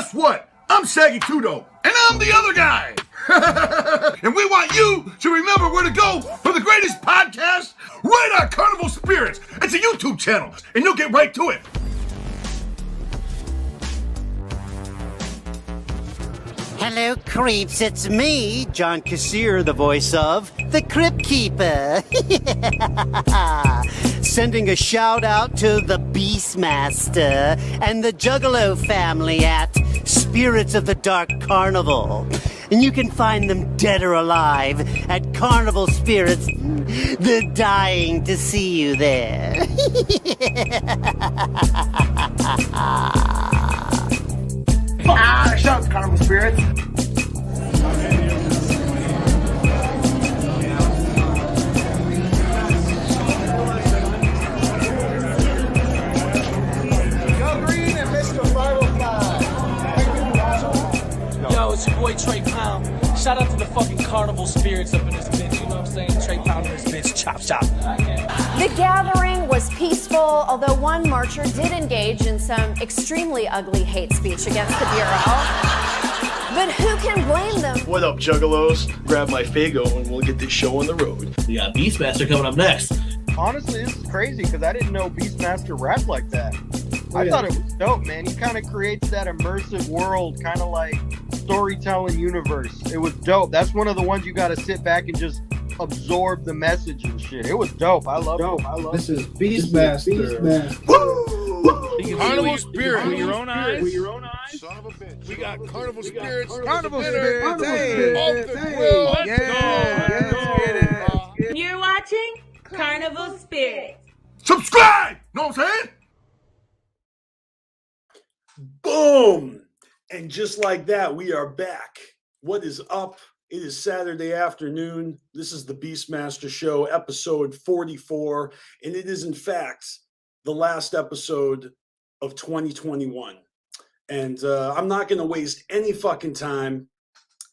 guess what? I'm Shaggy Tudo, and I'm the other guy. And we want you to remember where to go for the greatest podcast right on Carnival Spirits. It's a YouTube channel, and you'll get right to it. Hello, creeps. It's me, John Kassir, the voice of the Crypt Keeper. Sending a shout out to the BeastMaster and the Juggalo family at Spirits of the Dark Carnival. And you can find them dead or alive at CarnivalSpirits. They're dying to see you there. Shut up, Carnival Spirits. Go Green and Mr. 505. Yo, it's your boy Trey Pound. Shout out to the fucking Carnival Spirits up in this bitch, you know what I'm saying? Trey Pound in this bitch, chop chop. The gathering was peaceful, although one marcher did engage in some extremely ugly hate speech against the Bureau. But who can blame them? What up, Juggalos? Grab my Fago and we'll get this show on the road. We got BeastMasteR coming up next. Honestly, this is crazy because I didn't know BeastMaster rapped like that. I thought it was dope, man. He kind of creates that immersive world, kind of like storytelling universe. It was dope. That's one of the ones you got to sit back and just absorb the message and shit. It was dope. I love it. This is BeastMaster. Carnival Spirits. With your own eyes. Son of a bitch. We got Carnival Spirits. Carnival Dinner. Spirits. Hey. Hey. Off the grill. Yeah. You're watching Carnival Spirits. Subscribe! Know what I'm saying? Boom! And just like that, we are back. What is up? It is Saturday afternoon. This is the BeastMaster Show, episode 44. And it is, in fact, the last episode of 2021. And I'm not going to waste any fucking time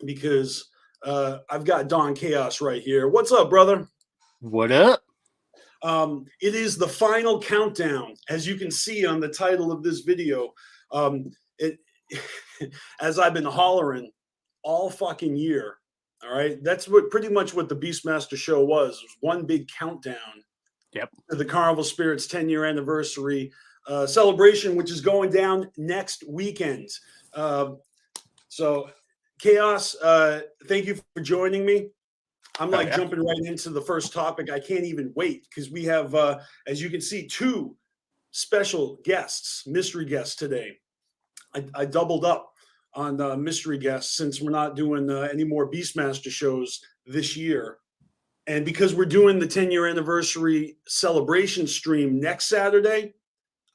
because I've got Don Chaos right here. What's up, brother? What up? It is the final countdown, as you can see on the title of this video. As I've been hollering all fucking year. All right, that's pretty much what the BeastMaster Show was. It was one big countdown. Yep. To the Carnival Spirits 10-year anniversary celebration, which is going down next weekend. So, Chaos, thank you for joining me. I'm jumping right into the first topic. I can't even wait because we have, as you can see, two special guests, mystery guests today. I doubled up on mystery guests since we're not doing any more BeastMaster shows this year. And because we're doing the 10-year anniversary celebration stream next Saturday,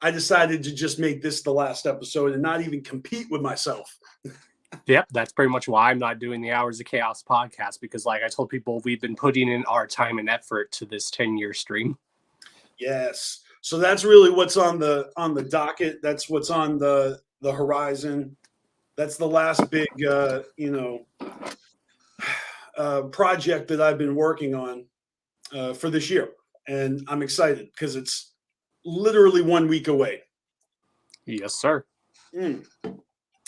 I decided to just make this the last episode and not even compete with myself. Yep, that's pretty much why I'm not doing the Hours of Chaos podcast, because like I told people, we've been putting in our time and effort to this 10-year stream. Yes. So that's really what's on the docket. That's what's on the horizon. That's the last big, project that I've been working on for this year. And I'm excited because it's literally 1 week away. Yes, sir.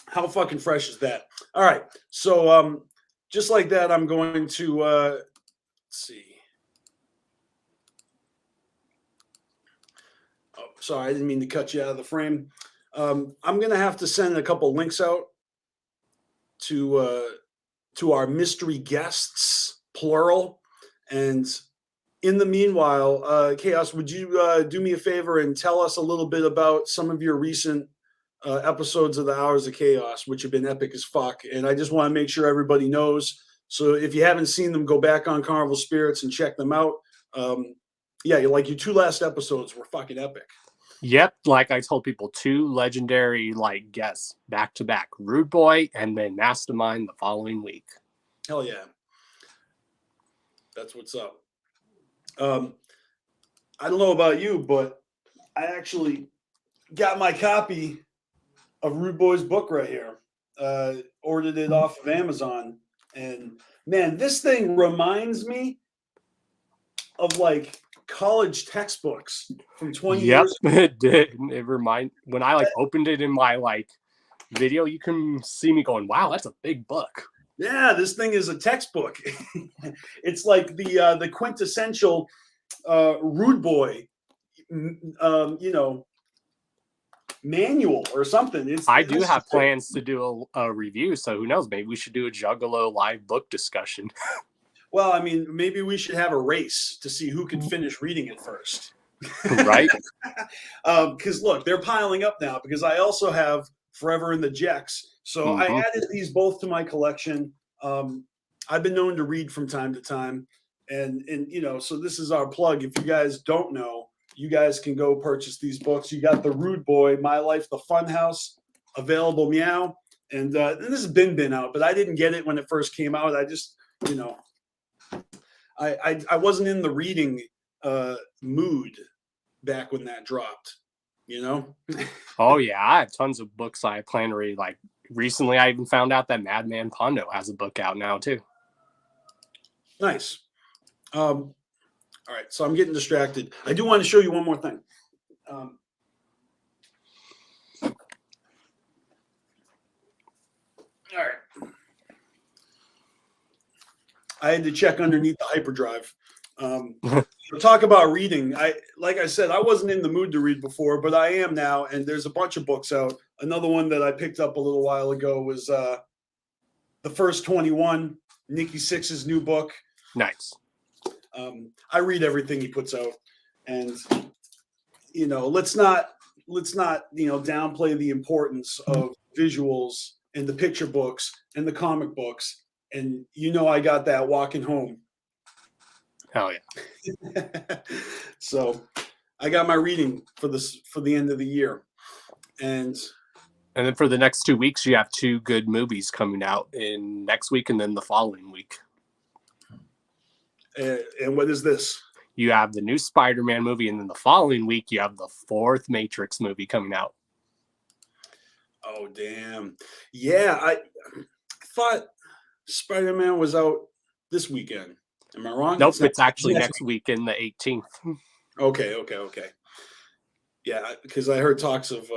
How fucking fresh is that? All right. So just like that, I'm going to, let's see. Oh, sorry. I didn't mean to cut you out of the frame. I'm going to have to send a couple links out to our mystery guests, plural. And in the meanwhile, Chaos, would you do me a favor and tell us a little bit about some of your recent episodes of the Hours of Chaos, which have been epic as fuck. And I just want to make sure everybody knows. So if you haven't seen them, go back on Carnival Spirits and check them out. Your two last episodes were fucking epic. Yep, like I told people, two legendary guests back to back, Rude Boy and then Mastermind the following week. Hell yeah. That's what's up. I don't know about you, but I actually got my copy of Rude Boy's book right here. Ordered it off of Amazon. And man, this thing reminds me of college textbooks from 20 years ago. It did. It when I opened it in my video, you can see me going, wow, that's a big book. Yeah, this thing is a textbook. It's like the quintessential rude boy, manual or something. I do have plans to do a review, so who knows? Maybe we should do a Juggalo live book discussion. Well, I mean, maybe we should have a race to see who can finish reading it first. Right? Because look, they're piling up now because I also have Forever in the Jecks. So I added these both to my collection. I've been known to read from time to time. And so this is our plug. If you guys don't know, you guys can go purchase these books. You got The Rude Boy, My Life, The Funhouse, available meow. And this has been out, but I didn't get it when it first came out. I just, I wasn't in the reading mood back when that dropped, Oh yeah, I have tons of books I plan to read. Like recently, I even found out that Madman Pondo has a book out now too. Nice. All right, so I'm getting distracted. I do want to show you one more thing. All right. I had to check underneath the hyperdrive. Talk about reading. Like I said, I wasn't in the mood to read before, but I am now, and there's a bunch of books out. Another one that I picked up a little while ago was The First 21, Nikki Sixx's new book. Nice. I read everything he puts out, and let's not downplay the importance of visuals and the picture books and the comic books. And I got that walking home. Hell yeah. So I got my reading for the end of the year. And then for the next 2 weeks, you have 2 good movies coming out in next week and then the following week. And what is this? You have the new Spider-Man movie, and then the following week, you have the 4th Matrix movie coming out. Oh, damn. Yeah, I thought Spider-Man was out this weekend. Am I wrong? Nope, it's actually next week in the 18th. Okay. Yeah, because I heard talks of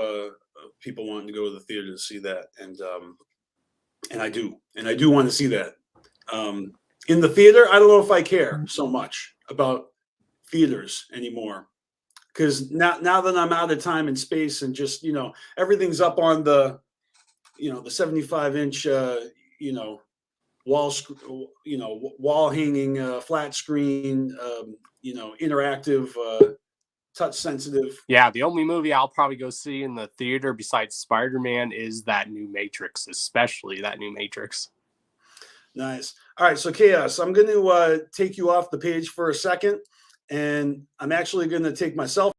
people wanting to go to the theater to see that, and I do want to see that. In the theater, I don't know if I care so much about theaters anymore, because now that I'm out of time and space, and just everything's up on the the 75-inch wall hanging flat screen, interactive, touch sensitive. Yeah, the only movie I'll probably go see in the theater besides Spider-Man is that new Matrix, especially that new Matrix. Nice. All right, so Chaos, I'm going to take you off the page for a second, and I'm actually going to take myself.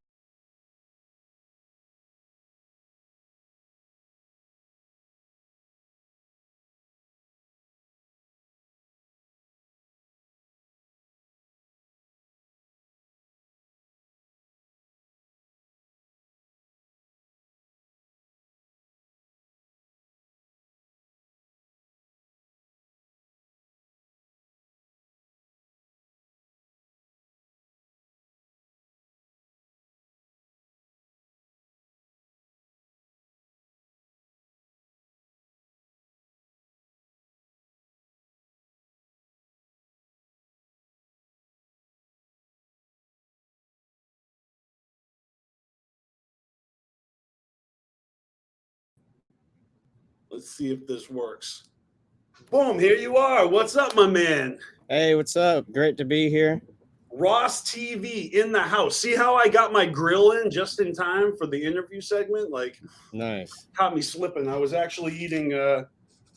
Let's see if this works. Boom, here you are. What's up, my man? Hey, what's up? Great to be here. Ross TV in the house. See how I got my grill in just in time for the interview segment? Like, nice. Caught me slipping. I was actually eating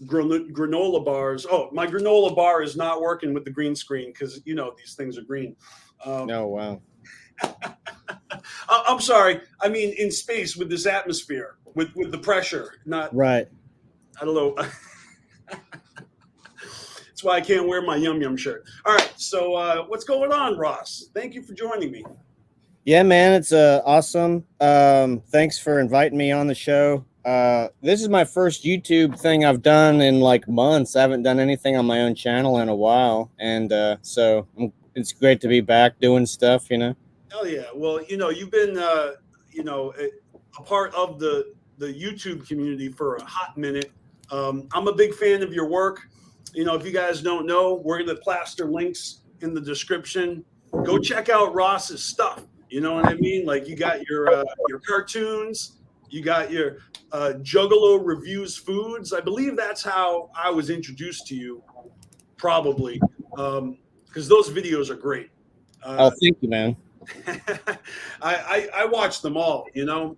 granola bars. Oh, my granola bar is not working with the green screen because, these things are green. Oh, wow. I'm sorry. I mean, in space with this atmosphere, with the pressure, not right. I don't know. That's why I can't wear my Yum Yum shirt. All right. So what's going on, Ross? Thank you for joining me. Yeah, man, it's awesome. Thanks for inviting me on the show. This is my first YouTube thing I've done in like months. I haven't done anything on my own channel in a while. And so it's great to be back doing stuff, Hell yeah. Well, you've been, a part of the YouTube community for a hot minute. I'm a big fan of your work. You know, if you guys don't know, we're going to plaster links in the description. Go check out Ross's stuff. You know what I mean? Like, you got your cartoons, you got your Juggalo reviews foods. I believe that's how I was introduced to you, probably, because those videos are great. Oh, thank you, man. I watch them all, you know,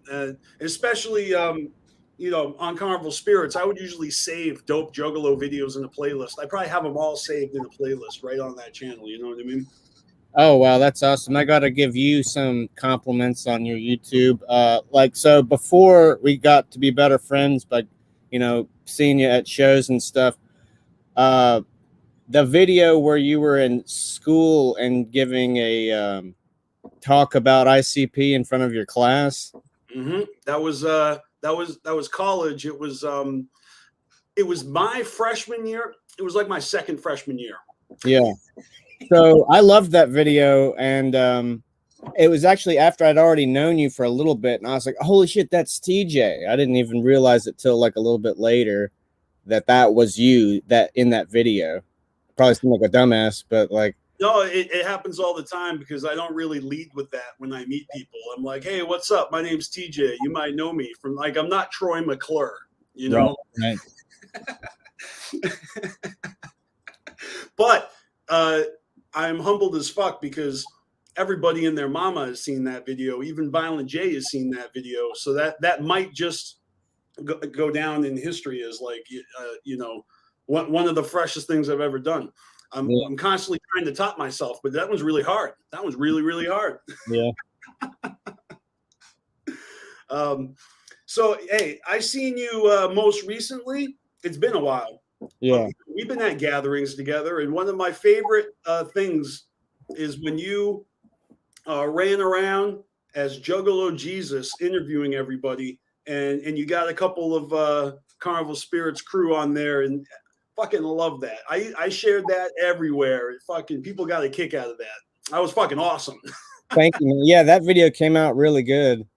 especially, you know, on CarnivalSpirits. I would usually save dope Juggalo videos in a playlist. I probably have them all saved in a playlist right on that channel. You know what I mean? Oh, wow, that's awesome. I got to give you some compliments on your YouTube. Like, so before we got to be better friends, by, you know, seeing you at shows and stuff, the video where you were in school and giving a talk about ICP in front of your class. Mm-hmm. That was college. It was my freshman year. It was like my second freshman year. Yeah. So I loved that video, and it was actually after I'd already known you for a little bit, and I was like, holy shit, that's TJ. I didn't even realize it till like a little bit later that was you that in that video. Probably seemed like a dumbass, but like, no, it happens all the time because I don't really lead with that when I meet people. I'm like, hey, what's up? My name's TJ. You might know me from, like, I'm not Troy McClure, you know? Right. But I'm humbled as fuck because everybody and their mama has seen that video. Even Violent J has seen that video. So that might just go down in history as, like, you know, one of the freshest things I've ever done. I'm constantly trying to top myself, but that was really hard. That was really, really hard. Yeah. So, hey, I seen you most recently. It's been a while. Yeah. We've been at gatherings together, and one of my favorite things is when you ran around as Juggalo Jesus interviewing everybody, and you got a couple of CarnivalSpirits crew on there, and fucking love that. I shared that everywhere. Fucking people got a kick out of that. That was fucking awesome. Thank you, man. Yeah, that video came out really good.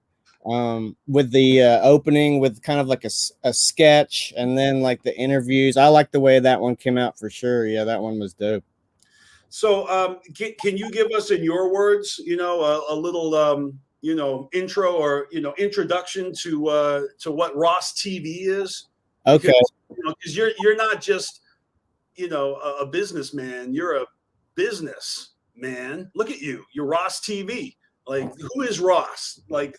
With the opening with kind of like a sketch, and then like the interviews. I like the way that one came out for sure. Yeah, that one was dope. So can you give us, in your words, you know, a little you know, intro or, you know, introduction to what Ross TV is? Okay. Because you're not just, you know, a businessman. You're a business man. Look at you. You're Ross TV. Like, who is Ross? Like,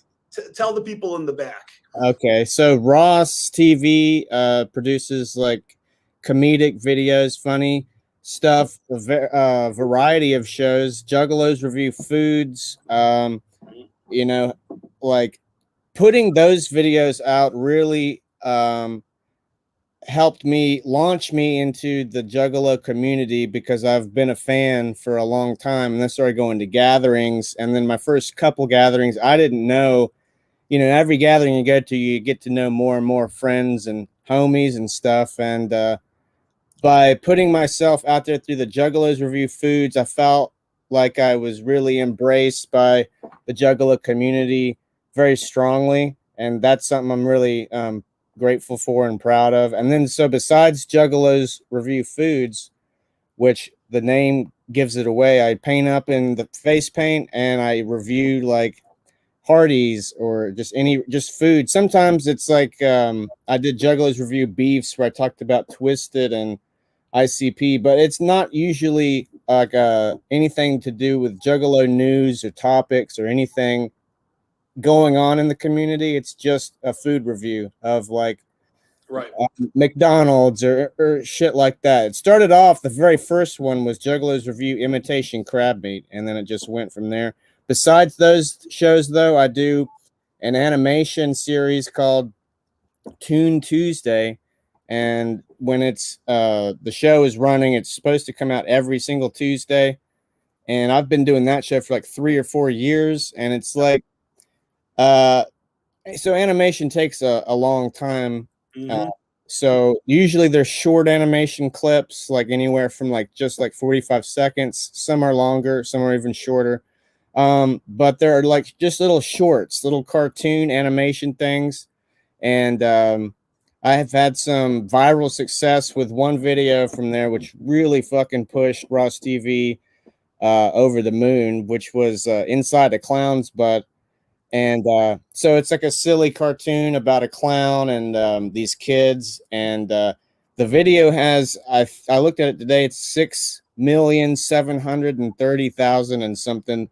tell the people in the back. Okay, so Ross TV produces like comedic videos, funny stuff, a variety of shows. Juggalos review foods. You know, like putting those videos out really helped me launch me into the Juggalo community, because I've been a fan for a long time, and then started going to gatherings. And then my first couple gatherings, I didn't know, you know, every gathering you go to, you get to know more and more friends and homies and stuff. And by putting myself out there through the Juggalos review foods, I felt like I was really embraced by the Juggalo community very strongly. And that's something I'm really grateful for and proud of. And then, so besides Juggalos review foods, which the name gives it away, I paint up in the face paint, and I review like Hardee's or just food. Sometimes it's like I did Juggalos review beefs, where I talked about Twisted and ICP, but it's not usually like anything to do with Juggalo news or topics or anything going on in the community. It's just a food review of like McDonald's or shit like that. It started off, the very first one was Juggalos review imitation crab meat, and then it just went from there. Besides those shows, though, I do an animation series called Toon Tuesday, and when it's the show is running, it's supposed to come out every single Tuesday, and I've been doing that show for like 3 or 4 years. And it's like so animation takes a long time. So usually there's short animation clips, like anywhere from like just like 45 seconds. Some are longer, some are even shorter. But there are like just little shorts, little cartoon animation things. And I have had some viral success with one video from there, which really fucking pushed Ross TV over the moon, which was inside a clown's butt. And so it's like a silly cartoon about a clown and these kids. And the video has, I looked at it today, it's 6,730,000 and something.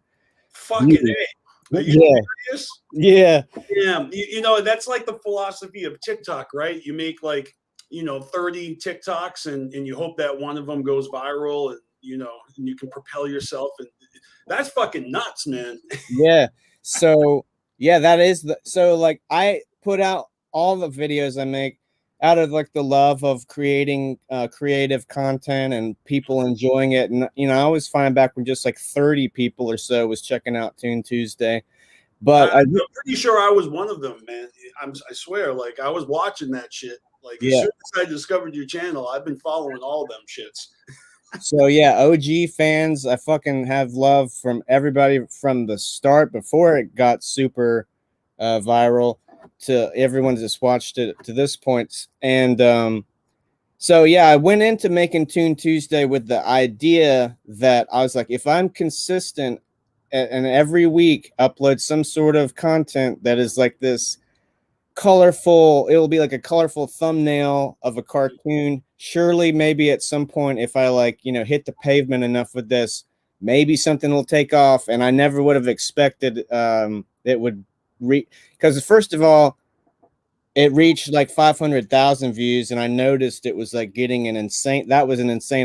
Fucking A. Are you serious? Yeah. Yeah. You know, that's like the philosophy of TikTok, right? You make like, 30 TikToks and you hope that one of them goes viral and, and you can propel yourself. And that's fucking nuts, man. Yeah. So yeah, that is so like I put out all the videos I make out of like the love of creating creative content and people enjoying it. And I always find back when just like 30 people or so was checking out Toon Tuesday. But I'm pretty sure I was one of them, man. I swear, like I was watching that shit. Like as soon as I discovered your channel, I've been following all them shits. So yeah, OG fans, I fucking have love from everybody from the start before it got super viral to everyone just watched it to this point. And so yeah, I went into making Toon Tuesday with the idea that I was like, if I'm consistent and every week upload some sort of content that is like this colorful, it'll be like a colorful thumbnail of a cartoon. Surely maybe at some point, if I like, hit the pavement enough with this, maybe something will take off. And I never would have expected it would because first of all, it reached like 500,000 views, and I noticed it was like getting an insane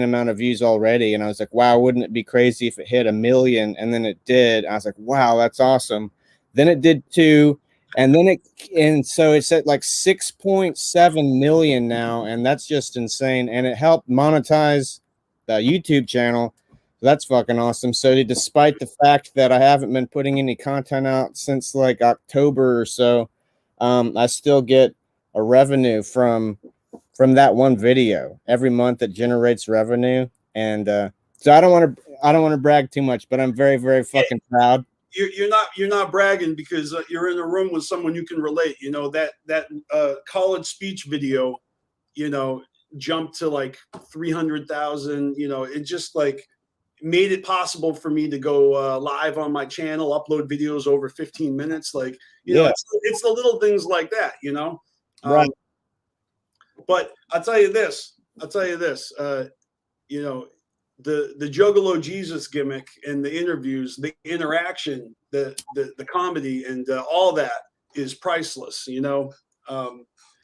amount of views already. And I was like, wow, wouldn't it be crazy if it hit 1 million? And then it did. I was like, wow, that's awesome. Then it did 2. And so it's at like 6.7 million now, and that's just insane. And it helped monetize the YouTube channel. That's fucking awesome. So despite the fact that I haven't been putting any content out since like October or so, I still get a revenue from that one video every month. It generates revenue, and so I don't want to brag too much, but I'm very, very fucking proud. You're not bragging because you're in a room with someone you can relate. That college speech video, jumped to like 300,000. It just like made it possible for me to go live on my channel, upload videos over 15 minutes. Like, it's the little things like that, Right. But I'll tell you this, the Juggalo Jesus gimmick and the interviews, the interaction, the comedy, and all that is priceless,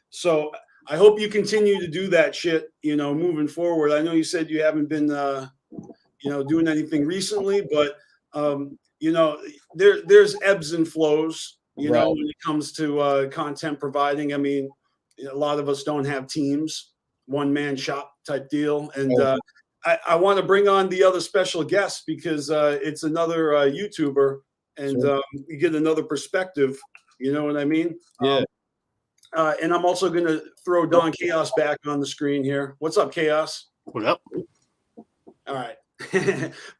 So I hope you continue to do that shit, moving forward. I know you said you haven't been, doing anything recently, but there's ebbs and flows, when it comes to content providing. I mean, a lot of us don't have teams, one-man shop type deal, and I want to bring on the other special guest because it's another YouTuber, and you get another perspective. You know what I mean? Yeah. And I'm also going to throw Don Chaos back on the screen here. What's up, Chaos? What up? All right.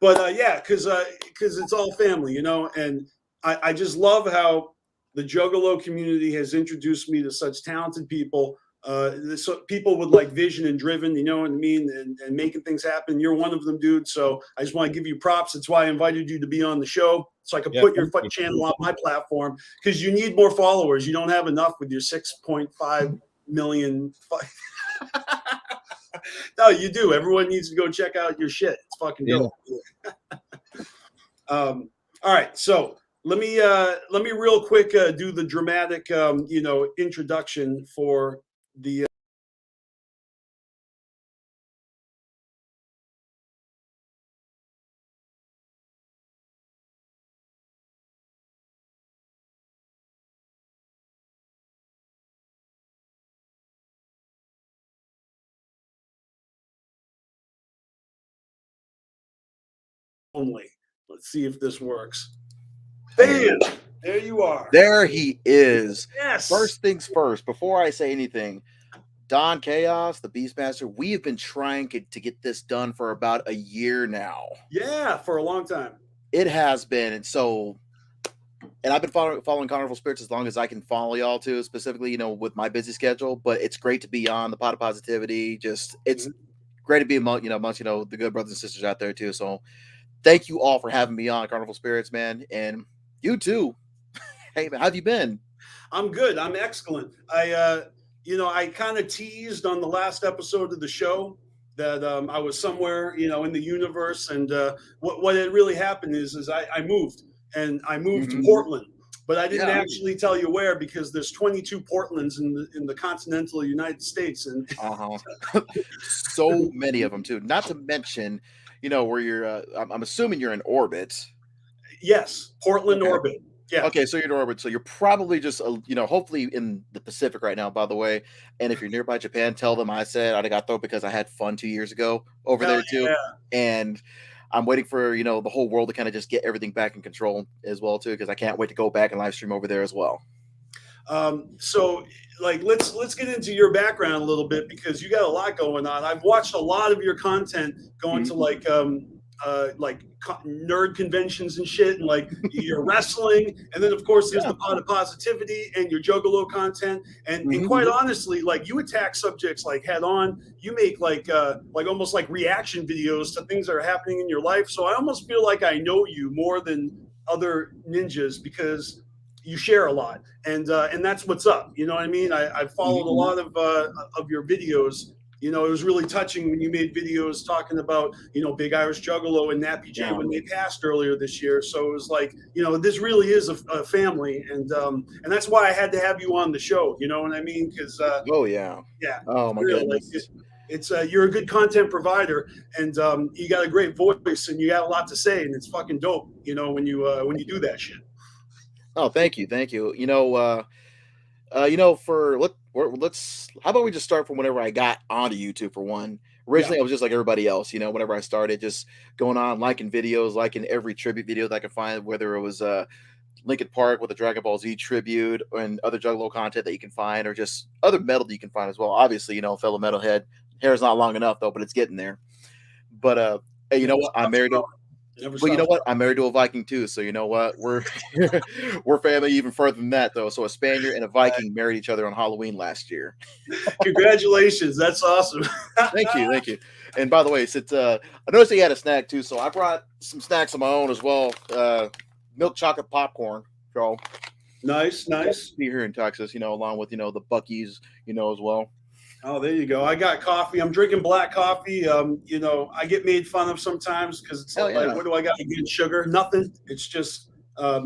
But yeah, because it's all family, and I just love how the Juggalo community has introduced me to such talented people. So people with like vision and driven, you know what I mean, and making things happen. You're one of them, dude. So I just want to give you props. That's why I invited you to be on the show, so I could put your channel on my platform, because you need more followers. You don't have enough with your 6.5 million. No, you do. Everyone needs to go check out your shit. It's fucking dope. All right, so let me real quick do the dramatic introduction for the only. Let's see if this works. Bam! There you are. There he is. Yes. First things first, before I say anything, Don Chaos, the BeastMasteR, we have been trying to get this done for about a year now. Yeah, for a long time. It has been. And so and I've been following Carnival Spirits as long as I can follow y'all too, specifically, with my busy schedule. But it's great to be on the Pot of Positivity. Just it's great to be amongst the good brothers and sisters out there too. So thank you all for having me on Carnival Spirits, man, and you too. Hey, man, how have you been? I'm good. I'm excellent. I kind of teased on the last episode of the show that I was somewhere, in the universe, and what had really happened is I moved. And I moved to Portland, but I didn't actually tell you where because there's 22 Portlands in the continental United States, and so many of them too. Not to mention, where you're. I'm assuming you're in orbit. Yes, Portland orbit. Yeah. Okay, so you're in orbit. So you're probably just, hopefully in the Pacific right now, by the way. And if you're nearby Japan, tell them I said arigato because I had fun 2 years ago over there too. Yeah. And I'm waiting for, the whole world to kind of just get everything back in control as well too, because I can't wait to go back and live stream over there as well. So let's get into your background a little bit because you got a lot going on. I've watched a lot of your content going to nerd conventions and shit, and your wrestling, and then of course there's the Pot of Positivity and your Juggalo content, and quite honestly, you attack subjects head on. You make almost reaction videos to things that are happening in your life. So I almost feel like I know you more than other ninjas because you share a lot, and that's what's up. You know what I mean? I followed a lot of your videos. It was really touching when you made videos talking about, Big Irish Juggalo and Nappy J when they passed earlier this year. So it was this really is a family, and that's why I had to have you on the show. You know what I mean? Because yeah. Oh my goodness. It's you're a good content provider, and you got a great voice, and you got a lot to say, and it's fucking dope. When you do that shit. Oh, thank you. Let's how about we just start from whenever I got onto YouTube for one. Originally, I was just like everybody else, whenever I started, just going on, liking videos, liking every tribute video that I could find, whether it was Linkin Park with a Dragon Ball Z tribute and other Juggalo content that you can find, or just other metal that you can find as well. Obviously, fellow metalhead, hair is not long enough though, but it's getting there. But hey, you know what? I'm married to. But you know what? I'm married to a Viking too, so you know what? We're we're family even further than that, though. So a Spaniard and a Viking married each other on Halloween last year. Congratulations! That's awesome. Thank you. And by the way, I noticed he had a snack too, so I brought some snacks of my own as well. Milk chocolate popcorn. So nice. Be here in Texas, along with the Buc-ee's, as well. Oh, there you go. I got coffee. I'm drinking black coffee. I get made fun of sometimes because it's what do I got against sugar? Nothing. It's just I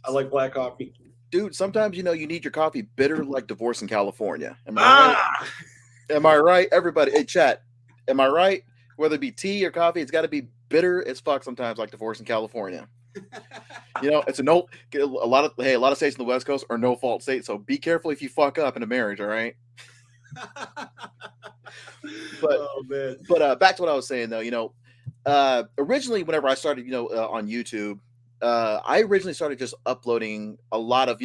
like black coffee. Dude, sometimes you need your coffee bitter like divorce in California. Am I right? Am I right? Everybody, hey chat. Am I right? Whether it be tea or coffee, it's got to be bitter as fuck sometimes like divorce in California. It's a lot of states in the West Coast are no fault states, so be careful if you fuck up in a marriage, all right? But back to what I was saying though, originally whenever I started, on YouTube, I originally started just uploading a lot of,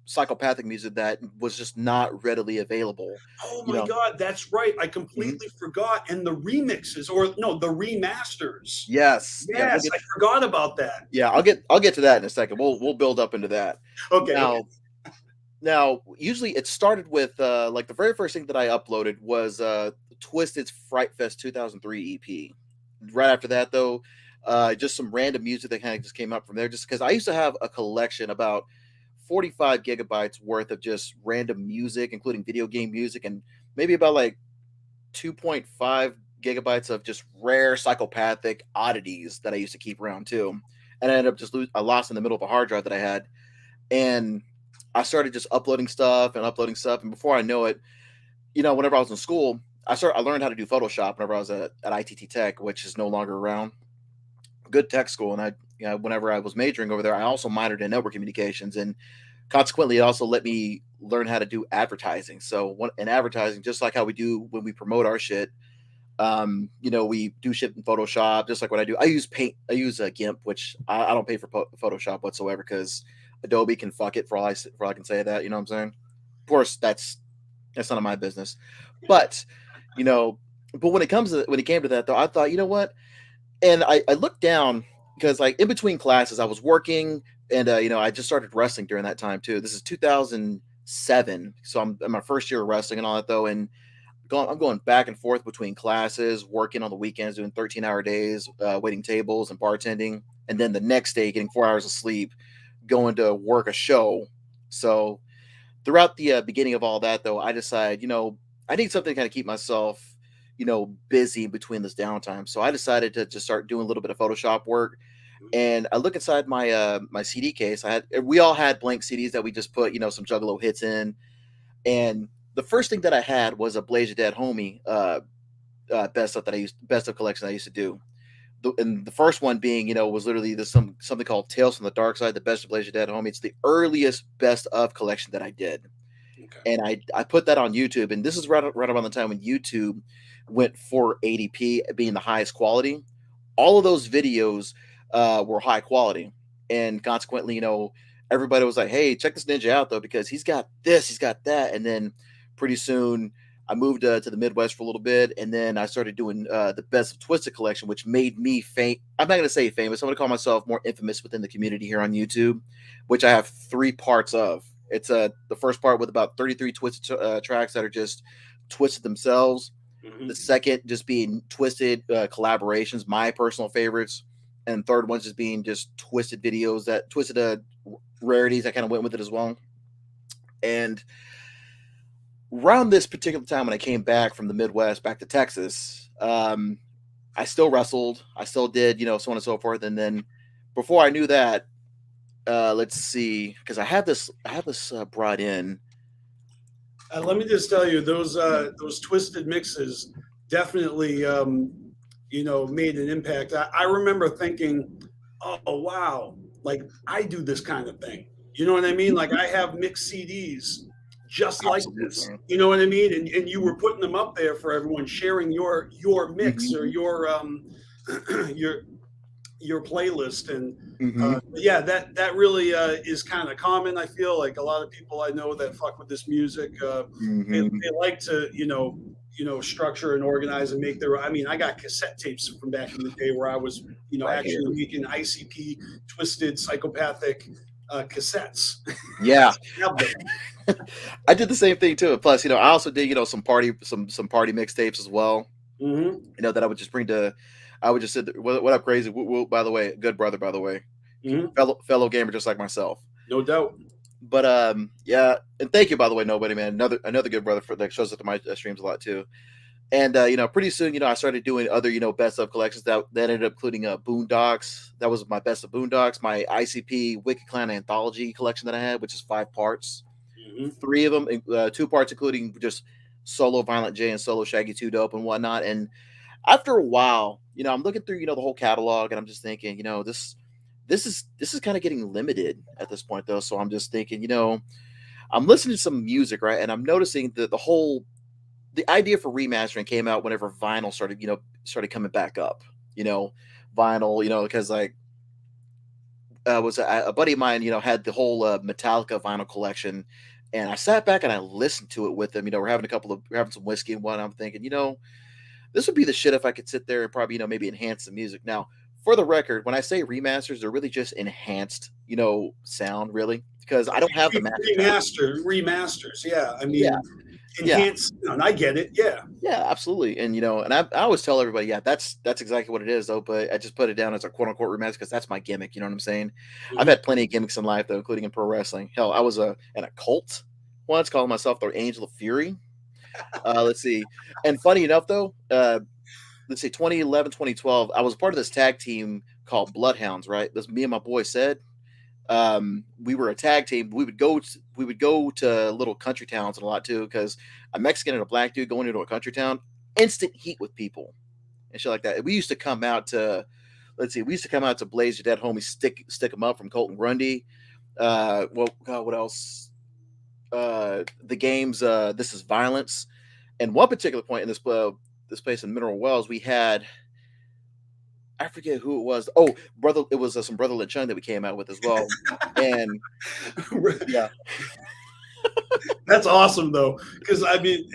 psychopathic music that was just not readily available. Oh my God, that's right. I completely forgot. And the remixes, the remasters. Yes, I forgot about that. Yeah, I'll get to that in a second. We'll build up into that. Okay. Now, usually it started with the very first thing that I uploaded was Twisted's Fright Fest 2003 EP. Right after that, though, just some random music that kind of just came up from there. Just because I used to have a collection about 45 gigabytes worth of just random music, including video game music, and maybe about 2.5 gigabytes of just rare psychopathic oddities that I used to keep around too. And I ended up I lost in the middle of a hard drive that I had, and I started just uploading stuff. And before I know it, whenever I was in school, I learned how to do Photoshop whenever I was at ITT Tech, which is no longer around. Good tech school. And whenever I was majoring over there, I also minored in network communications. And consequently, it also let me learn how to do advertising. So in advertising, just like how we do when we promote our shit, we do shit in Photoshop, just like what I do. I use Paint. I use GIMP, which I don't pay for Photoshop whatsoever because Adobe can fuck it for all I can say that, you know what I'm saying? Of course, that's none of my business. But, when it came to that though, I thought, you know what? And I looked down because in between classes, I was working, And I just started wrestling during that time too. This is 2007, so I'm in my first year of wrestling and all that though. And I'm going back and forth between classes, working on the weekends, doing 13-hour days, waiting tables and bartending, and then the next day getting 4 hours of sleep, going to work a show. So throughout the beginning of all that, though, I decided, I need something to kind of keep myself, busy between this downtime. So I decided to just start doing a little bit of Photoshop work. And I look inside my my CD case. We all had blank CDs that we just put, some Juggalo hits in. And the first thing that I had was a Blaze Your Dead Homie best of collection I used to do. And the first one being, was literally something called Tales from the Dark Side, the best of Blaze Your Dead Homie. It's the earliest best of collection that I did. Okay. And I put that on YouTube, and this is right around the time when YouTube went 480p being the highest quality. All of those videos were high quality, and consequently, everybody was like, "Hey, check this ninja out though, because he's got this, he's got that." And then pretty soon I moved to the Midwest for a little bit, and then I started doing the Best of Twisted collection, which made me I'm not going to say famous. I'm going to call myself more infamous within the community here on YouTube, which I have 3 parts of. It's the first part with about 33 twisted tracks that are just twisted themselves. Mm-hmm. The second just being twisted collaborations, my personal favorites. And third one's just being just twisted videos that twisted rarities that kind of went with it as well. And around this particular time when I came back from the Midwest back to Texas, I still wrestled. I still did, so on and so forth. And then before I knew that, let's see, because I have this brought in. Let me just tell you, those twisted mixes definitely, made an impact. I remember thinking, oh, wow, like I do this kind of thing. You know what I mean? Like I have mixed CDs just like this. You know what I mean? And you were putting them up there for everyone, sharing your mix or your playlist. And yeah, that really is kind of common. I feel like a lot of people I know that fuck with this music, they like to, structure and organize and make their. I mean, I got cassette tapes from back in the day where I was, actually making ICP twisted psychopathic cassettes. Yeah. I did the same thing too. Plus, I also did, some party mixtapes as well. Mm-hmm. That I would just I would just sit there. What up, crazy? By the way, good brother, by the way, fellow gamer just like myself. No doubt. But yeah, and thank you, by the way, nobody, man. Another good brother that shows up to my streams a lot too. And pretty soon, I started doing other, best of collections that ended up including Boondocks. That was my best of Boondocks, my ICP Wicked Clan anthology collection that I had, which is 5 parts. 3 of them, 2 parts, including just solo Violent J and solo Shaggy 2 Dope and whatnot. And after a while, I'm looking through, the whole catalog, and I'm just thinking, this is kind of getting limited at this point, though. So I'm just thinking, I'm listening to some music, right, and I'm noticing that the idea for remastering came out whenever vinyl started coming back up. Vinyl, because like was a buddy of mine, had the whole Metallica vinyl collection, and I sat back and I listened to it with him. We're having some whiskey and whatnot. I'm thinking, this would be the shit if I could sit there and probably, maybe enhance the music. Now, for the record, when I say remasters, they're really just enhanced, sound, really, because I don't have the remasters. Yeah, I mean, enhanced. Yeah. And I get it. Yeah, absolutely. And and I always tell everybody, that's exactly what it is, though. But I just put it down as a quote unquote remaster because that's my gimmick. You know what I'm saying? Mm-hmm. I've had plenty of gimmicks in life, though, including in pro wrestling. Hell, I was in a cult once, calling myself the Angel of Fury. Let's see. And funny enough, though, let's say 2011, 2012, I was part of this tag team called Bloodhounds, right? This me and my boy said. We were a tag team. We would go to little country towns and a lot too, because a Mexican and a black dude going into a country town, instant heat with people and shit like that. We used to come out to Blaze Your Dead Homie, stick them up from Colton Grundy. What else? The games, This Is Violence. And one particular point in this place in Mineral Wells, we had, I forget who it was. Oh, brother, it was some Brother Lechung that we came out with as well. And yeah, that's awesome though, because I mean,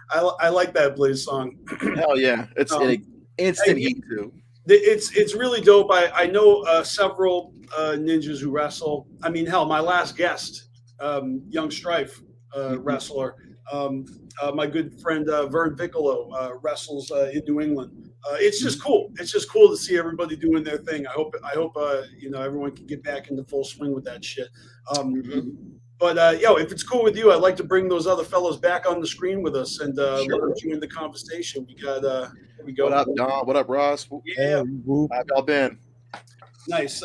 I like that Blaze song. Hell yeah, it's an instant heat too. It's really dope. I know several ninjas who wrestle. I mean, hell, my last guest, Young Strife wrestler, my good friend Vern Piccolo wrestles in New England. It's just cool. It's just cool to see everybody doing their thing. I hope everyone can get back into full swing with that shit. But if it's cool with you, I'd like to bring those other fellows back on the screen with us and let them join the conversation. We got here we go. What up, Don? What up, Ross? Yeah. How have y'all been? Nice.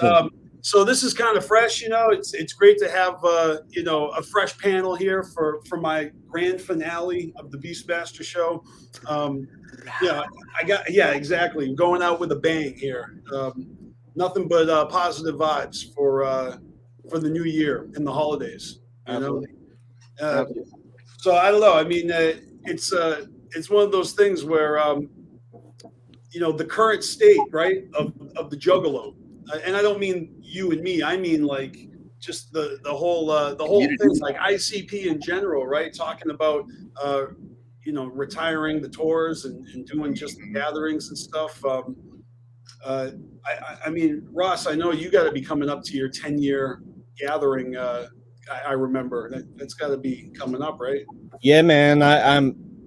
So this is kind of fresh, it's great to have a fresh panel here for my grand finale of the BeastMaster show. Exactly. Going out with a bang here. Nothing but positive vibes for the new year and the holidays. Absolutely. So I don't know. I mean, it's one of those things where the current state, right, of the Juggalo. And I don't mean you and me. I mean like just the whole thing, like ICP in general, right? Talking about retiring the tours and doing just the gatherings and stuff. I mean, Ross, I know you got to be coming up to your 10-year gathering. I remember that's got to be coming up, right? Yeah, man.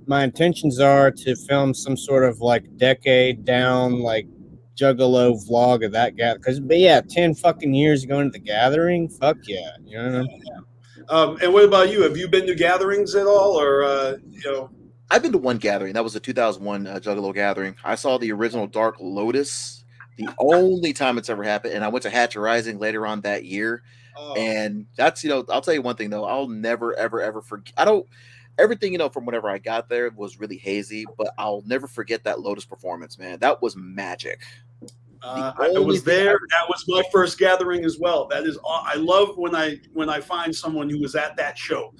My intentions are to film some sort of like decade down, like Juggalo vlog of that gather. 10 fucking years going to the gathering. Fuck yeah, And what about you? Have you been to gatherings at all, or I've been to one gathering. That was the 2001 Juggalo gathering. I saw the original Dark Lotus, the only time it's ever happened, and I went to Hatch Rising later on that year. And that's I'll tell you one thing though, I'll never ever forget. Everything from whenever I got there was really hazy, but I'll never forget that Lotus performance, man. That was magic. I was there. That was my first gathering as well. That is, I love when I find someone who was at that show.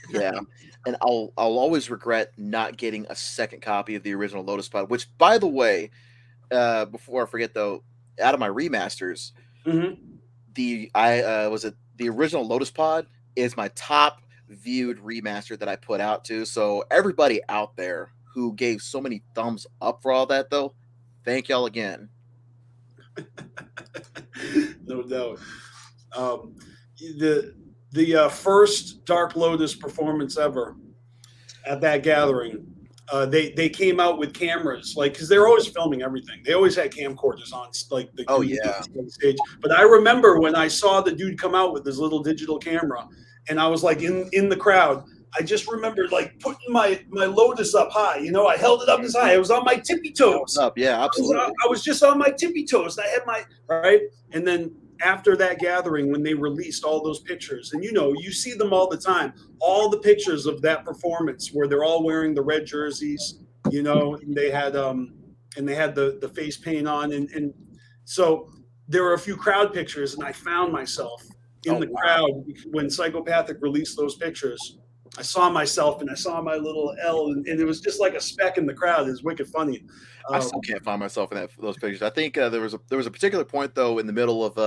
Yeah, and I'll always regret not getting a second copy of the original Lotus Pod. Which, by the way, before I forget though, out of my remasters, the original Lotus Pod is my top viewed remaster that I put out to. So everybody out there who gave so many thumbs up for all that though, thank y'all again. No doubt. The first Dark Lotus performance ever at that gathering, they came out with cameras, like, because they're always filming everything. They always had camcorders on, like the stage. But I remember when I saw the dude come out with his little digital camera, and I was like in the crowd. I just remember like putting my Lotus up high. I held it up as high. I was on my tippy toes. Up, yeah, absolutely. I was just on my tippy toes. I had my right, and then after that gathering, when they released all those pictures, and you see them all the time, all the pictures of that performance where they're all wearing the red jerseys, and they had the face paint on, and so there were a few crowd pictures, and I found myself in the crowd when Psychopathic released those pictures. I saw myself and I saw my little L, and it was just like a speck in the crowd. It was wicked funny. I still can't find myself in those pictures. I think there was a particular point though in the middle of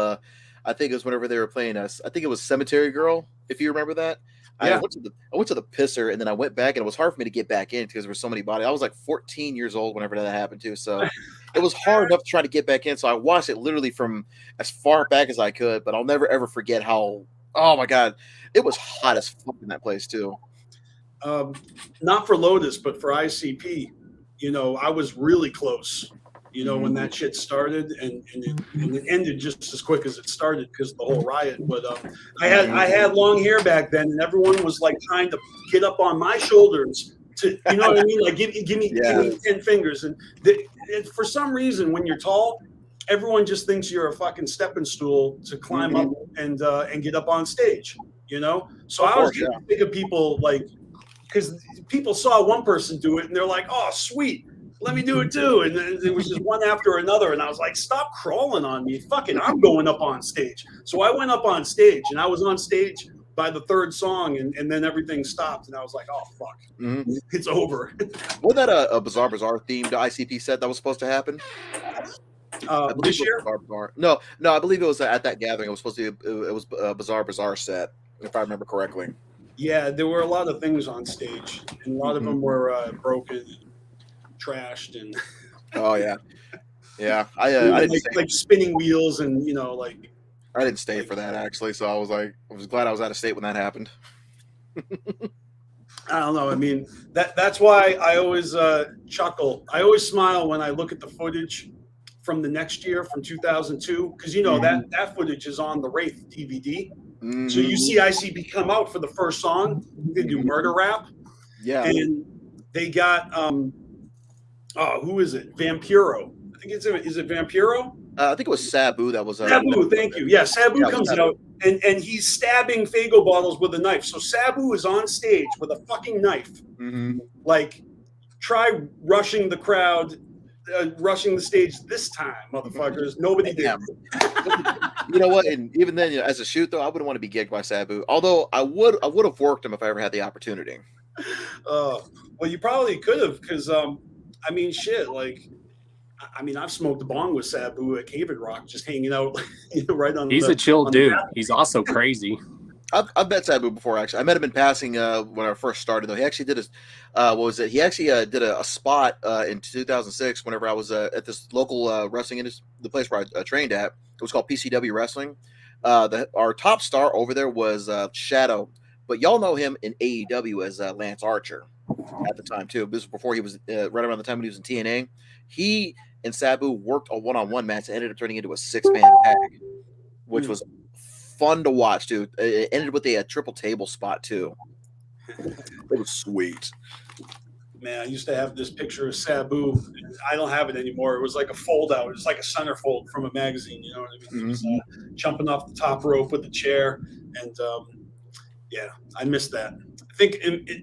I think it was whenever they were playing us. I think it was Cemetery Girl, if you remember that. Yeah. I went to the pisser and then I went back, and it was hard for me to get back in because there were so many bodies. I was like 14 years old whenever that happened too, so it was hard enough to try to get back in. So I watched it literally from as far back as I could, but I'll never ever forget how, oh my god, it was hot as fuck in that place too. Not for Lotus, but for ICP. I was really close. When that shit started, and it ended just as quick as it started because of the whole riot. But I had long hair back then, and everyone was like trying to get up on my shoulders to, what I mean? Like give me 10 fingers. And for some reason, when you're tall, everyone just thinks you're a fucking stepping stool to climb up and get up on stage. So I was getting sick of people, like, because people saw one person do it and they're like, oh, sweet, let me do it too. And then it was just one after another. And I was like, stop crawling on me. Fucking, I'm going up on stage. So I went up on stage, and I was on stage by the third song, and then everything stopped. And I was like, oh, fuck, it's over. Was that a Bizarre Bazaar themed ICP set that was supposed to happen? This year? No, I believe it was at that gathering. It was supposed to be, it was a Bizarre Bazaar set, if I remember correctly. Yeah, there were a lot of things on stage, and a lot of them were broken, trashed, and oh yeah. Yeah, I didn't like spinning wheels and I didn't stay for that actually, so I was glad I was out of state when that happened. I don't know. I mean, that's why I always chuckle. I always smile when I look at the footage from the next year, from 2002, because that footage is on the Wraith DVD. Mm-hmm. So you see ICB come out for the first song. They do Murder Rap. Yeah. And they got who is it? Vampiro. I think is it Vampiro? I think it was Sabu that was. Sabu, thank you. Yeah, Sabu comes out and he's stabbing Faygo bottles with a knife. So Sabu is on stage with a fucking knife. Mm-hmm. Like, try rushing the crowd, rushing the stage this time, motherfuckers. Nobody did. You know what? And even then, as a shoot though, I wouldn't want to be gigged by Sabu. Although I would have worked him if I ever had the opportunity. Well, you probably could have, because I mean, shit. Like, I mean, I've smoked a bong with Sabu at Cave Rock, just hanging out, right on. He's a chill dude. He's also crazy. I've met Sabu before, actually. I met him in passing when I first started, though. He actually did what was it? He actually did a spot in 2006 whenever I was at this local wrestling industry, the place where I trained at. It was called PCW Wrestling. Our top star over there was Shadow, but y'all know him in AEW as Lance Archer at the time, too. This was before he was right around the time when he was in TNA. He and Sabu worked a one-on-one match that ended up turning into a 6-man tag, which was fun to watch, dude. It ended with a triple table spot, too. It was sweet. Man, I used to have this picture of Sabu. I don't have it anymore. It was like a fold-out. It was like a centerfold from a magazine, you know what I mean? Mm-hmm. He was jumping off the top rope with the chair, and yeah, I missed that. I think,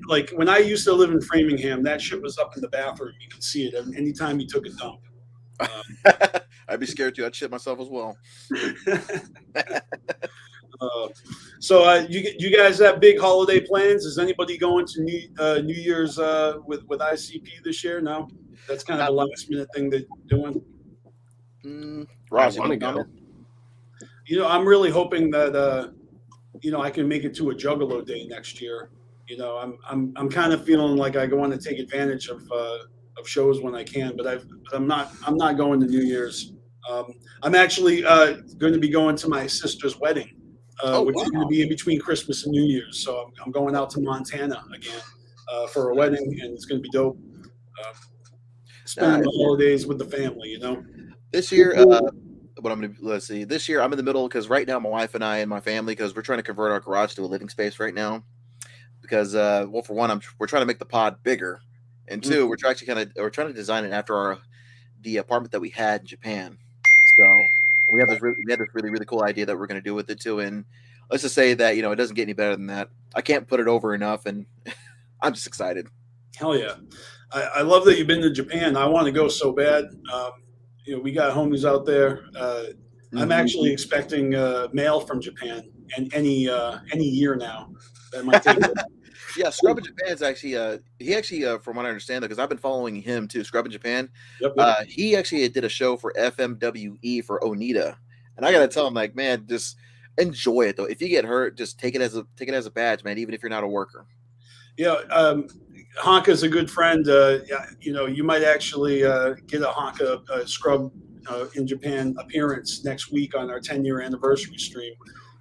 like, when I used to live in Framingham, that shit was up in the bathroom. You could see it anytime he took a dump. I'd be scared too. I'd shit myself as well. So you guys have big holiday plans? Is anybody going to New Year's with ICP this year? No, that's kind of a last minute thing they're doing. Ross, I want to go. You know, I'm really hoping that I can make it to a Juggalo Day next year. You know, I'm kind of feeling like I want to take advantage of shows when I can, but I'm not going to New Year's. I'm actually going to be going to my sister's wedding, which is going to be in between Christmas and New Year's. So I'm going out to Montana again for a wedding, and it's going to be dope. Spending the holidays with the family, you know. This year, let's see. This year, I'm in the middle because right now, my wife and I and my family, because we're trying to convert our garage to a living space right now. Because, well, for one, we're trying to make the pod bigger, and two, we're trying to design it after the apartment that we had in Japan. So we have this really cool idea that we're going to do with it too. And let's just say that it doesn't get any better than that. I can't put it over enough, and I'm just excited. Hell yeah! I love that you've been to Japan. I want to go so bad. We got homies out there. I'm actually expecting mail from Japan, and any year now. That might take. Yeah, Scrub in Japan's actually he actually from what I understand, because I've been following him too, Scrub in Japan. Yep. He actually did a show for FMWE for Onita, and I gotta tell him, like, man, just enjoy it though. If you get hurt, just take it as a badge, man. Even if you're not a worker. Yeah, Honka's a good friend. You might actually get a Honka Scrub in Japan appearance next week on our 10-year anniversary stream.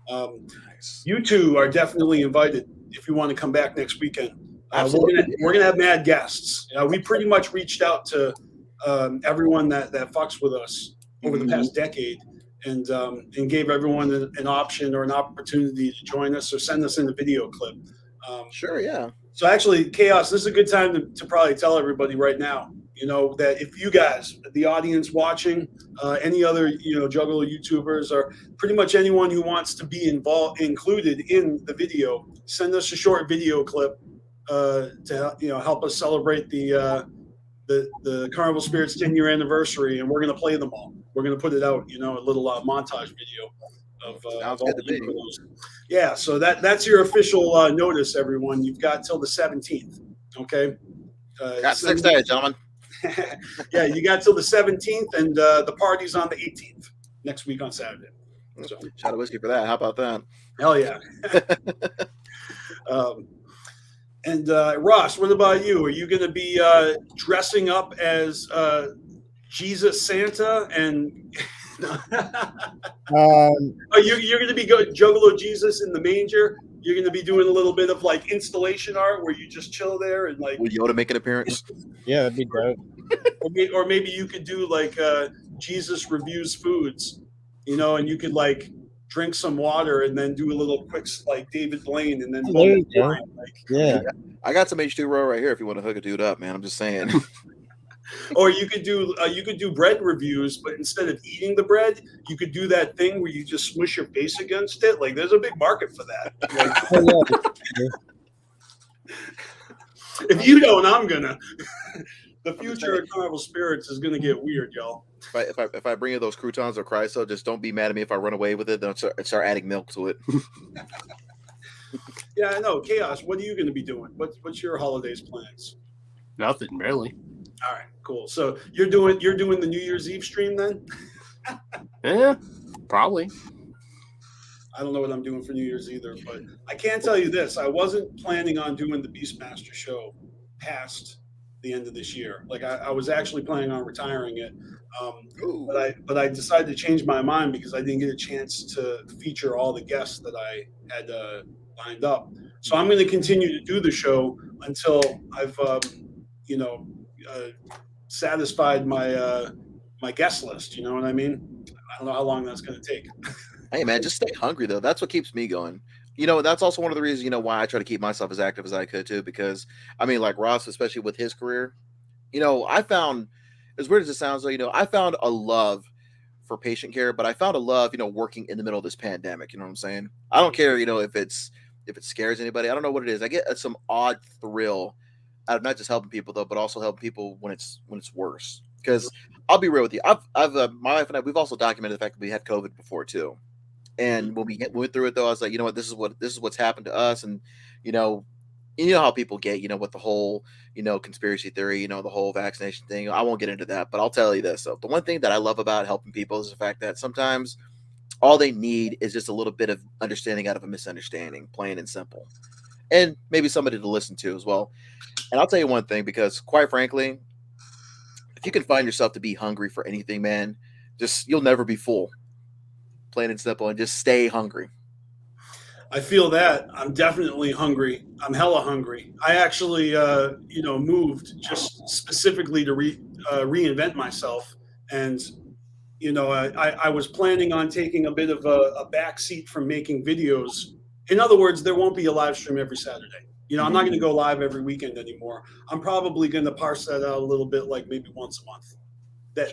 Nice. You two are definitely invited if you want to come back next weekend. We're gonna have mad guests. We pretty much reached out to everyone that fucks with us over the past decade, and gave everyone an option or an opportunity to join us or send us in a video clip. Sure, yeah. So actually, Chaos, this is a good time to probably tell everybody right now, that if you guys, the audience watching, any other, Juggalo YouTubers, or pretty much anyone who wants to be included in the video, send us a short video clip to help us celebrate the CarnivalSpirits 10-year anniversary, and we're going to play them all. We're going to put it out, a little montage video of all the those. Yeah, so that's your official notice, everyone. You've got till the 17th. Okay. Got 6 days, gentlemen. Yeah, you got till the 17th, and the party's on the 18th next week on Saturday. So, shot of whiskey for that. How about that? Hell yeah. And Ross, what about you? Are you going to be dressing up as Jesus Santa and Um, you're going to be Juggalo Jesus in the manger. You're going to be doing a little bit of like installation art where you just chill there and like. Will Yoda make an appearance? Yeah, that'd be dope. Or maybe you could do like Jesus reviews foods, you know, and you could like drink some water and then do a little quick like David Blaine and then There you go. like, Yeah. I got some H2O right here if you want to hook a dude up, man. I'm just saying. Or you could do bread reviews, but instead of eating the bread, you could do that thing where you just smush your face against it. Like there's a big market for that. Like, if you don't, I'm gonna. The future of Carnival Spirits is gonna get weird, y'all. If I bring you those croutons or Chryso, just don't be mad at me if I run away with it. Don't start adding milk to it. Yeah, I know. Chaos. What are you gonna be doing? What's your holidays plans? Nothing really. All right, cool. So you're doing the New Year's Eve stream then? Yeah, probably. I don't know what I'm doing for New Year's either, but I can tell you this: I wasn't planning on doing the BeastMaster show past the end of this year. Like I was actually planning on retiring it, but I decided to change my mind because I didn't get a chance to feature all the guests that I had lined up. So I'm going to continue to do the show until I've satisfied my my guest list. You know what I mean? I don't know how long that's going to take. Hey man, just stay hungry though. That's what keeps me going. You know, that's also one of the reasons, you know, why I try to keep myself as active as I could too, because I mean, like Ross, especially with his career, you know, I found, as weird as it sounds, though, you know, I found a love for patient care, but I found a love, you know, working in the middle of this pandemic. You know what I'm saying? I don't care, you know, if it scares anybody. I don't know what it is. I get some odd thrill out of not just helping people though, but also helping people when it's worse. Because I'll be real with you, I've my wife and I, we've also documented the fact that we had COVID before too. And when we went through it, though, I was like, you know what, this is what's happened to us, and you know how people get, you know, with the whole, you know, conspiracy theory, you know, the whole vaccination thing. I won't get into that, but I'll tell you this: so the one thing that I love about helping people is the fact that sometimes all they need is just a little bit of understanding out of a misunderstanding, plain and simple, and maybe somebody to listen to as well. And I'll tell you one thing, because quite frankly, if you can find yourself to be hungry for anything, man, just you'll never be full. Plain and simple, and just stay hungry. I feel that. I'm definitely hungry. I'm hella hungry. I actually, moved just specifically to reinvent myself. And, you know, I was planning on taking a bit of a backseat from making videos. In other words, there won't be a live stream every Saturday. You know, I'm not going to go live every weekend anymore. I'm probably going to parse that out a little bit, like maybe once a month. That's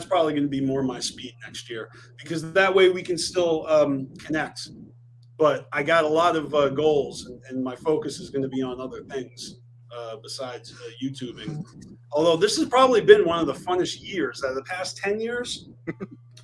probably going to be more my speed next year, because that way we can still connect. But I got a lot of goals, and my focus is going to be on other things besides YouTubing. Although this has probably been one of the funnest years out of the past 10 years.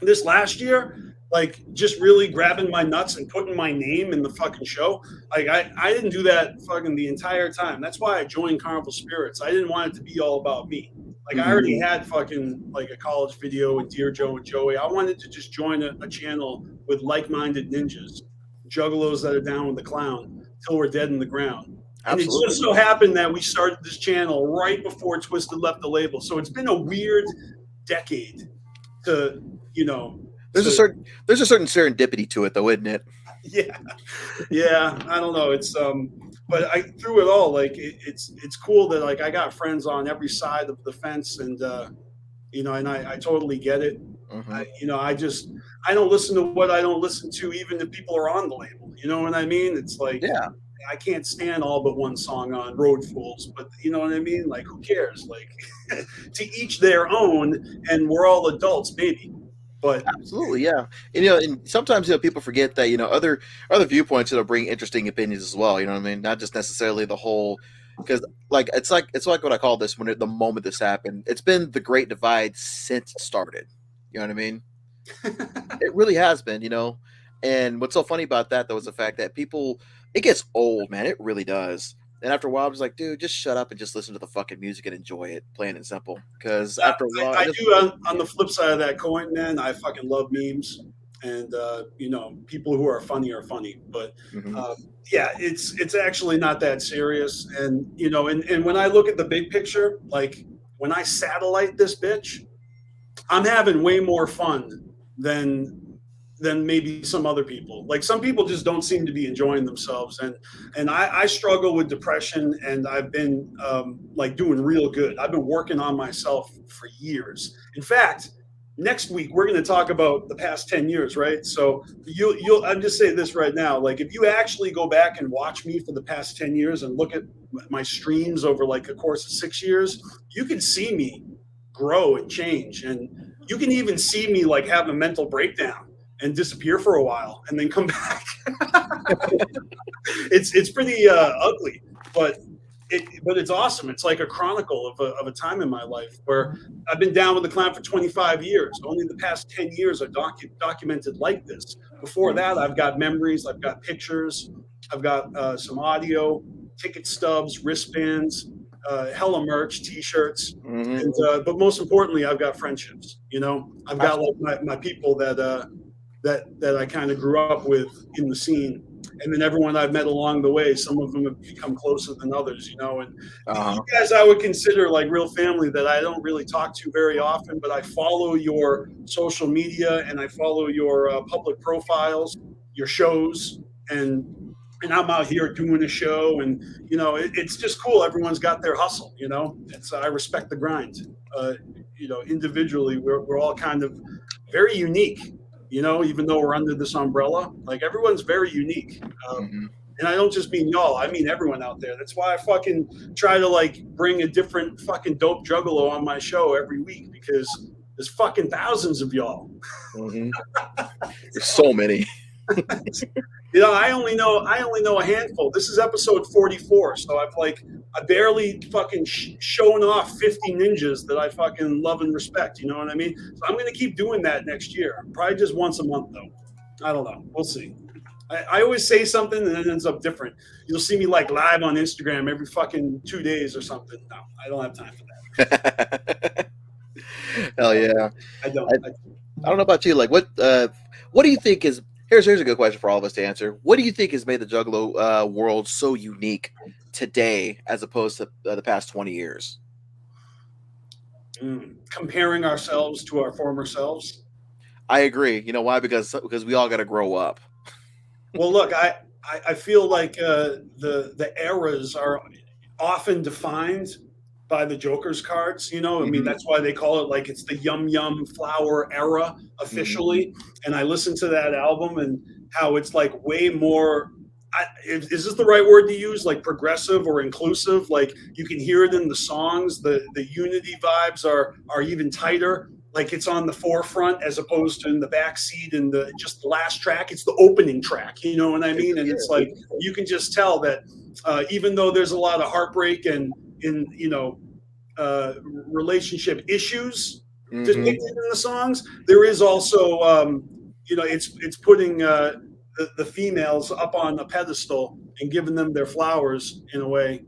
This last year, like just really grabbing my nuts and putting my name in the fucking show. Like I didn't do that fucking the entire time. That's why I joined Carnival Spirits. I didn't want it to be all about me. Like I already had fucking like a college video and Dear Joe and Joey. I wanted to just join a channel with like-minded ninjas, juggalos that are down with the clown till we're dead in the ground. And it just so happened that we started this channel right before Twisted left the label. So it's been a weird decade to, you know. There's a certain serendipity to it though, isn't it? Yeah. I don't know. It's but through it all, like it's cool that like I got friends on every side of the fence, and you know, and I totally get it. I don't listen to what I don't listen to, even if people are on the label. You know what I mean? It's like, I can't stand all but one song on Road Fools, but you know what I mean? Like, who cares? Like, to each their own, and we're all adults, maybe. But absolutely, yeah. And, you know, and sometimes, you know, people forget that, you know, other viewpoints that'll bring interesting opinions as well. You know what I mean? Not just necessarily the whole, because like it's like what I call this the moment this happened. It's been the great divide since it started. You know what I mean? It really has been, you know. And what's so funny about that though is the fact that it gets old, man. It really does. And after a while, I was like, dude, just shut up and just listen to the fucking music and enjoy it, plain and simple. Because after a while, I do on the flip side of that coin, man, I fucking love memes, and you know, people who are funny, but yeah, it's actually not that serious. And you know, and when I look at the big picture, like when I satellite this bitch, I'm having way more fun than maybe some other people. Like some people just don't seem to be enjoying themselves, and I struggle with depression, and I've been like doing real good. I've been working on myself for years. In fact, next week we're going to talk about the past 10 years, right? So you'll I'm just saying this right now, like if you actually go back and watch me for the past 10 years and look at my streams over like a course of 6 years, you can see me grow and change, and you can even see me like have a mental breakdown and disappear for a while and then come back. It's pretty ugly, but it's awesome. It's like a chronicle of a time in my life where I've been down with the clown for 25 years. Only the past 10 years are documented like this. Before that, I've got memories, I've got pictures, I've got some audio, ticket stubs, wristbands, hella merch, t-shirts, and but most importantly, I've got friendships. You know, I've got like my people that I kind of grew up with in the scene, and then everyone I've met along the way. Some of them have become closer than others, you know. And you guys, I would consider like real family that I don't really talk to very often, but I follow your social media and I follow your public profiles, your shows, and I'm out here doing a show, and you know, it's just cool. Everyone's got their hustle, you know. I respect the grind. You know, individually, we're all kind of very unique, you know, even though we're under this umbrella. Like everyone's very unique, and I don't just mean y'all. I mean everyone out there. That's why I fucking try to like bring a different fucking dope juggalo on my show every week, because there's fucking thousands of y'all. There's so many. You know, I only know a handful. This is episode 44, so I barely fucking shown off 50 ninjas that I fucking love and respect. You know what I mean? So I'm gonna keep doing that next year. Probably just once a month though. I don't know. We'll see. I always say something and it ends up different. You'll see me like live on Instagram every fucking 2 days or something. No, I don't have time for that. Hell yeah. I don't know about you. Like, what do you think is? Here's a good question for all of us to answer. What do you think has made the Juggalo world so unique today as opposed to the past 20 years? Comparing ourselves to our former selves. I agree. You know why? Because we all got to grow up. Well, look, I feel like the eras are often defined by the Joker's cards, you know. I mean, that's why they call it like it's the Yum Yum Flower era officially. And I listened to that album and how it's like way more. Is this the right word to use? Like progressive or inclusive? Like you can hear it in the songs. The unity vibes are even tighter. Like it's on the forefront as opposed to in the back seat and just the last track. It's the opening track. You know what I mean? And it's like you can just tell that even though there's a lot of heartbreak and you know relationship issues depicted in the songs, there is also you know it's putting the females up on a pedestal and giving them their flowers in a way.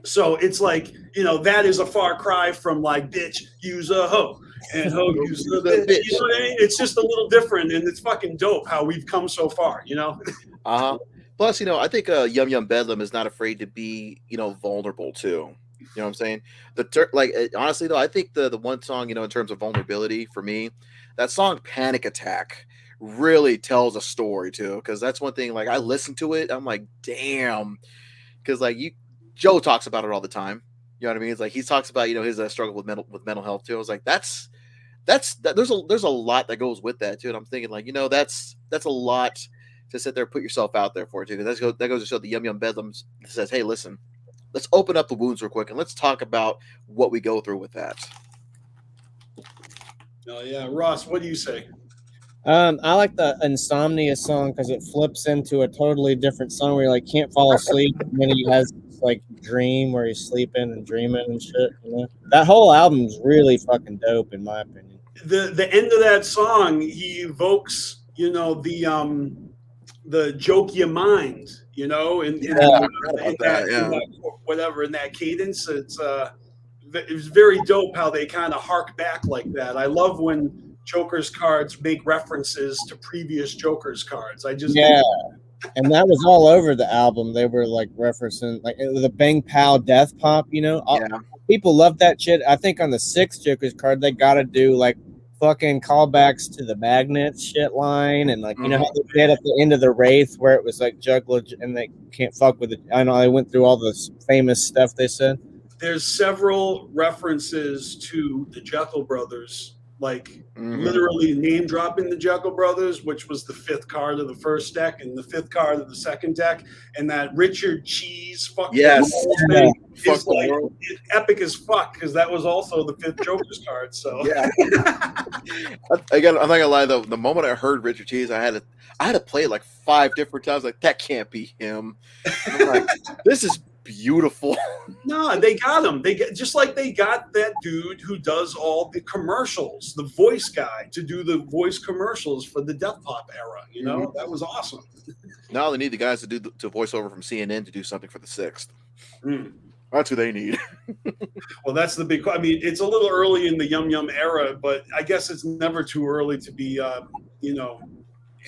So it's like, you know, that is a far cry from like bitch use a hoe and hoe use a bitch. You know what I mean? It's just a little different, and it's fucking dope how we've come so far, you know. Plus, you know, I think Yum Yum Bedlam is not afraid to be, you know, vulnerable too. You know what I'm saying? Honestly though, I think the one song, you know, in terms of vulnerability for me, that song Panic Attack really tells a story too. Because that's one thing. Like I listen to it, I'm like, damn. Because like Joe talks about it all the time. You know what I mean? It's like he talks about, you know, his struggle with mental health too. I was like, that's there's a lot that goes with that too. And I'm thinking like, you know, that's a lot to sit there and put yourself out there for too. Because that goes to show the Yum Yum Bedlam says, hey, listen, let's open up the wounds real quick and let's talk about what we go through with that. Oh yeah, Ross, what do you say? I like the Insomnia song because it flips into a totally different song where you like can't fall asleep, and then he has this, like dream where he's sleeping and dreaming and shit. You know, that whole album's really fucking dope in my opinion. The end of that song, he evokes, you know, the joke your mind, you know, in that cadence. It's very dope how they kind of hark back like that. I love when Joker's cards make references to previous Joker's cards. And that was all over the album. They were like referencing like the Bang Pow Death Pop, you know. I people love that shit. I think on the 6th Joker's card, they got to do like fucking callbacks to the Magnet shit line, and like, you know how they did at the end of the Wraith where it was like Juggler and they can't fuck with it. I know I went through all the famous stuff they said. There's several references to the Jekyll Brothers, like literally name dropping the Jekyll Brothers, which was the 5th card of the first deck and the 5th card of the second deck, and that Richard Cheese fuck thing is like epic as fuck because that was also the 5th Joker's card. So Again, I'm not gonna lie though. The moment I heard Richard Cheese, I had to play it like 5 different times. Like that can't be him. I'm like, this is beautiful. No, they got him. They get just like they got that dude who does all the commercials, the voice guy to do the voice commercials for the Death Pop era. You know, that was awesome. Now they need the guys to voice over from CNN to do something for the 6th. That's who they need. Well, that's the big. I mean, it's a little early in the Yum Yum era, but I guess it's never too early to be,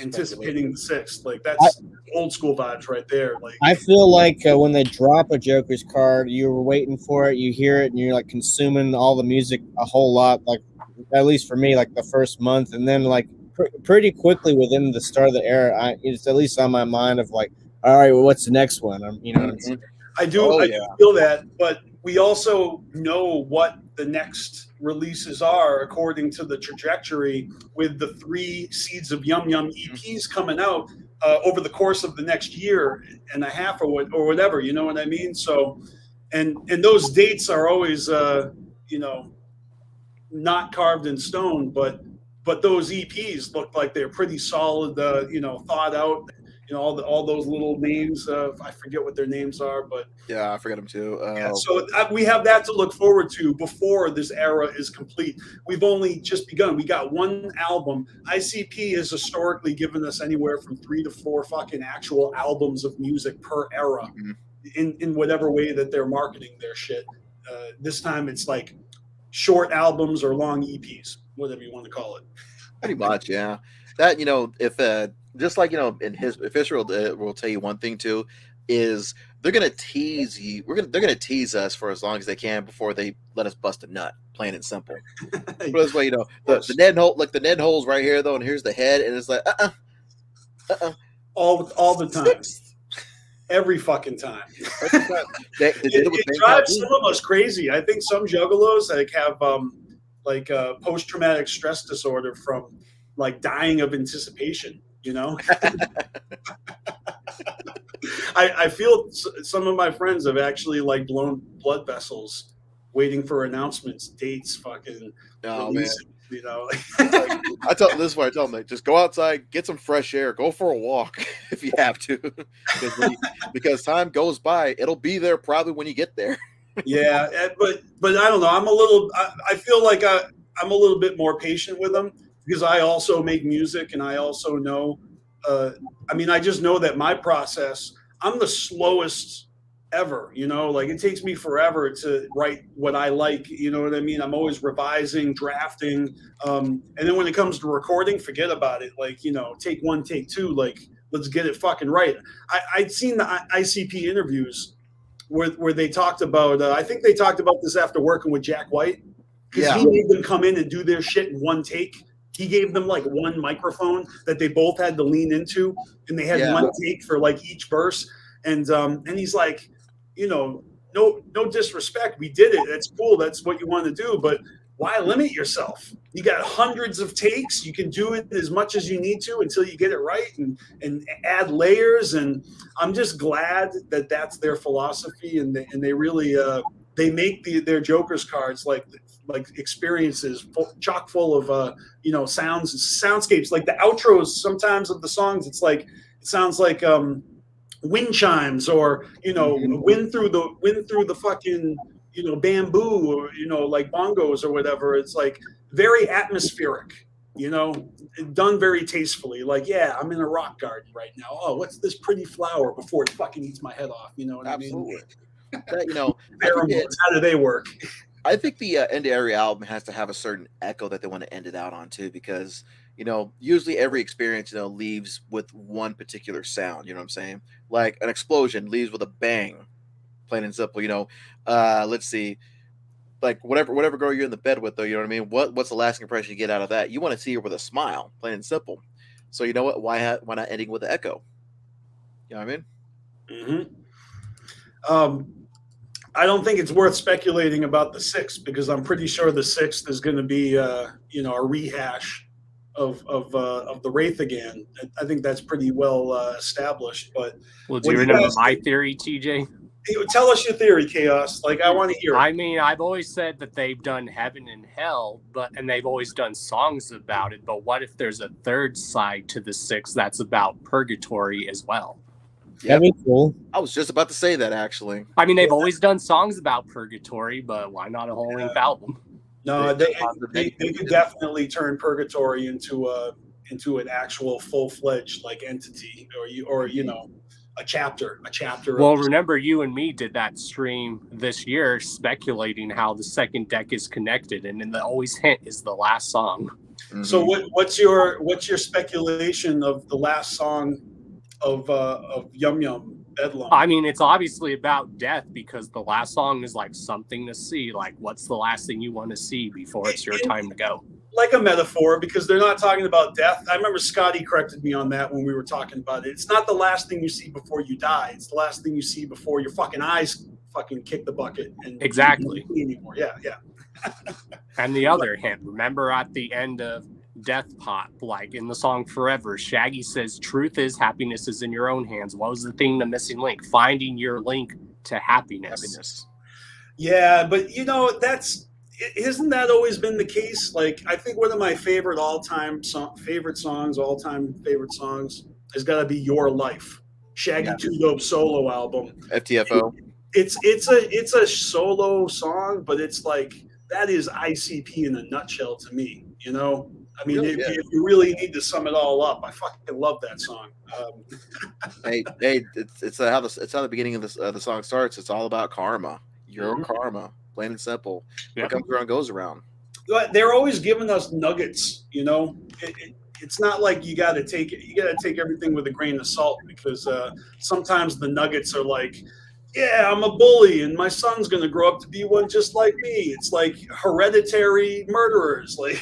anticipating the 6th. Like that's old school vibes right there. Like I feel like when they drop a Joker's card, you were waiting for it, you hear it, and you're like consuming all the music a whole lot. Like at least for me, like the first month, and then like pretty quickly within the start of the era, it's at least on my mind of like, all right, well, what's the next one? You know what I'm saying? I do feel that, but we also know what the next releases are according to the trajectory with the 3 Seeds of Yum Yum EPs coming out over the course of the next year and a half or whatever, you know what I mean? So, and those dates are always, not carved in stone, but those EPs look like they're pretty solid, thought out. All those little names. I forget what their names are, but yeah, I forget them too. So we have that to look forward to before this era is complete. We've only just begun. We got 1 album. ICP has historically given us anywhere from 3 to 4 fucking actual albums of music per era, in whatever way that they're marketing their shit. This time it's like short albums or long EPs, whatever you want to call it. Pretty much, yeah. That if just like in his official will tell you one thing too is they're gonna tease you. They're gonna tease us for as long as they can before they let us bust a nut. Plain and simple. But this way, the Ned hole, like the Ned hole's right here though, and here's the head, and it's like all the time. Every fucking time. It drives some of us crazy. I think some juggalos have post-traumatic stress disorder from like dying of anticipation. I feel some of my friends have actually like blown blood vessels waiting for announcements, dates, fucking releases, I tell them, like, just go outside, get some fresh air, go for a walk if you have to, because time goes by, it'll be there probably when you get there. Yeah, but I don't know. I feel like I'm a little bit more patient with them because I also make music and I also know. I just know that my process. I'm the slowest ever, like it takes me forever to write what I like, you know what I mean? I'm always revising, drafting, and then when it comes to recording, forget about it. Like, take 1, take 2, like let's get it fucking right. I'd seen the ICP interviews where they talked about, I think they talked about this after working with Jack White, because he made them come in and do their shit in 1 take. He gave them like 1 microphone that they both had to lean into, and they had 1 take for like each verse. And he's like, no disrespect. We did it. That's cool. That's what you want to do. But why limit yourself? You got hundreds of takes. You can do it as much as you need to until you get it right and add layers. And I'm just glad that that's their philosophy. And they really they make their Joker's cards like experiences chock full of sounds, soundscapes. Like the outros sometimes of the songs, it sounds like wind chimes or wind through the fucking bamboo or like bongos or whatever. It's like very atmospheric, done very tastefully. Like, yeah, I'm in a rock garden right now. Oh, what's this pretty flower before it fucking eats my head off? You know what I mean? How do they work? I think the end of every album has to have a certain echo that they want to end it out on too, because usually every experience leaves with one particular sound. You know what I'm saying? Like an explosion leaves with a bang, plain and simple. Let's see. like whatever girl you're in the bed with, though, you know what I mean? What's the lasting impression you get out of that? You want to see her with a smile, plain and simple. So you know what? Why not ending with an echo? You know what I mean? I don't think it's worth speculating about the 6th, because I'm pretty sure the 6th is going to be a rehash of the Wraith again. I think that's pretty well established. But well, do you remember my theory, TJ? Tell us your theory, Chaos. Like, I want to hear it. I mean, I've always said that they've done Heaven and Hell, and they've always done songs about it. But what if there's a third side to the 6th that's about purgatory as well? That'd be cool. I was just about to say that, actually. I mean, they've always done songs about purgatory, but why not a whole length album? No, they could definitely turn purgatory into an actual full-fledged like entity, or a chapter. Well, remember, you and me did that stream this year speculating how the second deck is connected, and then the always hint is the last song. Mm-hmm. So what's your speculation of the last song of Yum Yum Bedlam? I mean, it's obviously about death, because the last song is like something to see. Like, what's the last thing you want to see before it's your time to go? Like a metaphor, because they're not talking about death. I remember Scotty corrected me on that when we were talking about it. It's not the last thing you see before you die. It's the last thing you see before your fucking eyes fucking kick the bucket. And exactly. You don't see anymore. Yeah. And the other hint, remember at the end of Death Pop, like in the song Forever, Shaggy says, truth is, happiness is in your own hands. What was the thing, the missing link? Finding your link to happiness. Yeah, but hasn't that always been the case? Like, I think one of my favorite all-time favorite songs has got to be Your Life, Shaggy 2 Dope solo album. FTFO. It's a solo song, but it's like, that is ICP in a nutshell to me, I mean, if you really need to sum it all up, I fucking love that song. Hey, it's how the beginning of the song starts. It's all about karma. Your karma, plain and simple. What comes around goes around. They're always giving us nuggets. It's not like you got to take everything with a grain of salt, because sometimes the nuggets are like, yeah, I'm a bully, and my son's going to grow up to be one just like me. It's like hereditary murderers. Like,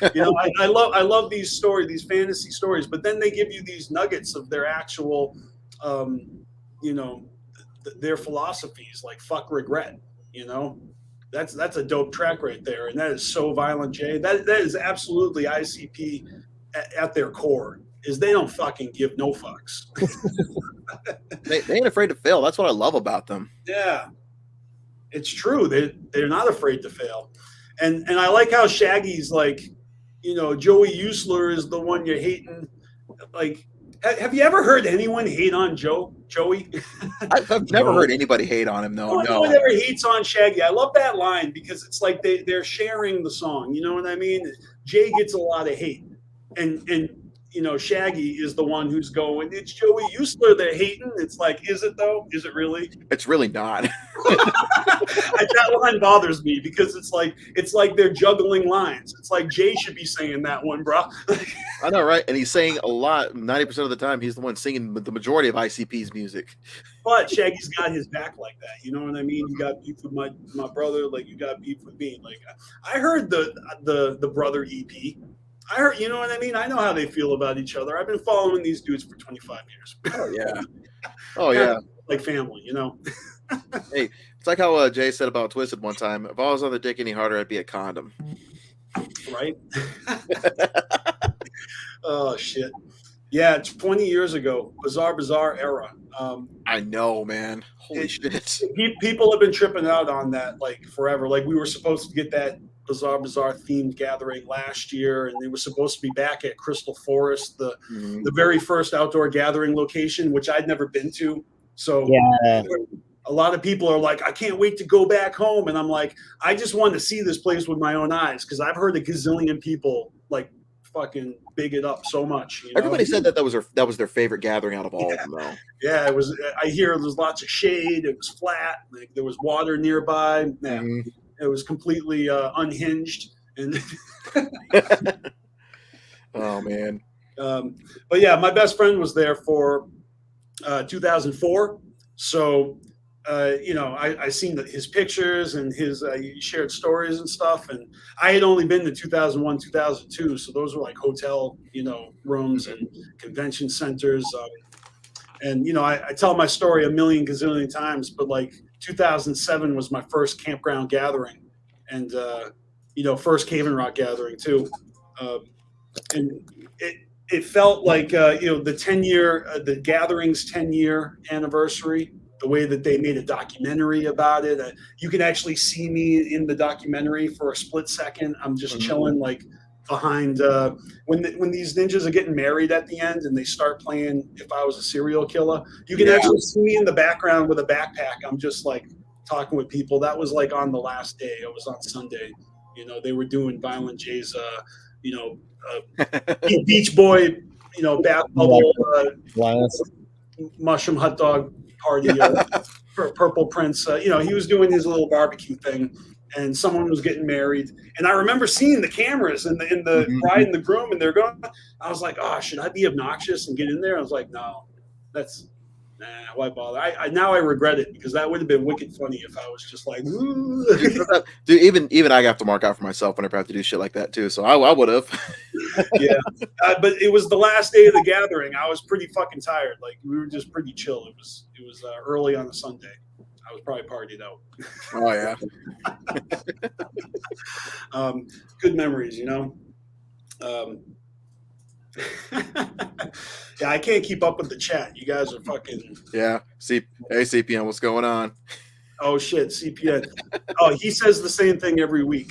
I love these stories, these fantasy stories, but then they give you these nuggets of their actual, their philosophies, like fuck regret. That's a dope track right there, and that is So Violent J. That is absolutely ICP at their core. Is they don't fucking give no fucks. They ain't afraid to fail. That's what I love about them. Yeah, it's true. They're not afraid to fail, and I like how Shaggy's like, Joey Usler is the one you're hating. Like, have you ever heard anyone hate on Joey? I've never heard anybody hate on him. No one ever hates on Shaggy. I love that line, because it's like they're sharing the song. You know what I mean? Jay gets a lot of hate, and Shaggy is the one who's going, it's Joey Usler they're hating. It's like, is it though? Is it really? It's really not. That line bothers me, because it's like they're juggling lines. It's like Jay should be saying that one, bro. I know, right? And he's saying a lot. 90% of the time, he's the one singing the majority of ICP's music. But Shaggy's got his back like that. You know what I mean? You got beef with my brother, like you got beef with me. Like, I heard the brother EP. I heard, you know what I mean? I know how they feel about each other. I've been following these dudes for 25 years. Oh, yeah. Oh, yeah. Like family, Hey, it's like how Jay said about Twisted one time. If I was on the dick any harder, I'd be a condom. Right? Oh, shit. Yeah, 20 years ago, Bizarre era. I know, man. Holy shit. People have been tripping out on that, like, forever. Like, we were supposed to get that Bizarre themed gathering last year, and they were supposed to be back at Crystal Forest, the very first outdoor gathering location, which I'd never been to. So a lot of people are like, I can't wait to go back home. And I'm like, I just want to see this place with my own eyes, because I've heard a gazillion people like fucking big it up so much. Everybody said that was their favorite gathering out of all of them, though. Yeah, it was. I hear there's lots of shade. It was flat. Like, there was water nearby. Yeah. It was completely unhinged, and oh man. But yeah, my best friend was there for 2004. So I seen his pictures and his shared stories and stuff, and I had only been to 2001, 2002, so those were like hotel, rooms and convention centers. And I tell my story a million gazillion times, but like 2007 was my first campground gathering, and first Cave and Rock gathering too, and it felt like the 10-year the gathering's 10-year anniversary. The way that they made a documentary about it, you can actually see me in the documentary for a split second. I'm just chilling like behind when these ninjas are getting married at the end and they start playing If I Was a Serial Killer. You can actually see me in the background with a backpack. I'm just like talking with people. That was like on the last day. It was on Sunday. They were doing Violent J's Beach Boy, bath bubble, mushroom hot dog party, Purple Prince. He was doing his little barbecue thing, and someone was getting married. And I remember seeing the cameras and the bride and the groom, and they're going. I was like, oh, should I be obnoxious and get in there? I was like, no, why bother? Now I regret it, because that would have been wicked funny if I was just like, dude. Even I have to mark out for myself whenever I have to do shit like that too. So I would have. Yeah, but it was the last day of the gathering. I was pretty fucking tired. Like, we were just pretty chill. It was early on a Sunday. I was probably partied out. Oh yeah. Good memories, Yeah, I can't keep up with the chat. You guys are fucking. Yeah. Hey, CPN, what's going on? Oh shit, CPN. Oh, he says the same thing every week.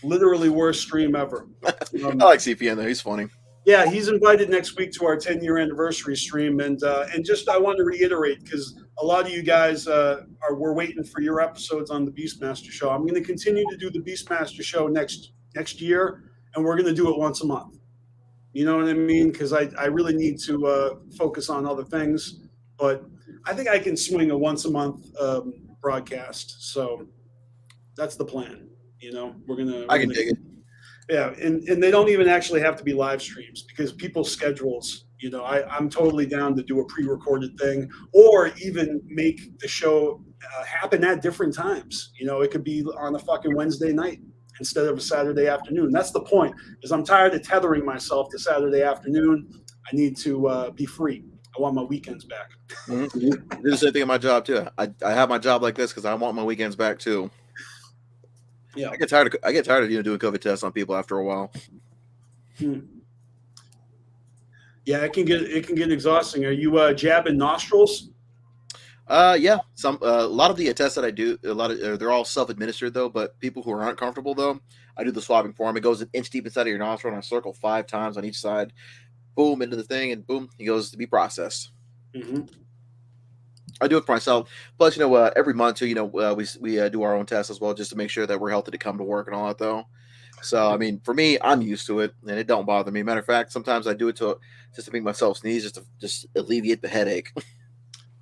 Literally worst stream ever. I like CPN though. He's funny. Yeah, he's invited next week to our 10-year anniversary stream, and just I want to reiterate, because a lot of you guys we're waiting for your episodes on the BeastMaster show. I'm going to continue to do the BeastMaster show next year, and we're going to do it once a month. You know what I mean? Because I really need to focus on other things, but I think I can swing a once a month broadcast. So that's the plan. I can dig it. Yeah, and they don't even actually have to be live streams, because people's schedules. I'm totally down to do a pre-recorded thing, or even make the show happen at different times. It could be on a fucking Wednesday night instead of a Saturday afternoon. That's the point, is I'm tired of tethering myself to Saturday afternoon. I need to be free. I want my weekends back. I do the same thing at my job too. I have my job like this because I want my weekends back too. Yeah, I get tired of doing COVID tests on people after a while. Yeah, it can get exhausting. Are you jabbing nostrils? Yeah. A lot of the tests that I do, they're all self-administered though. But people who aren't comfortable though, I do the swabbing for them. It goes an inch deep inside of your nostril, and I circle 5 times on each side. Boom, into the thing, and boom, he goes to be processed. I do it for myself. Plus, every month too, we do our own tests as well, just to make sure that we're healthy to come to work and all that though. So, I mean, for me, I'm used to it, and it don't bother me. Matter of fact, sometimes I do it just to make myself sneeze, just alleviate the headache.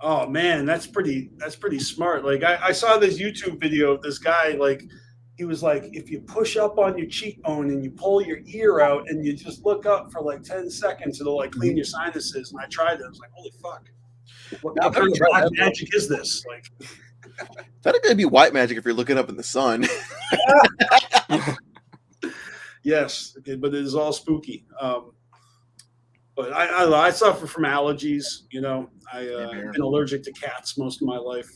Oh man, that's pretty smart. Like I saw this YouTube video of this guy, like he was like, if you push up on your cheekbone and you pull your ear out and you just look up for like 10 seconds, it'll like clean your sinuses. And I tried it. I was like, holy fuck. What kind of black magic is this? Like, That'd be white magic if you're looking up in the sun. Yes, but it is all spooky. But I suffer from allergies. I've been allergic to cats most of my life.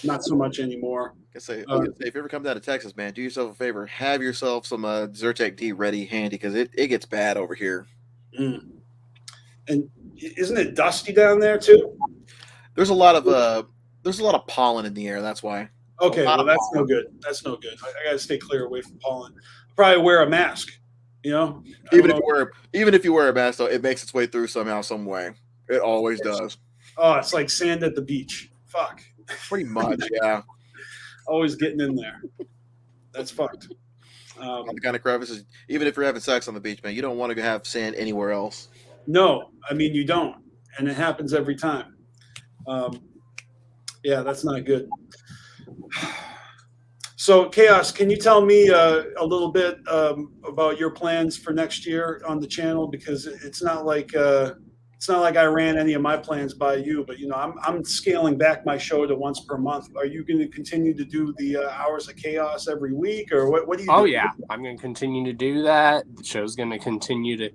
Not so much anymore. If you ever come down to Texas, man, do yourself a favor. Have yourself some Zyrtec D ready handy, because it gets bad over here. And isn't it dusty down there too? There's a lot of pollen in the air. That's why. Okay, well that's no good. That's no good. I gotta stay clear away from pollen. Probably wear a mask. Even if you wear a mask, though, it makes its way through somehow, some way. It always does. Oh, it's like sand at the beach. Fuck. Pretty much, yeah. Always getting in there. That's fucked. The kind of crevices. Even if you're having sex on the beach, man, you don't want to have sand anywhere else. No, I mean you don't, and it happens every time. Yeah, that's not good. So, Chaos, can you tell me a little bit about your plans for next year on the channel? Because it's not like it's not like I ran any of my plans by you, but I'm scaling back my show to once per month. Are you going to continue to do the Hours of Chaos every week, or what do you do? Oh yeah, I'm going to continue to do that. The show's going to continue to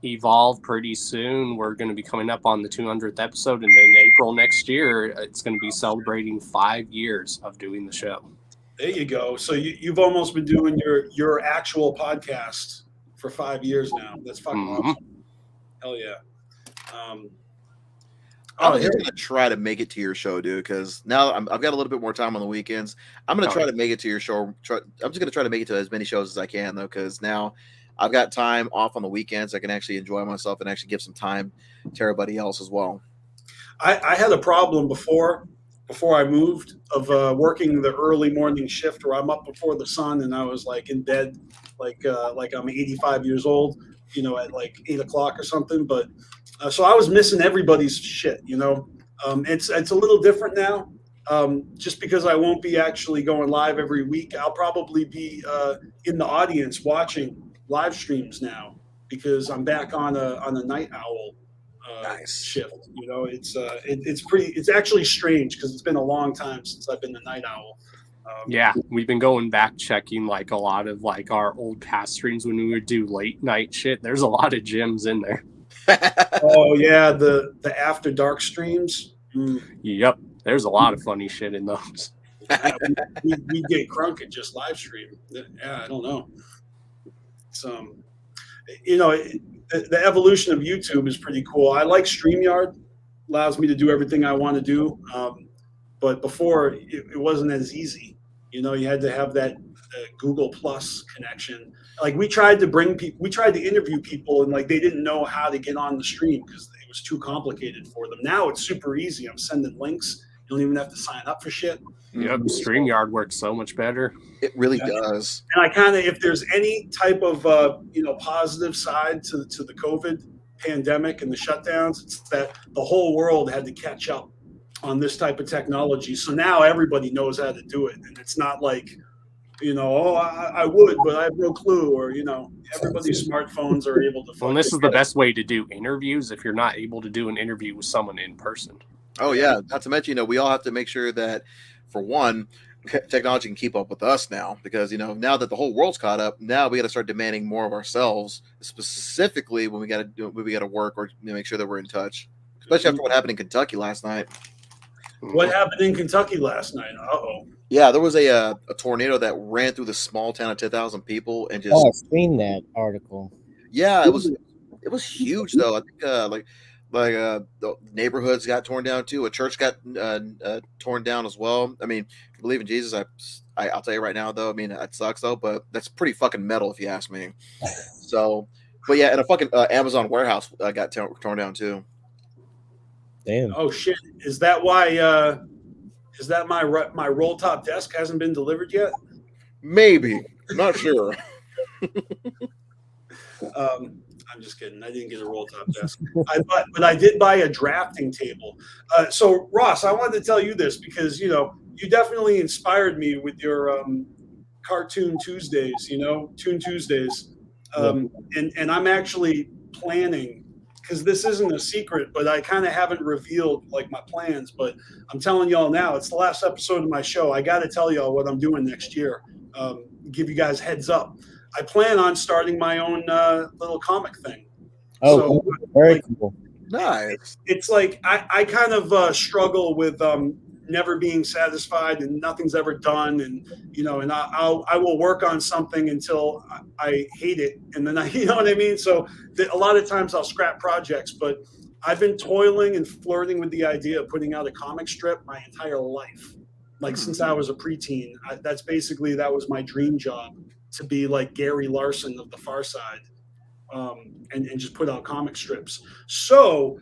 evolve pretty soon. We're going to be coming up on the 200th episode, and then April next year, it's going to be celebrating 5 years of doing the show. There you go. So you've almost been doing your actual podcast for 5 years now. That's fucking awesome. Hell yeah. I'm just gonna try to make it to your show, dude. Because now I've got a little bit more time on the weekends. I'm gonna try to make it to your show. I'm just gonna try to make it to as many shows as I can, though, because now I've got time off on the weekends. I can actually enjoy myself and actually give some time to everybody else as well. I had a problem before I moved of working the early morning shift where I'm up before the sun and I was like in bed like I'm 85 years old, at like 8 o'clock or something. But so I was missing everybody's shit. It's a little different now. Just because I won't be actually going live every week, I'll probably be in the audience watching live streams now because I'm back on a night owl shift. It's actually strange because it's been a long time since I've been a night owl. Yeah, we've been going back checking like a lot of like our old past streams when we would do late night shit. There's a lot of gems in there. Oh yeah, the after dark streams. Yep, there's a lot of funny shit in those. we get crunk and just live stream. Yeah, I don't know. It's the evolution of YouTube is pretty cool. I like StreamYard, allows me to do everything I want to do. But before it wasn't as easy. You had to have that Google Plus connection. Like we tried to interview people and like they didn't know how to get on the stream because it was too complicated for them. Now it's super easy. I'm sending links. You don't even have to sign up for shit. Yep, StreamYard works so much better. It really does. And if there's any type of positive side to the COVID pandemic and the shutdowns, it's that the whole world had to catch up on this type of technology. So now everybody knows how to do it, and it's not like I would, but I have no clue, or everybody's smartphones are able to. Well, this is the best way to do interviews if you're not able to do an interview with someone in person. Oh yeah, not to mention, we all have to make sure that, for one, technology can keep up with us now, because now that the whole world's caught up, now we got to start demanding more of ourselves, specifically when we got to work or make sure that we're in touch. Especially after what happened in Kentucky last night. What happened in Kentucky last night? Uh-oh. Yeah, there was a tornado that ran through the small town of 10,000 people and just. Oh, I've seen that article. Yeah, it was huge though. I think the neighborhoods got torn down too. A church got torn down as well. I mean, if you believe in Jesus, I'll tell you right now though. I mean, it sucks though, but that's pretty fucking metal if you ask me. So, but yeah, and a fucking Amazon warehouse got torn down too. Damn. Oh shit! Is that why? Is that my roll top desk hasn't been delivered yet? Maybe. I'm not sure. I'm just kidding. I didn't get a roll top desk. But I did buy a drafting table. So Ross, I wanted to tell you this because you definitely inspired me with your Cartoon Tuesdays. Toon Tuesdays, and I'm actually planning. Because this isn't a secret, but I kind of haven't revealed like my plans. But I'm telling y'all now, it's the last episode of my show. I got to tell y'all what I'm doing next year. Give you guys heads up. I plan on starting my own little comic thing. Oh, so, very cool. Nice. It's like I kind of struggle with never being satisfied and nothing's ever done, and and I will work on something until I hate it, and then you know what I mean. So a lot of times I'll scrap projects, but I've been toiling and flirting with the idea of putting out a comic strip my entire life, like since I was a preteen. That was my dream job, to be like Gary Larson of The Far Side. And just put out comic strips. So,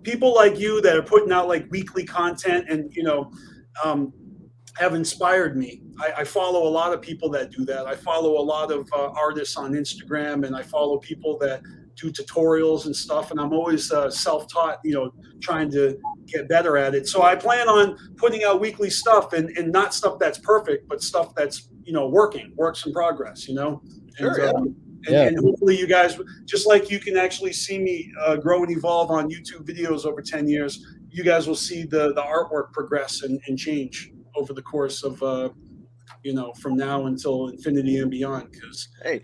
people like you that are putting out like weekly content and, have inspired me. I follow a lot of people that do that. I follow a lot of artists on Instagram, and I follow people that do tutorials and stuff. And I'm always self-taught, trying to get better at it. So I plan on putting out weekly stuff and not stuff that's perfect, but stuff that's, works in progress, Sure, And hopefully you guys, just like you can actually see me grow and evolve on YouTube videos over 10 years, you guys will see the artwork progress and change over the course of, from now until infinity and beyond. Because hey,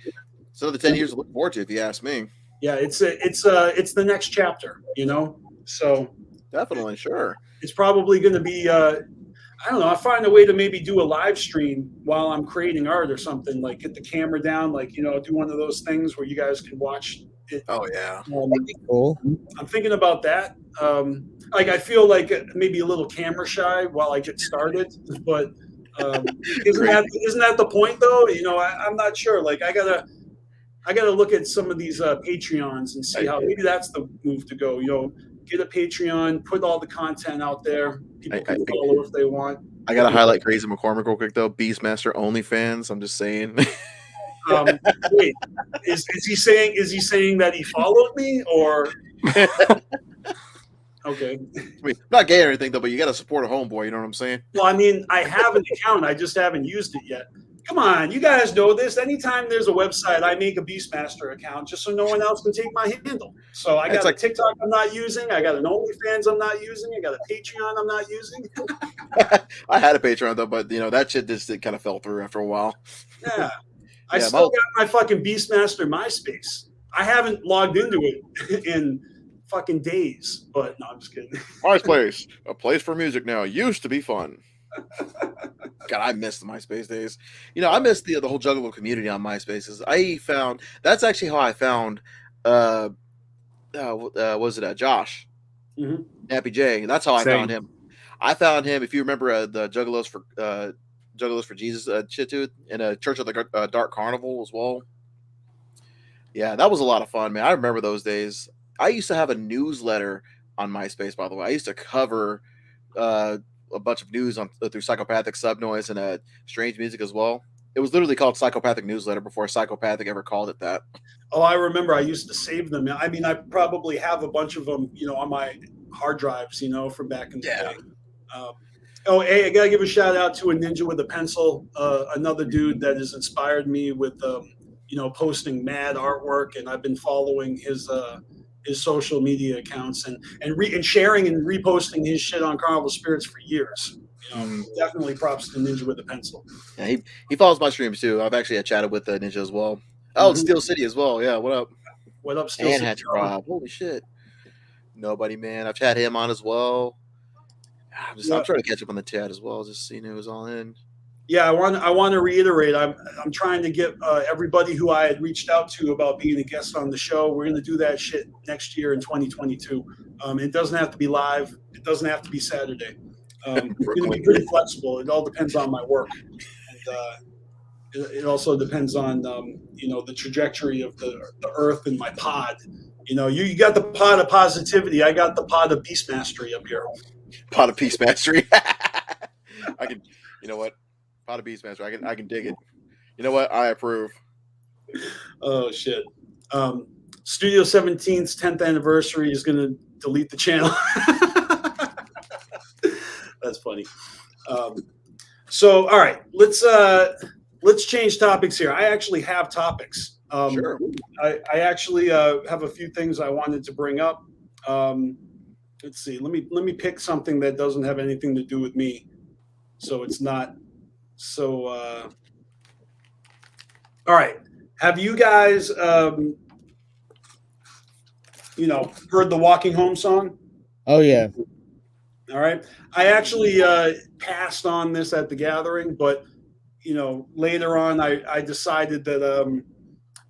so the 10 years to look forward to, if you ask me. Yeah, it's the next chapter, So definitely, sure. It's probably going to be. I don't know. I find a way to maybe do a live stream while I'm creating art or something. Like get the camera down, do one of those things where you guys can watch it. Oh yeah, that'd be cool. I'm thinking about that. I feel like maybe a little camera shy while I get started, but isn't that the point though? I'm not sure. Like I gotta look at some of these Patreons and see how maybe that's the move to go. Get a Patreon, put all the content out there. People can follow if they want. I gotta highlight Crazy McCormick real quick though. BeastMaster OnlyFans. I'm just saying. Wait, is he saying that he followed me or? Okay. I mean, not gay or anything though, but you gotta support a homeboy. You know what I'm saying? Well, I mean, I have an account. I just haven't used it yet. Come on, you guys know this. Anytime there's a website, I make a BeastMaster account just so no one else can take my handle. So I got a TikTok I'm not using. I got an OnlyFans I'm not using. I got a Patreon I'm not using. I had a Patreon though, but that shit just kind of fell through after a while. Yeah, I still got my fucking BeastMaster MySpace. I haven't logged into it in fucking days, but no, I'm just kidding. MySpace, a place for music now. Used to be fun. God, I miss the MySpace days. I miss the whole Juggalo community on MySpace. That's actually how I found was it Josh, Nappy J. That's how I found him. I found him, if you remember the Juggalos for Jesus shit too, in a Church of the Dark Carnival as well. Yeah, that was a lot of fun, man. I remember those days. I used to have a newsletter on MySpace, by the way. I used to cover a bunch of news through Psychopathic Subnoise and Strange Music as well. It was literally called Psychopathic Newsletter before Psychopathic ever called it that. Oh, I remember. I used to save them. I mean, I probably have a bunch of them, on my hard drives, from back in the day. Hey, I gotta give a shout out to a ninja with a pencil, another dude that has inspired me with, posting mad artwork, and I've been following his social media accounts and sharing and reposting his shit on CarnivalSpirits for years. Definitely props to Ninja with a Pencil. Yeah, he follows my streams too. I've actually chatted with Ninja as well. Oh, Steel City as well. Yeah, what up? What up, Steel City? Rob. Holy shit. Nobody, man. I've chatted him on as well. I'm trying to catch up on the chat as well, just seeing who's all in. Yeah, I want to reiterate. I'm trying to get everybody who I had reached out to about being a guest on the show. We're going to do that shit next year in 2022. It doesn't have to be live. It doesn't have to be Saturday. It's going to be pretty flexible. It all depends on my work, and it also depends on the trajectory of the Earth and my pod. You got the pod of positivity. I got the pod of BeastMastery up here. Pod of BeastMastery. I can. You know what? Pot of BeastMaster. I can dig it. You know what? I approve. Oh shit. Studio 17's 10th anniversary is going to delete the channel. That's funny. So all right, let's change topics here. I actually have topics. Sure. I actually have a few things I wanted to bring up. Let's see. Let me pick something that doesn't have anything to do with me, so it's not. So, all right. Have you guys, heard the Walking Home song? Oh, yeah. All right. I actually passed on this at the gathering, but, later on I decided that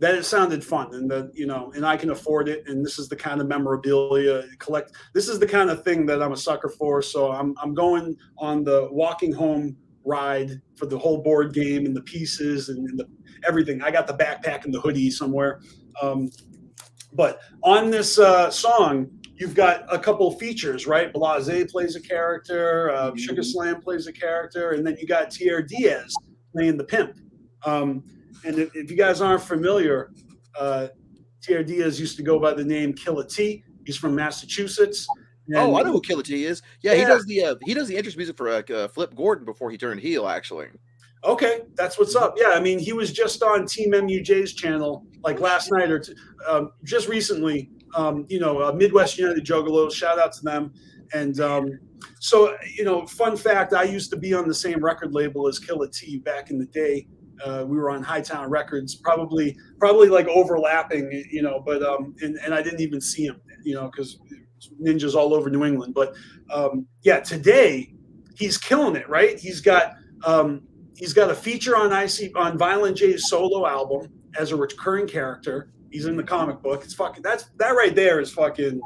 it sounded fun and that, and I can afford it. And this is the kind of memorabilia collect. This is the kind of thing that I'm a sucker for. So I'm going on the Walking Home ride for the whole board game and the pieces and everything. I got the backpack and the hoodie somewhere. But on this song, you've got a couple features, right? Blase plays a character, Sugar Slam plays a character, and then you got Tier Diaz playing the pimp. And if you guys aren't familiar, Tier Diaz used to go by the name Killa T. He's from Massachusetts. And, I know who Killa T is. Yeah, he does the entrance music for Flip Gordon before he turned heel, actually. Okay, that's what's up. Yeah, I mean, he was just on Team MUJ's channel like last night or just recently. Midwest United Juggalos. Shout out to them. And so, fun fact: I used to be on the same record label as Killer T back in the day. We were on Hightown Records, probably like overlapping, but and I didn't even see him, because ninjas all over New England. But today he's killing it, right? He's got a feature on Violent J's solo album as a recurring character. He's in the comic book. It's fucking that right there is fucking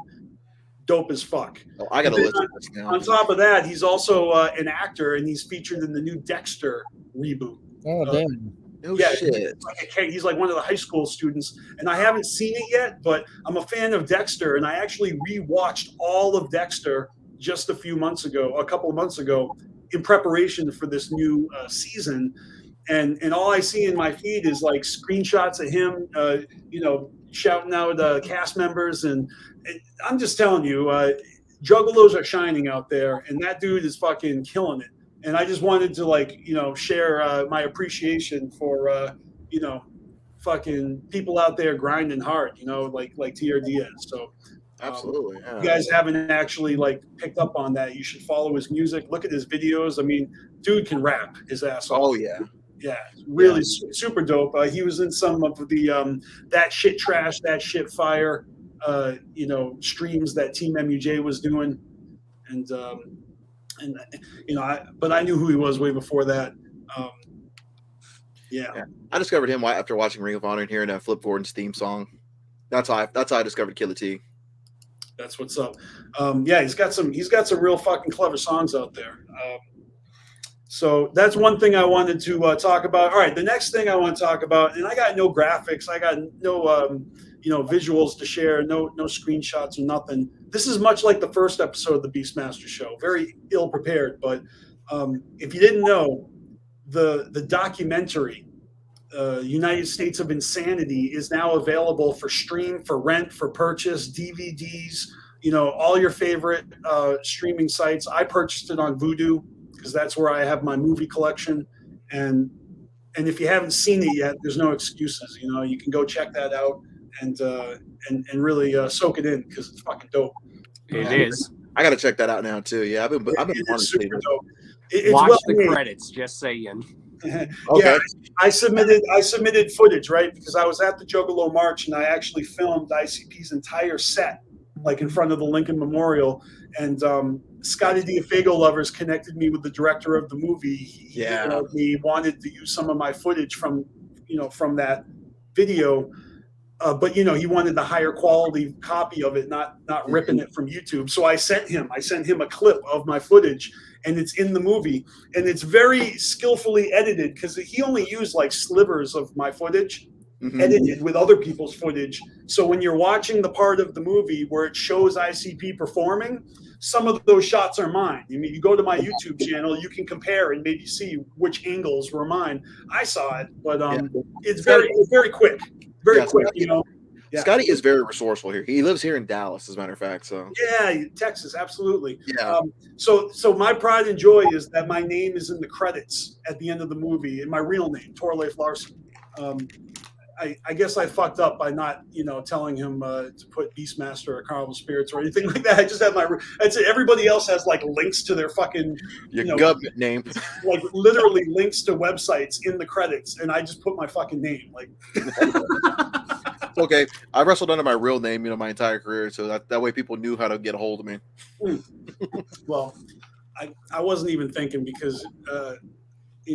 dope as fuck. Oh, I gotta listen to this now. On top of that, he's also an actor, and he's featured in the new Dexter reboot. Oh, damn. No shit. He's like one of the high school students, and I haven't seen it yet, but I'm a fan of Dexter, and I actually rewatched all of Dexter just a couple of months ago, in preparation for this new season. And all I see in my feed is like screenshots of him, shouting out cast members, and I'm just telling you, Juggalos are shining out there, and that dude is fucking killing it. And I just wanted to share my appreciation for fucking people out there grinding hard, like TR Diaz. So absolutely, yeah. If you guys haven't actually picked up on that, you should follow his music, look at his videos. I mean, dude can rap his ass off. Oh yeah. Yeah, really super dope. He was in some of the That Shit Trash, That Shit Fire, streams that Team MUJ was doing, but I knew who he was way before that. Yeah. I discovered him after watching Ring of Honor and hearing Flip Gordon's theme song. That's how I discovered Killer T. That's what's up. He's got some real fucking clever songs out there. So that's one thing I wanted to talk about. All right, the next thing I want to talk about, and I got no graphics, I got no visuals to share, no screenshots or nothing. This is much like the first episode of the BeastMasteR show, very ill prepared. But if you didn't know, the documentary United States of Insanity is now available for stream, for rent, for purchase, DVDs, all your favorite streaming sites. I purchased it on Vudu, because that's where I have my movie collection, and if you haven't seen it yet, there's no excuses. You can go check that out and really soak it in, because it's fucking dope. It is. I gotta check that out now too. Yeah, I've been super dope. Watch the credits. Just saying. Okay. Yeah, I submitted footage, right, because I was at the Juggalo March, and I actually filmed ICP's entire set, in front of the Lincoln Memorial, and Scotty Diafago Lovers connected me with the director of the movie. He wanted to use some of my footage from that video, but he wanted the higher quality copy of it, not ripping it from YouTube. So I sent him a clip of my footage, and it's in the movie, and it's very skillfully edited, because he only used slivers of my footage. Edited with other people's footage. So when you're watching the part of the movie where it shows ICP performing, some of those shots are mine. I mean, you go to my YouTube channel, you can compare and maybe see which angles were mine. I saw it, but it's very quick. Very quick, Yeah. Scotty is very resourceful here. He lives here in Dallas, as a matter of fact. So yeah, Texas, absolutely. Yeah. So my pride and joy is that my name is in the credits at the end of the movie, and my real name, Torleif Larson. I guess I fucked up by not, telling him to put BeastMaster or CarnivalSpirits or anything like that. I just had I'd say everybody else has links to their fucking government name, literally links to websites in the credits, and I just put my fucking name. Okay, I wrestled under my real name, my entire career, so that way people knew how to get a hold of me. Well, I wasn't even thinking, because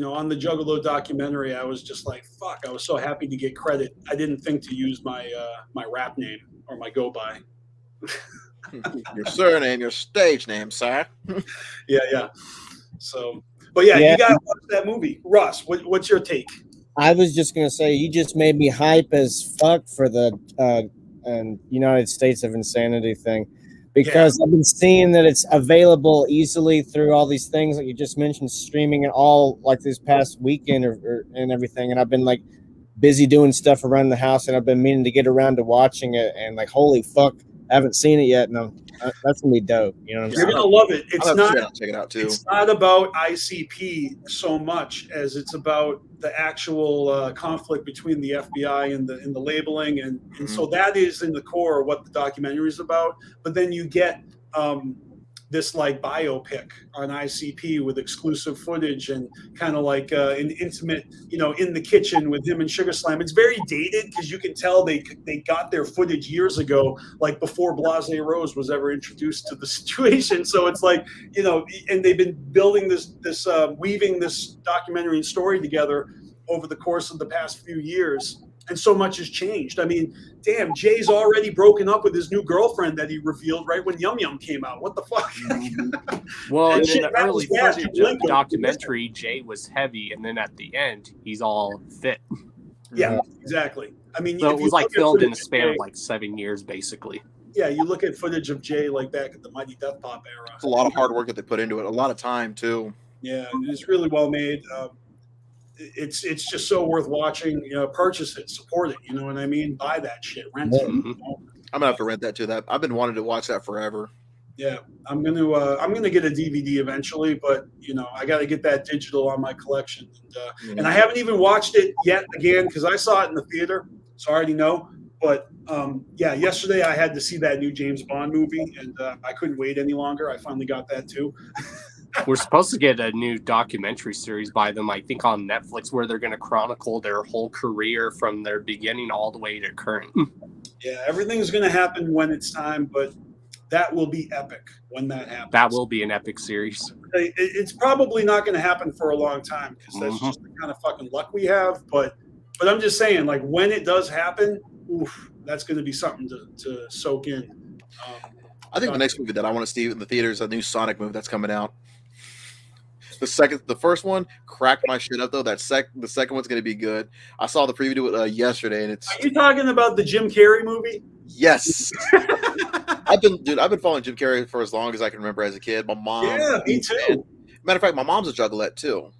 on the Juggalo documentary, I was just like, fuck, I was so happy to get credit. I didn't think to use my rap name or my go-by. Your surname, your stage name, sir. Yeah. So, but you gotta watch that movie. Russ, what's your take? I was just going to say, you just made me hype as fuck for the United States of Insanity thing, because I've been seeing that it's available easily through all these things like you just mentioned, streaming and all this past weekend and everything. And I've been busy doing stuff around the house, and I've been meaning to get around to watching it. And holy fuck, I haven't seen it yet. No, that's gonna be dope. You know what I'm You're saying? gonna love it. It's not. I'll check it out too. It's not about ICP so much as it's about the actual conflict between the FBI and the labeling, and so that is in the core of what the documentary is about. But then you get this like biopic on ICP with exclusive footage and kind of like an intimate, in the kitchen with him and Sugar Slam. It's very dated because you can tell they got their footage years ago, like before Blase Rose was ever introduced to the situation. So it's like, and they've been building this weaving this documentary and story together over the course of the past few years. And so much has changed. I mean, damn, Jay's already broken up with his new girlfriend that he revealed right when Yum Yum came out. What the fuck? Well, And in shit, the that early was bad. footage of the documentary, Jay was heavy, and then at the end, he's all fit. Yeah, exactly. I mean, So if it you was like look at filmed in a footage of span of Jay- like 7 years, basically. Yeah, you look at footage of Jay like back at the Mighty Death Pop era. It's a lot of hard work that they put into it. A lot of time too. Yeah, it's really well made. It's just so worth watching. Purchase it, support it. You know what I mean? Buy that shit, rent it. I'm gonna have to rent that too. That I've been wanting to watch that forever. Yeah, I'm gonna get a DVD eventually, but I got to get that digital on my collection, and I haven't even watched it yet again because I saw it in the theater, so I already know. But yesterday I had to see that new James Bond movie, and I couldn't wait any longer. I finally got that too. We're supposed to get a new documentary series by them, I think, on Netflix, where they're going to chronicle their whole career from their beginning all the way to current. Yeah, everything's going to happen when it's time, but that will be epic when that happens. That will be an epic series. It's probably not going to happen for a long time because that's just the kind of fucking luck we have. But I'm just saying, like, when it does happen, that's going to be something to soak in. I think the next movie that I want to see in the theater is a new Sonic movie that's coming out. The first one cracked my shit up though. The second one's gonna be good. I saw the preview yesterday, and it's. Are you talking about the Jim Carrey movie? Yes. I've been following Jim Carrey for as long as I can remember as a kid. My mom. Yeah, me too. Matter of fact, my mom's a juggalette too.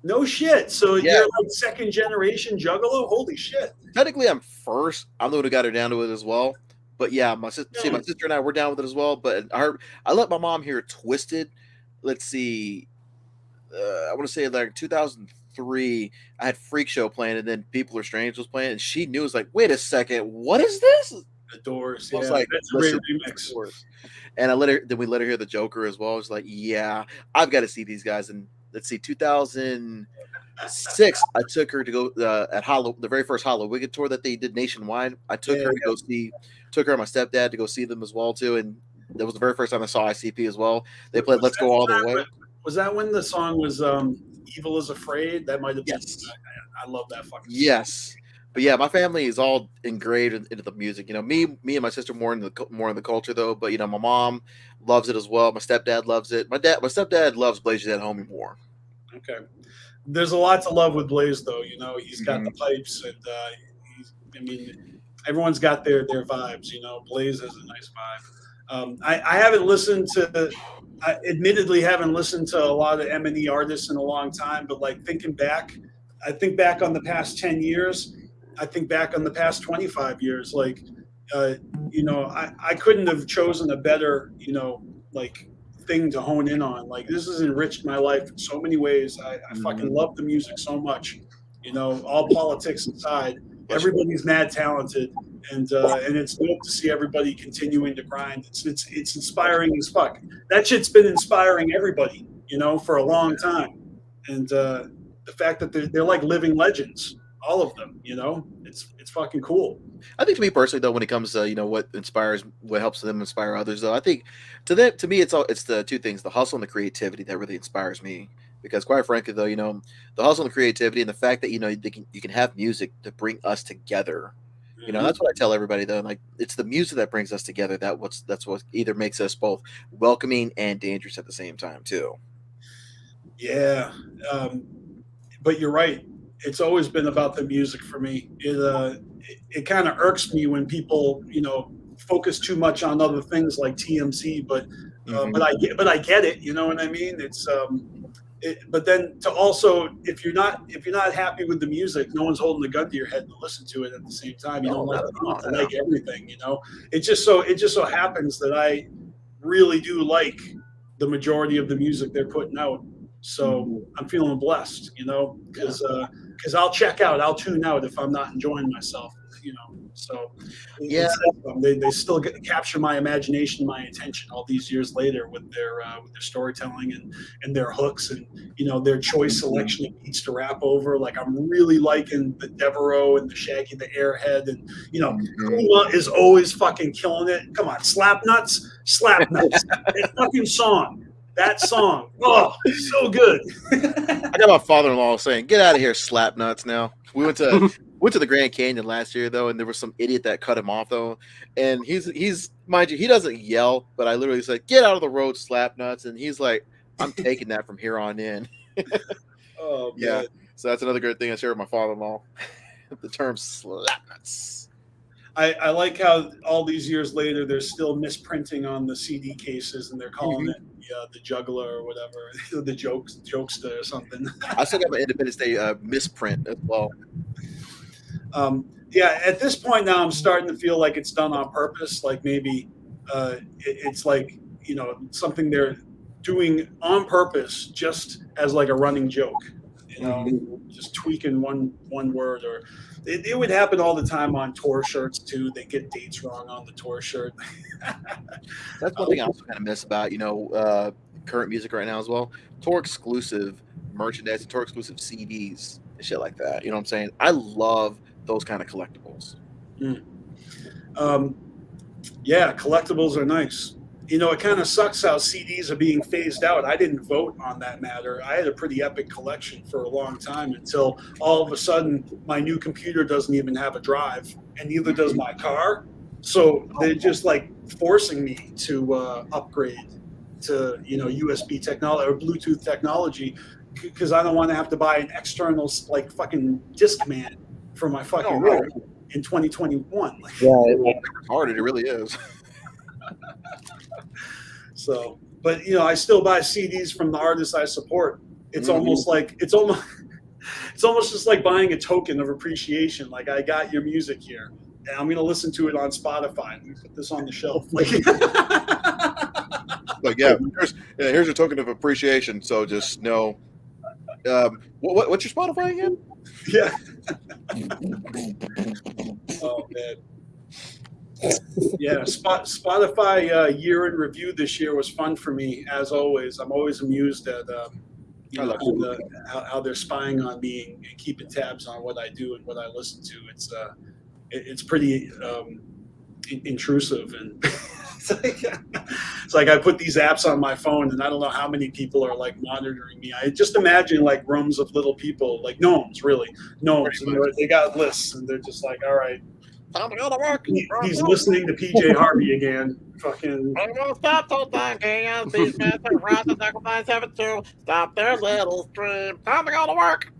No shit. So you're like second generation juggalo? Holy shit. Technically, I'm first. I'm the one who got her down to it as well. But yeah, my sister and I were down with it as well. But I let my mom hear Twisted. Let's see. I want to say like 2003. I had Freak Show playing, and then People Are Strange was playing, and she knew. It was like, wait a second, what is this? The Doors. I was Yeah, like, that's a great remix. And we let her hear the Joker as well. I was like, yeah, I've got to see these guys. And let's see, 2006, I took her to go at the very first Halloween tour that they did nationwide. I took her to go see. Took her and my stepdad to go see them as well too, and that was the very first time I saw ICP as well. They played "Let's Go All the Way." Was that when the song was "Evil Is Afraid"? That might have been. Yes. I love that fucking song. Yes, but yeah, my family is all engraved into the music. Me and my sister more in the culture though. But my mom loves it as well. My stepdad loves it. My stepdad loves Blaze Your Dead Homie more. Okay, there's a lot to love with Blaze though. He's got the pipes, and everyone's got their vibes. Blaze has a nice vibe. I haven't listened to. I admittedly haven't listened to a lot of M&E artists in a long time, but like thinking back, I think back on the past 10 years. I think back on the past 25 years. Like, I couldn't have chosen a better, thing to hone in on. Like, this has enriched my life in so many ways. I fucking love the music so much. All politics aside, everybody's mad talented, and it's dope to see everybody continuing to grind. It's inspiring as fuck. That shit's been inspiring everybody, for a long time. And the fact that they're like living legends, all of them, it's fucking cool. I think to me personally though, when it comes to what helps them inspire others though, I think to me it's the two things: the hustle and the creativity that really inspires me. Because quite frankly though, the hustle and the creativity and the fact that you can have music to bring us together. That's what I tell everybody though. Like, it's the music that brings us together. That's what either makes us both welcoming and dangerous at the same time too. Yeah, but you're right. It's always been about the music for me. It kind of irks me when people focus too much on other things like TMC. But I get it. You know what I mean? It's but then to also, if you're not happy with the music, no one's holding a gun to your head to listen to it at the same time. You don't like everything, you know. It just so happens that I really do like the majority of the music they're putting out. So I'm feeling blessed, you know, because I'll check out, I'll tune out if I'm not enjoying myself, you know. So they still capture my imagination, my attention all these years later with their storytelling and their hooks and, you know, their choice selection of beats to rap over. Like I'm really liking the Devereaux and the Shaggy the Airhead, and you know, Kuma is always fucking killing it. Come on, Slap Nuts. That fucking song. That song, oh, so good. I got my father-in-law saying, "Get out of here, Slap Nuts!" Now we went to the Grand Canyon last year though, and there was some idiot that cut him off though, and he's mind you, he doesn't yell, but I literally said, "Get out of the road, Slap Nuts," and he's like, "I'm taking that from here on in." Oh yeah, man. so that's another great thing I share with my father-in-law. The term Slap Nuts. I like how all these years later there's still misprinting on the CD cases, and they're calling it the Juggler or whatever, the Jokester or something. I still got my Independence Day misprint as well. Yeah, at this point now I'm starting to feel like it's done on purpose. Like maybe it's like, you know, something they're doing on purpose just as like a running joke. You know, just tweaking one word, or it would happen all the time on tour shirts too. They get dates wrong on the tour shirt. That's one thing I also kind of miss about, you know, current music right now as well. Tour exclusive merchandise, tour exclusive CDs and shit like that. You know what I'm saying? I love those kind of collectibles. Yeah, collectibles are nice. You know, it kind of sucks how CDs are being phased out. I didn't vote on that matter. I had a pretty epic collection for a long time until all of a sudden my new computer doesn't even have a drive, and neither does my car. So they're just like forcing me to upgrade to, you know, USB technology or Bluetooth technology, because I don't want to have to buy an external like fucking Discman for my fucking rig in 2021. Yeah, it's hard. It really is. So, but you know, I still buy CDs from the artists I support. It's almost like it's almost just like buying a token of appreciation. Like, I got your music here, and I'm gonna listen to it on Spotify. Let me put this on the shelf. Like, yeah, here's a token of appreciation. So just know, what's your Spotify again? Yeah. Oh man. Yeah, Spotify year in review this year was fun for me, as always. I'm always amused at you know, how they're spying on me and keeping tabs on what I do and what I listen to. It's pretty intrusive, and it's like I put these apps on my phone, and I don't know how many people are like monitoring me. I just imagine like rooms of little people, like gnomes, and they got lists, and they're just like, all right. Time to go to work. He's listening to PJ Harvey again. Fucking. I'm gonna stop those thinking. BeastMaster, Rise of Sacrifice 7-2. Stop their little stream. Time to go to work.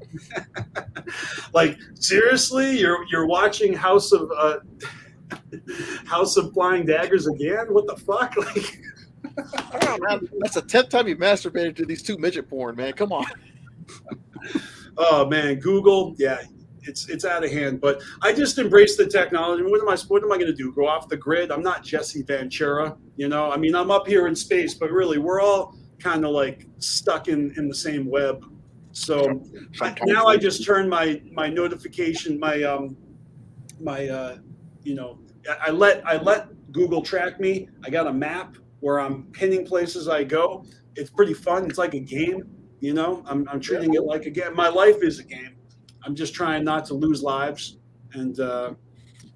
Like, seriously, you're watching House of Flying Daggers again? What the fuck? Like, oh, man, that's the 10th time you masturbated to these two midget porn, man. Come on. Oh man, Google, yeah. It's out of hand, but I just embrace the technology. What am I going to do? Go off the grid? I'm not Jesse Ventura, you know. I mean, I'm up here in space, but really, we're all kind of like stuck in the same web. So now I just turn my notification, you know, I let Google track me. I got a map where I'm pinning places I go. It's pretty fun. It's like a game, you know. I'm treating it like a game. My life is a game. I'm just trying not to lose lives and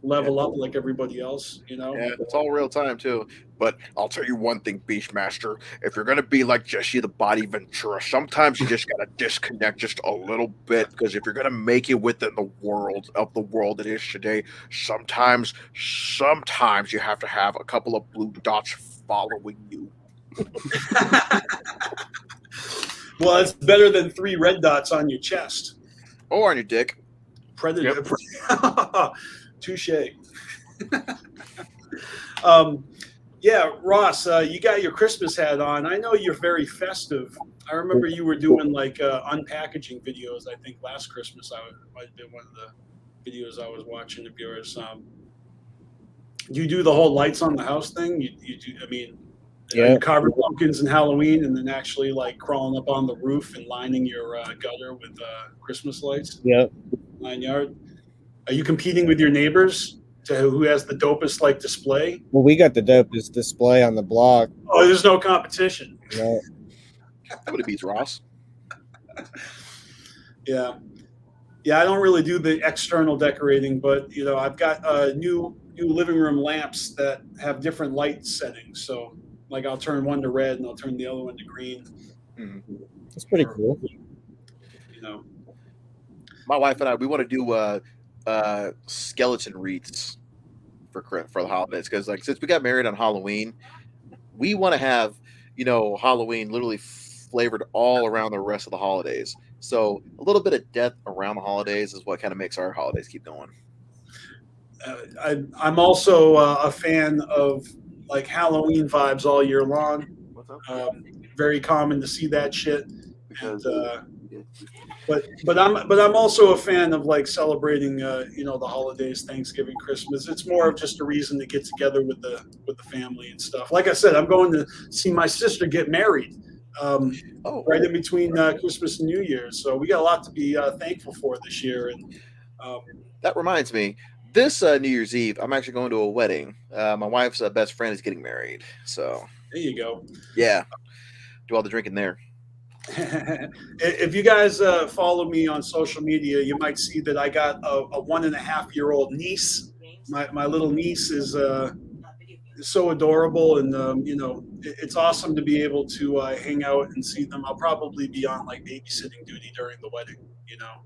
level up like everybody else, you know? Yeah, it's all real time, too. But I'll tell you one thing, BeastMaster. If you're going to be like Jesse the Body Ventura, sometimes you just got to disconnect just a little bit, because if you're going to make it within the world it is today, sometimes you have to have a couple of blue dots following you. Well, it's better than 3 red dots on your chest. Or on your dick. Predator. Yep. Touche. Yeah, Ross, you got your Christmas hat on. I know you're very festive. I remember you were doing like unpackaging videos. I think last Christmas might have been one of the videos I was watching of yours. Do you do the whole lights on the house thing? You do? I mean, are you carving pumpkins in Halloween and then actually like crawling up on the roof and lining your gutter with Christmas lights? Yep. 9 yard. Are you competing with your neighbors to who has the dopest like display? Well, we got the dopest display on the block. Oh, there's no competition. No. Nobody beats Ross. Yeah. Yeah, I don't really do the external decorating, but you know, I've got new living room lamps that have different light settings. So like I'll turn one to red and I'll turn the other one to green. Mm-hmm. That's pretty cool. You know. My wife and I, we want to do skeleton wreaths for the holidays, because like since we got married on Halloween, we want to have, you know, Halloween literally flavored all around the rest of the holidays. So a little bit of death around the holidays is what kind of makes our holidays keep going. I'm also a fan of like Halloween vibes all year long. What's up? Very common to see that shit. Because, but I'm also a fan of like celebrating you know, the holidays, Thanksgiving, Christmas. It's more of just a reason to get together with the family and stuff. Like I said, I'm going to see my sister get married right in between Christmas and New Year's. So we got a lot to be thankful for this year. And that reminds me, this New Year's Eve, I'm actually going to a wedding. My wife's best friend is getting married. So there you go. Yeah. Do all the drinking there. If you guys follow me on social media, you might see that I got a 1.5-year-old niece. My little niece is so adorable, and you know, it's awesome to be able to hang out and see them. I'll probably be on like babysitting duty during the wedding, you know,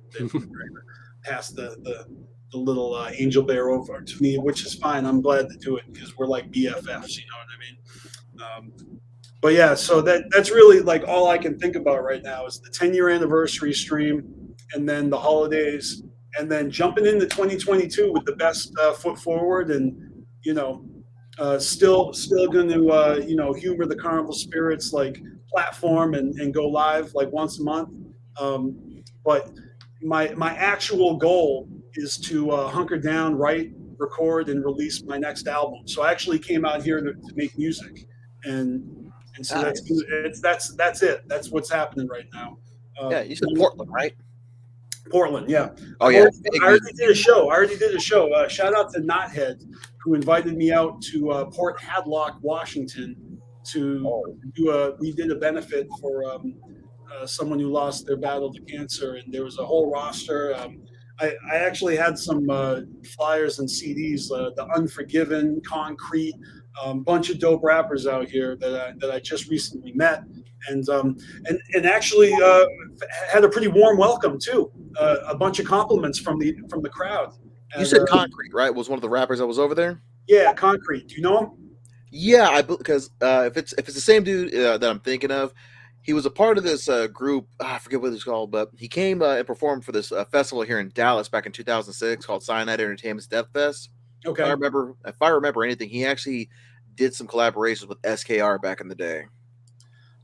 pass the little angel bear over to me, which is fine. I'm glad to do it because we're like BFFs, you know what I mean? But yeah, so that's really like all I can think about right now is the 10-year anniversary stream, and then the holidays, and then jumping into 2022 with the best foot forward, and you know, still going to you know, humor the Carnival Spirits like platform and go live like once a month. But my actual goal is to hunker down, write, record, and release my next album. So I actually came out here to make music, and so that's it. That's what's happening right now. Yeah, you said Portland, right? Portland, yeah. Oh yeah. I already did a show. Shout out to Knothead, who invited me out to Port Hadlock, Washington, to do we did a benefit for someone who lost their battle to cancer, and there was a whole roster. I actually had some flyers and CDs, the Unforgiven, Concrete, bunch of dope rappers out here that I just recently met, and actually had a pretty warm welcome too. A bunch of compliments from the crowd. You said Concrete, right? Was one of the rappers that was over there? Yeah, Concrete. Do you know him? Yeah, because if it's the same dude that I'm thinking of, he was a part of this group. I forget what it's called, but he came and performed for this festival here in Dallas back in 2006 called Cyanide Entertainment's Death Fest. Okay. If I remember anything, he actually did some collaborations with SKR back in the day.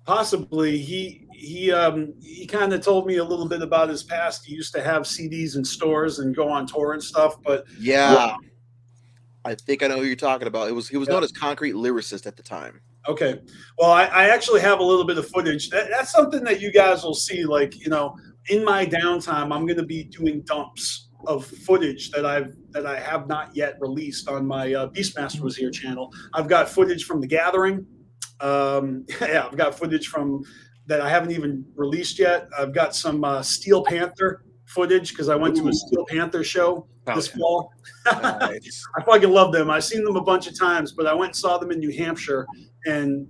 Possibly. He kind of told me a little bit about his past. He used to have CDs in stores and go on tour and stuff. But yeah, I think I know who you're talking about. He was known as Concrete Lyricist at the time. Okay. Well, I actually have a little bit of footage. That's something that you guys will see. Like, you know, in my downtime, I'm going to be doing dumps of footage that I have not yet released on my BeastMasteR Was Here channel. I've got footage from The Gathering. Yeah, I've got footage from that I haven't even released yet. I've got some Steel Panther footage because I went to a Steel Panther show this fall. Nice. I fucking love them. I've seen them a bunch of times, but I went and saw them in New Hampshire, and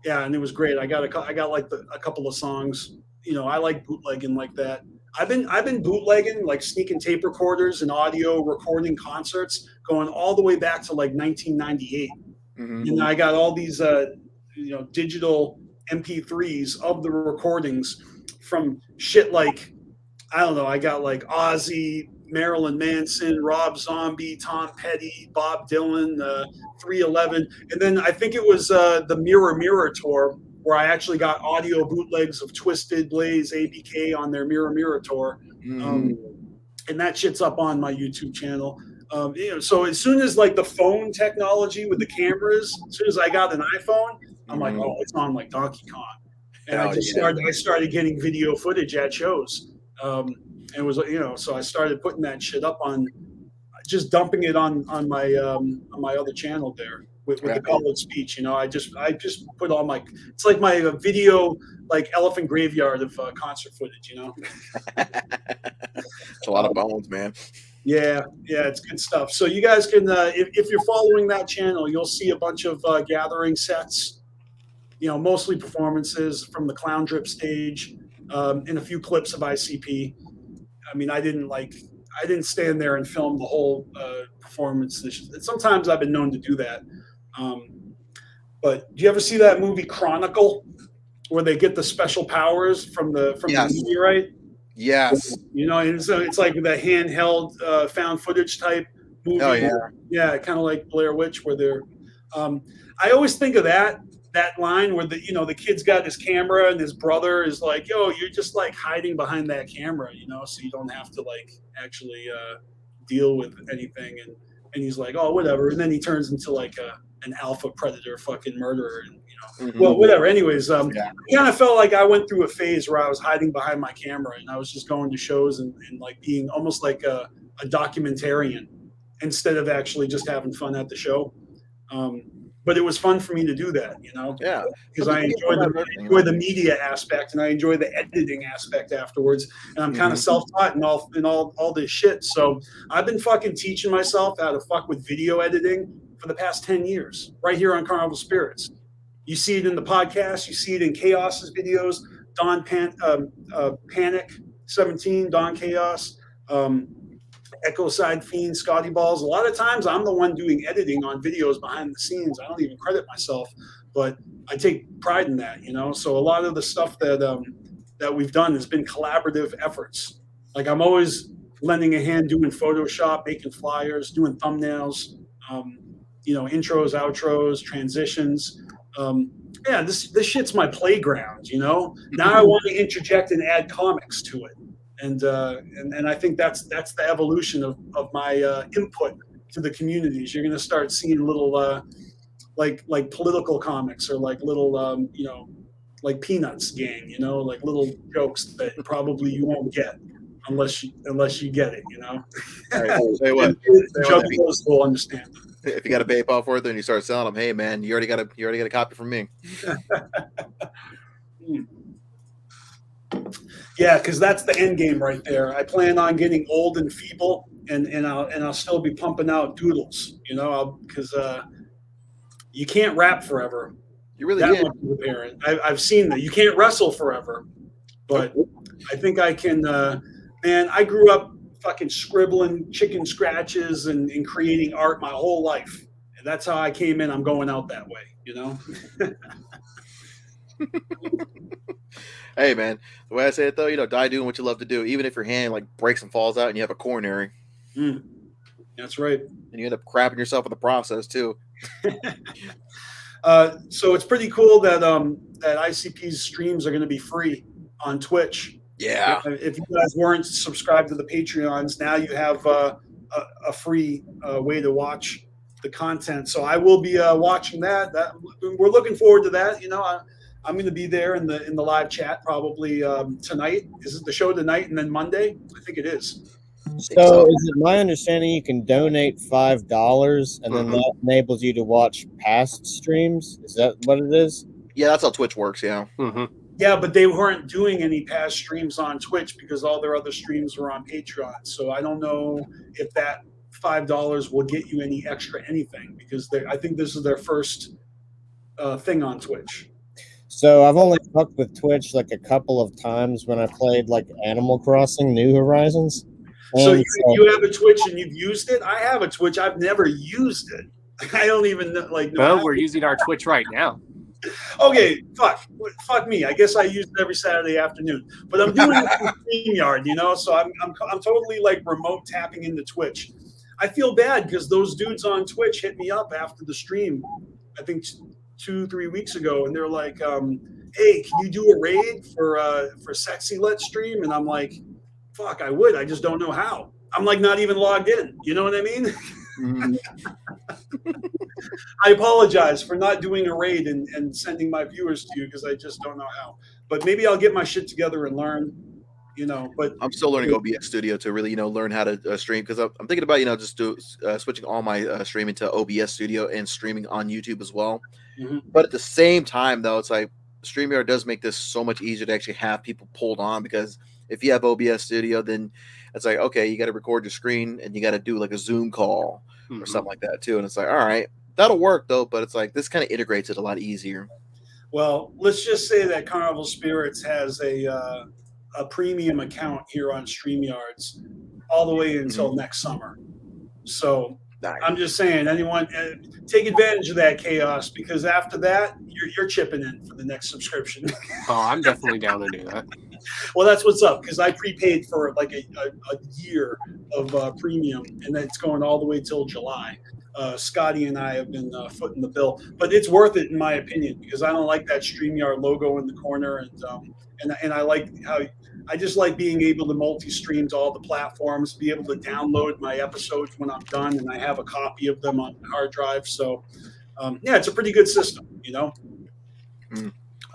yeah, and it was great. I got like a couple of songs. You know, I like bootlegging like that. I've been bootlegging, like sneaking tape recorders and audio recording concerts going all the way back to like 1998. Mm-hmm. And I got all these you know, digital MP3s of the recordings from shit like, I don't know, I got like Ozzy, Marilyn Manson, Rob Zombie, Tom Petty, Bob Dylan, 311. And then I think it was the Mirror Mirror tour where I actually got audio bootlegs of Twisted, Blaze, ABK on their Mirror Mirror tour. And that shit's up on my YouTube channel. So as soon as like the phone technology with the cameras, as soon as I got an iPhone, I'm like, oh, it's on like Donkey Kong. And I started getting video footage at shows. And it was, so I started putting that shit up on, just dumping it on my other channel there with the colored speech. I just put all my, it's like my video, like elephant graveyard of concert footage, It's a lot of bones, man. Yeah, it's good stuff. So you guys can, if you're following that channel, you'll see a bunch of gathering sets, mostly performances from the Clown Drip stage, and a few clips of ICP. I mean, I didn't stand there and film the whole performance. Sometimes I've been known to do that. But do you ever see that movie Chronicle, where they get the special powers from the meteorite? Yes. And so it's like the handheld found footage type movie. Oh, yeah. Yeah, kind of like Blair Witch, where they're. I always think of that line where the kid's got his camera and his brother is like, yo, you're just like hiding behind that camera, so you don't have to like actually deal with anything. And he's like, oh, whatever. And then he turns into like an alpha predator fucking murderer. And, well, whatever. Anyways, I kind of felt like I went through a phase where I was hiding behind my camera and I was just going to shows and like being almost like a documentarian instead of actually just having fun at the show. But it was fun for me to do that, Yeah. Because I enjoy the media aspect and I enjoy the editing aspect afterwards. And I'm kind of self-taught in all this shit. So I've been fucking teaching myself how to fuck with video editing for the past 10 years, right here on Carnival Spirits. You see it in the podcast. You see it in Chaos's videos. Don Panic 17, Don Chaos, Echo Side Fiend, Scotty Balls. A lot of times I'm the one doing editing on videos behind the scenes. I don't even credit myself, but I take pride in that, So a lot of the stuff that we've done has been collaborative efforts. Like I'm always lending a hand doing Photoshop, making flyers, doing thumbnails, intros, outros, transitions. This shit's my playground, Now I want to interject and add comics to it. And I think that's the evolution of my input to the communities. You're going to start seeing little like political comics or like little like Peanuts gang, like little jokes that probably you won't get unless you get it, All right, say what? Juggalos will understand. If you got a PayPal for it, then you start selling them. Hey man, you already got a copy from me. Yeah, because that's the end game right there. I plan on getting old and feeble, and I'll still be pumping out doodles, because you can't rap forever. You really can't. I've seen that. You can't wrestle forever, but I think I can. Man, I grew up fucking scribbling chicken scratches and creating art my whole life, and that's how I came in. I'm going out that way, Hey man, the way I say it though, die doing what you love to do, even if your hand like breaks and falls out and you have a coronary. That's right. And you end up crapping yourself in the process too. So it's pretty cool that that ICP's streams are going to be free on Twitch. Yeah. If you guys weren't subscribed to the Patreons, now you have a free way to watch the content. So I will be watching that. We're looking forward to that. I'm going to be there in the live chat probably tonight. Is it the show tonight and then Monday? I think it is. So is it my understanding you can donate $5 and then that enables you to watch past streams? Is that what it is? Yeah, that's how Twitch works. Yeah. Yeah, but they weren't doing any past streams on Twitch because all their other streams were on Patreon. So I don't know if that $5 will get you any extra anything because I think this is their first thing on Twitch. So I've only fucked with Twitch like a couple of times when I played like Animal Crossing New Horizons. So you have a Twitch and you've used it? I have a Twitch. I've never used it. I don't even know. Well, we're using our Twitch right now. Okay, fuck me. I guess I use it every Saturday afternoon, but I'm doing it from StreamYard, you know. So I'm totally like remote tapping into Twitch. I feel bad because those dudes on Twitch hit me up after the stream, I think 2-3 weeks ago, and they're like, "Hey, can you do a raid for Sexy Let's Stream?" And I'm like, "Fuck, I would. I just don't know how." I'm like not even logged in. You know what I mean? Mhm. I apologize for not doing a raid and sending my viewers to you because I just don't know how. But maybe I'll get my shit together and learn, you know. But I'm still learning OBS Studio to really, learn how to stream, because I'm thinking about, just switching all my streaming to OBS Studio and streaming on YouTube as well. Mm-hmm. But at the same time, though, it's like StreamYard does make this so much easier to actually have people pulled on, because if you have OBS Studio, then it's like, okay, you got to record your screen and you got to do like a Zoom call or something like that too. And it's like, all right, that'll work though. But it's like this kind of integrates it a lot easier. Well, let's just say that Carnival Spirits has a premium account here on StreamYards all the way until next summer. So I'm just saying, anyone take advantage of that chaos, because after that, you're chipping in for the next subscription. Oh, I'm definitely down to do that. Well, that's what's up, because I prepaid for like a year of premium, and then it's going all the way till July. Scotty and I have been footing the bill, but it's worth it in my opinion, because I don't like that StreamYard logo in the corner, and I like how I just like being able to multi-stream to all the platforms, be able to download my episodes when I'm done, and I have a copy of them on hard drive. So, yeah, it's a pretty good system, you know.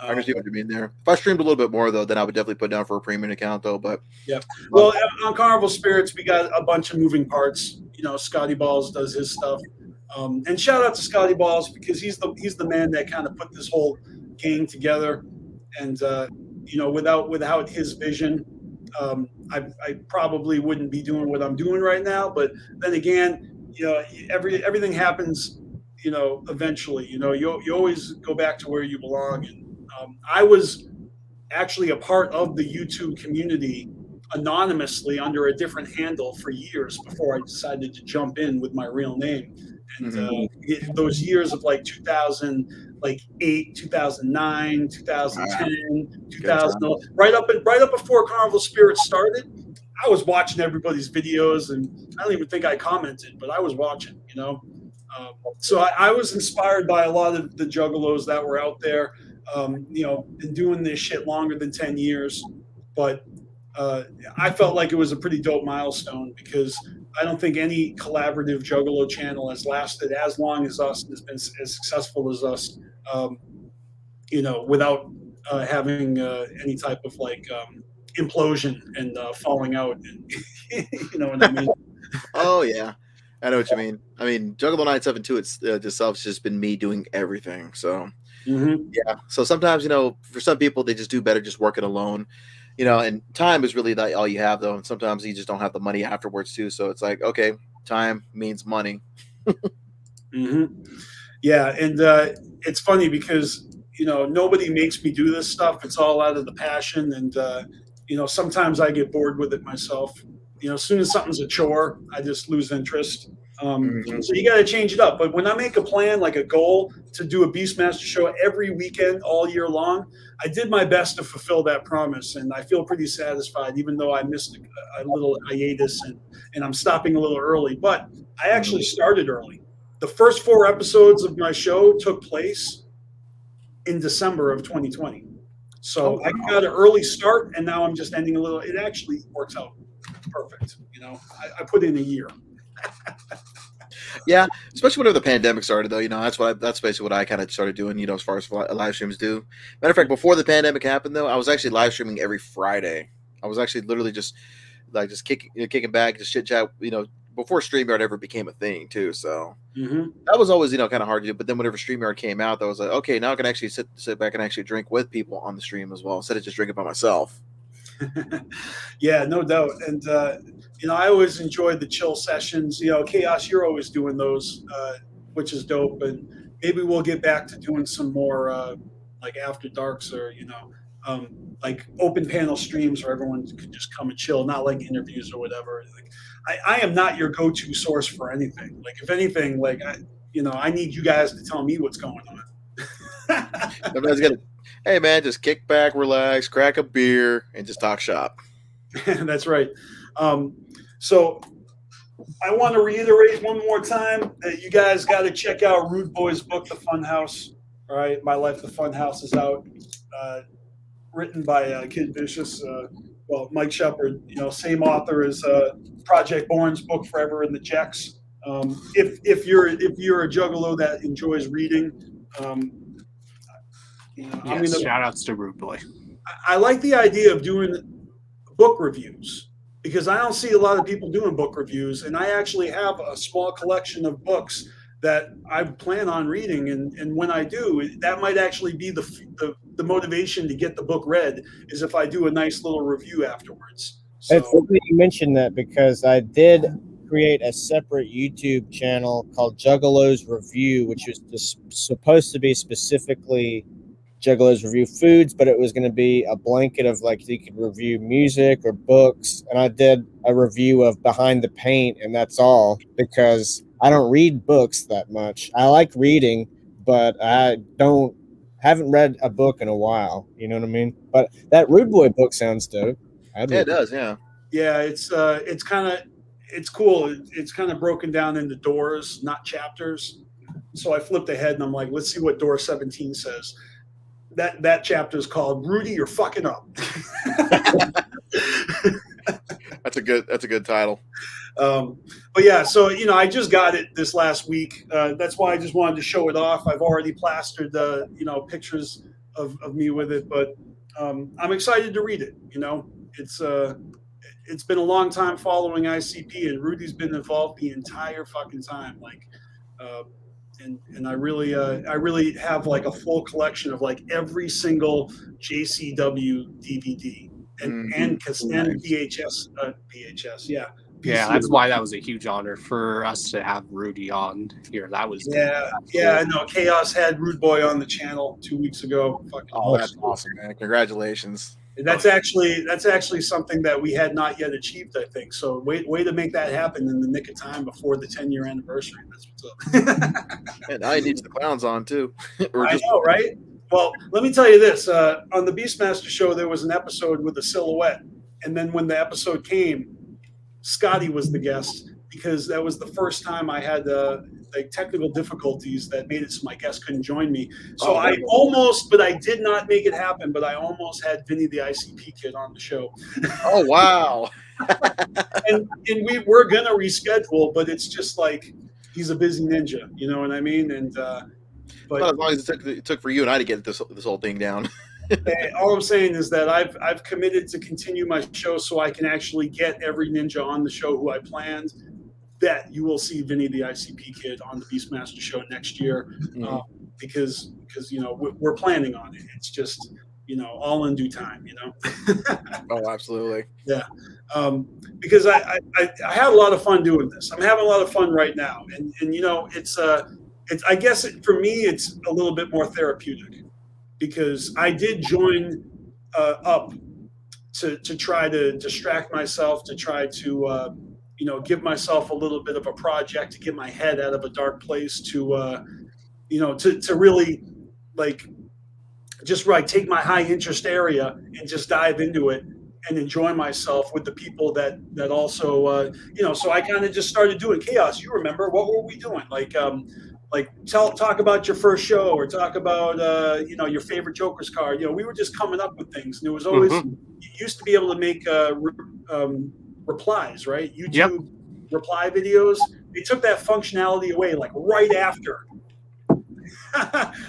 I understand what you mean there. If I streamed a little bit more though, then I would definitely put down for a premium account though. But yeah, well, on Carnival Spirits, we got a bunch of moving parts. You know, Scotty Balls does his stuff, and shout out to Scotty Balls, because he's the man that kind of put this whole gang together. And you know, without his vision, I probably wouldn't be doing what I'm doing right now. But then again, you know, everything happens, you know, eventually. You know, you always go back to where you belong. And I was actually a part of the YouTube community anonymously under a different handle for years before I decided to jump in with my real name. And those years of like 2008, 2009, 2010, 2000, right up before Carnival Spirits started, I was watching everybody's videos, and I don't even think I commented, but I was watching, you know. So I was inspired by a lot of the juggalos that were out there. You know, been doing this shit longer than 10 years, but I felt like it was a pretty dope milestone, because I don't think any collaborative juggalo channel has lasted as long as us and has been as successful as us, you know, without having any type of like implosion and falling out. And, you know what I mean? Oh yeah, I know what you mean. I mean, Juggalo 972 itself has just been me doing everything. So yeah. So sometimes, you know, for some people, they just do better just working alone. You know, and time is really all you have, though. And sometimes you just don't have the money afterwards, too. So it's like, okay, time means money. Yeah. And it's funny because, you know, nobody makes me do this stuff. It's all out of the passion. And, you know, sometimes I get bored with it myself. You know, as soon as something's a chore, I just lose interest. So you got to change it up. But when I make a plan, like a goal to do a BeastMaster show every weekend all year long, I did my best to fulfill that promise, and I feel pretty satisfied, even though I missed a little hiatus and I'm stopping a little early. But I actually started early. The first 4 episodes of my show took place in December of 2020. So I got an early start, and now I'm just ending a little. It actually works out perfect. You know, I put in a year. Yeah, especially whenever the pandemic started, though. You know, that's basically what I kind of started doing. You know, as far as live streams do. Matter of fact, before the pandemic happened, though, I was actually live streaming every Friday. I was actually literally just kicking back, just chit chat. You know, before StreamYard ever became a thing, too. So that was always, you know, kind of hard to do. But then whenever StreamYard came out, I was like, okay, now I can actually sit back and actually drink with people on the stream as well, instead of just drinking by myself. Yeah, no doubt. And you know, I always enjoyed the chill sessions. You know, Chaos, you're always doing those, which is dope. And maybe we'll get back to doing some more like after darks, or, you know, like open panel streams where everyone could just come and chill, not like interviews or whatever. Like, I am not your go-to source for anything. Like, if anything, like I need you guys to tell me what's going on. Somebody's gonna, hey man, just kick back, relax, crack a beer, and just talk shop. That's right. So I want to reiterate one more time that you guys got to check out Rude Boy's book, The Fun House. All right, My Life, The Fun House is out. Written by Kid Vicious. Well, Mike Shepard. Same author as Project Born's book, Forever in the Jacks. If you're a juggalo that enjoys reading, shout outs to Rude Boy. I like the idea of doing book reviews because I don't see a lot of people doing book reviews, and I actually have a small collection of books that I plan on reading, and when I do, that might actually be the motivation to get the book read, is if I do a nice little review afterwards. So, it's funny you mentioned that because I did create a separate YouTube channel called Juggalo's Review, which was just supposed to be specifically Juggalo's Review Foods, but it was going to be a blanket of like you could review music or books. And I did a review of Behind the Paint, and that's all because I don't read books that much. I like reading, but I haven't read a book in a while. You know what I mean? But that Rude Boy book sounds dope. It does, yeah. Yeah, it's cool. It's kind of broken down into doors, not chapters. So I flipped ahead and I'm like, let's see what door 17 says. That chapter is called Rudy, You're Fucking Up. That's a good title. But yeah, so I just got it this last week. That's why I just wanted to show it off. I've already plastered pictures of me with it, but I'm excited to read it. It's been a long time following ICP, and Rudy's been involved the entire fucking time. And I really have like a full collection of like every single JCW DVD and VHS. Yeah. Yeah, that's why that was a huge honor for us to have Rudy on here. That was yeah. I know Chaos had Rude Boy on the channel 2 weeks ago. Oh, that's awesome, man! Congratulations. That's actually something that we had not yet achieved, I think. So way to make that happen in the nick of time before the 10-year anniversary. That's what's up. And now he needs the clowns on too. I know, right? Well, let me tell you this. On the BeastMasteR show, there was an episode with a silhouette. And then when the episode came, Scotty was the guest because that was the first time I had technical difficulties that made it so my guest couldn't join me. So but I did not make it happen, but I almost had Vinny the ICP Kid on the show. Oh, wow. and we were going to reschedule, but it's just like he's a busy ninja, you know what I mean? And but as long as it took for you and I to get this whole thing down. All I'm saying is that I've committed to continue my show so I can actually get every ninja on the show who I planned. That you will see Vinny the ICP Kid on the BeastMasteR show next year, because we're planning on it. It's just all in due time. Oh, absolutely. Yeah, because I had a lot of fun doing this. I'm having a lot of fun right now, and it's I guess for me it's a little bit more therapeutic. Because I did join up to try to distract myself, to try to give myself a little bit of a project to get my head out of a dark place, to really take my high interest area and just dive into it and enjoy myself with the people that also So I kind of just started doing Chaos. You remember what were we doing? Talk about your first show, or talk about your favorite Joker's card. We were just coming up with things, and it was always you used to be able to make replies, right? YouTube reply videos. They took that functionality away right after.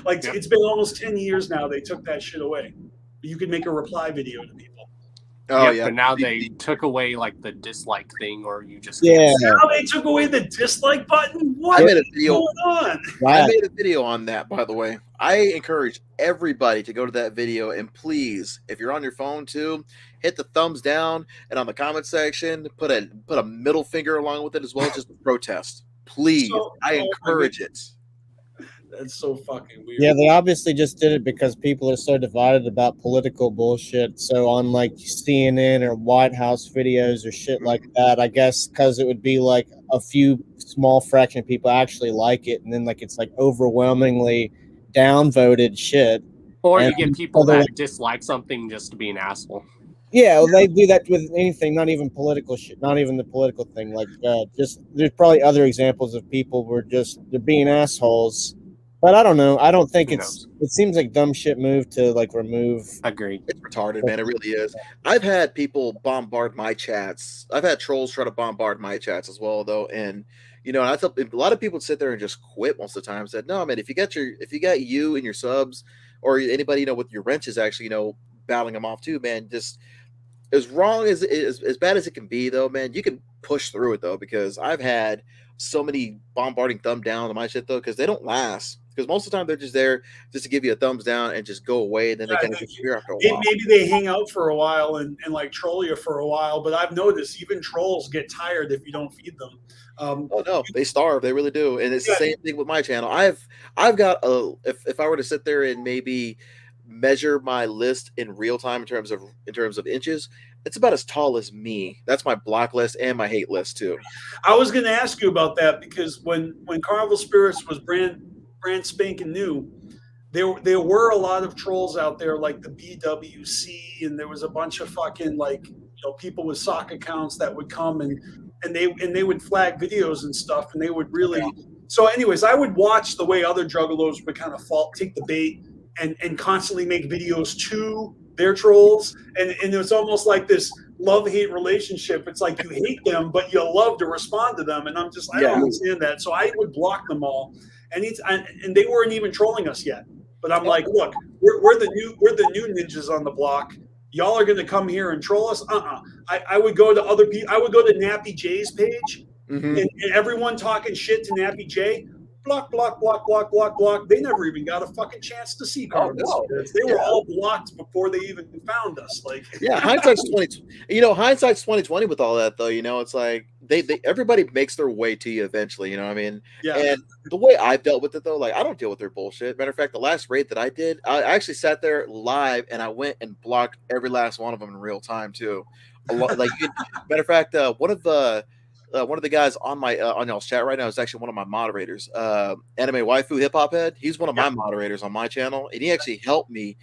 It's been almost 10 years now. They took that shit away. You could make a reply video to people. Oh yeah, but now they took away the dislike thing, or you just Now they took away the dislike button. What is going on? I made a video on that, by the way. I encourage everybody to go to that video, and please, if you're on your phone too, hit the thumbs down, and on the comment section, put a middle finger along with it as well, just to protest. Please, I encourage it. That's so fucking weird. Yeah, they obviously just did it because people are so divided about political bullshit. So on CNN or White House videos or shit like that, I guess because it would be a few small fraction of people actually like it, and then it's overwhelmingly downvoted shit. Or And you get people so they're that dislike something just to be an asshole. Yeah, well, they do that with anything, not even political shit, not even the political thing. Like, just there's probably other examples of people where they're being assholes. But I don't know. I don't think it seems like dumb shit move to like remove. Agreed. It's retarded, man. It really is. I've had people bombard my chats. I've had trolls try to bombard my chats as well, though. And and I tell a lot of people sit there and just quit most of the time. Said, no, man, if you got you and your subs or anybody with your wrenches actually battling them off too, man, just as wrong as bad as it can be, though, man, you can push through it though, because I've had so many bombarding thumb down on my shit though, because they don't last. Because most of the time they're just there just to give you a thumbs down and just go away, and then they kind of disappear after a while. Maybe they hang out for a while and like troll you for a while, but I've noticed even trolls get tired if you don't feed them. Oh no, they starve. They really do, and it's the same thing with my channel. I've got if I were to sit there and maybe measure my list in real time in terms of inches, it's about as tall as me. That's my block list and my hate list too. I was going to ask you about that because when Carnival Spirits was brand spanking new, there were a lot of trolls out there like the BWC, and there was a bunch of fucking people with sock accounts that would come and they would flag videos and stuff, and they would really. So, anyways, I would watch the way other juggalos would kind of take the bait and constantly make videos to their trolls, and it's almost like this love-hate relationship. It's like you hate them, but you love to respond to them, and I don't understand that. So I would block them all, and they weren't even trolling us yet. But I'm like, look, we're the new ninjas on the block. Y'all are going to come here and troll us? I would go to other people. I would go to Nappy J's page, and everyone talking shit to Nappy J. Block. They never even got a fucking chance to see Carnival Spirits. They were all blocked before they even found us. Hindsight's 20. Hindsight's 2020 with all that though. It's like they everybody makes their way to you eventually. You know what I mean? Yeah. And the way I've dealt with it though, I don't deal with their bullshit. Matter of fact, the last raid that I did, I actually sat there live and I went and blocked every last one of them in real time too. Matter of fact, one of the guys on my on y'all's chat right now is actually one of my moderators. Anime Waifu Hip Hop Head. He's one of my moderators on my channel, and he actually helped me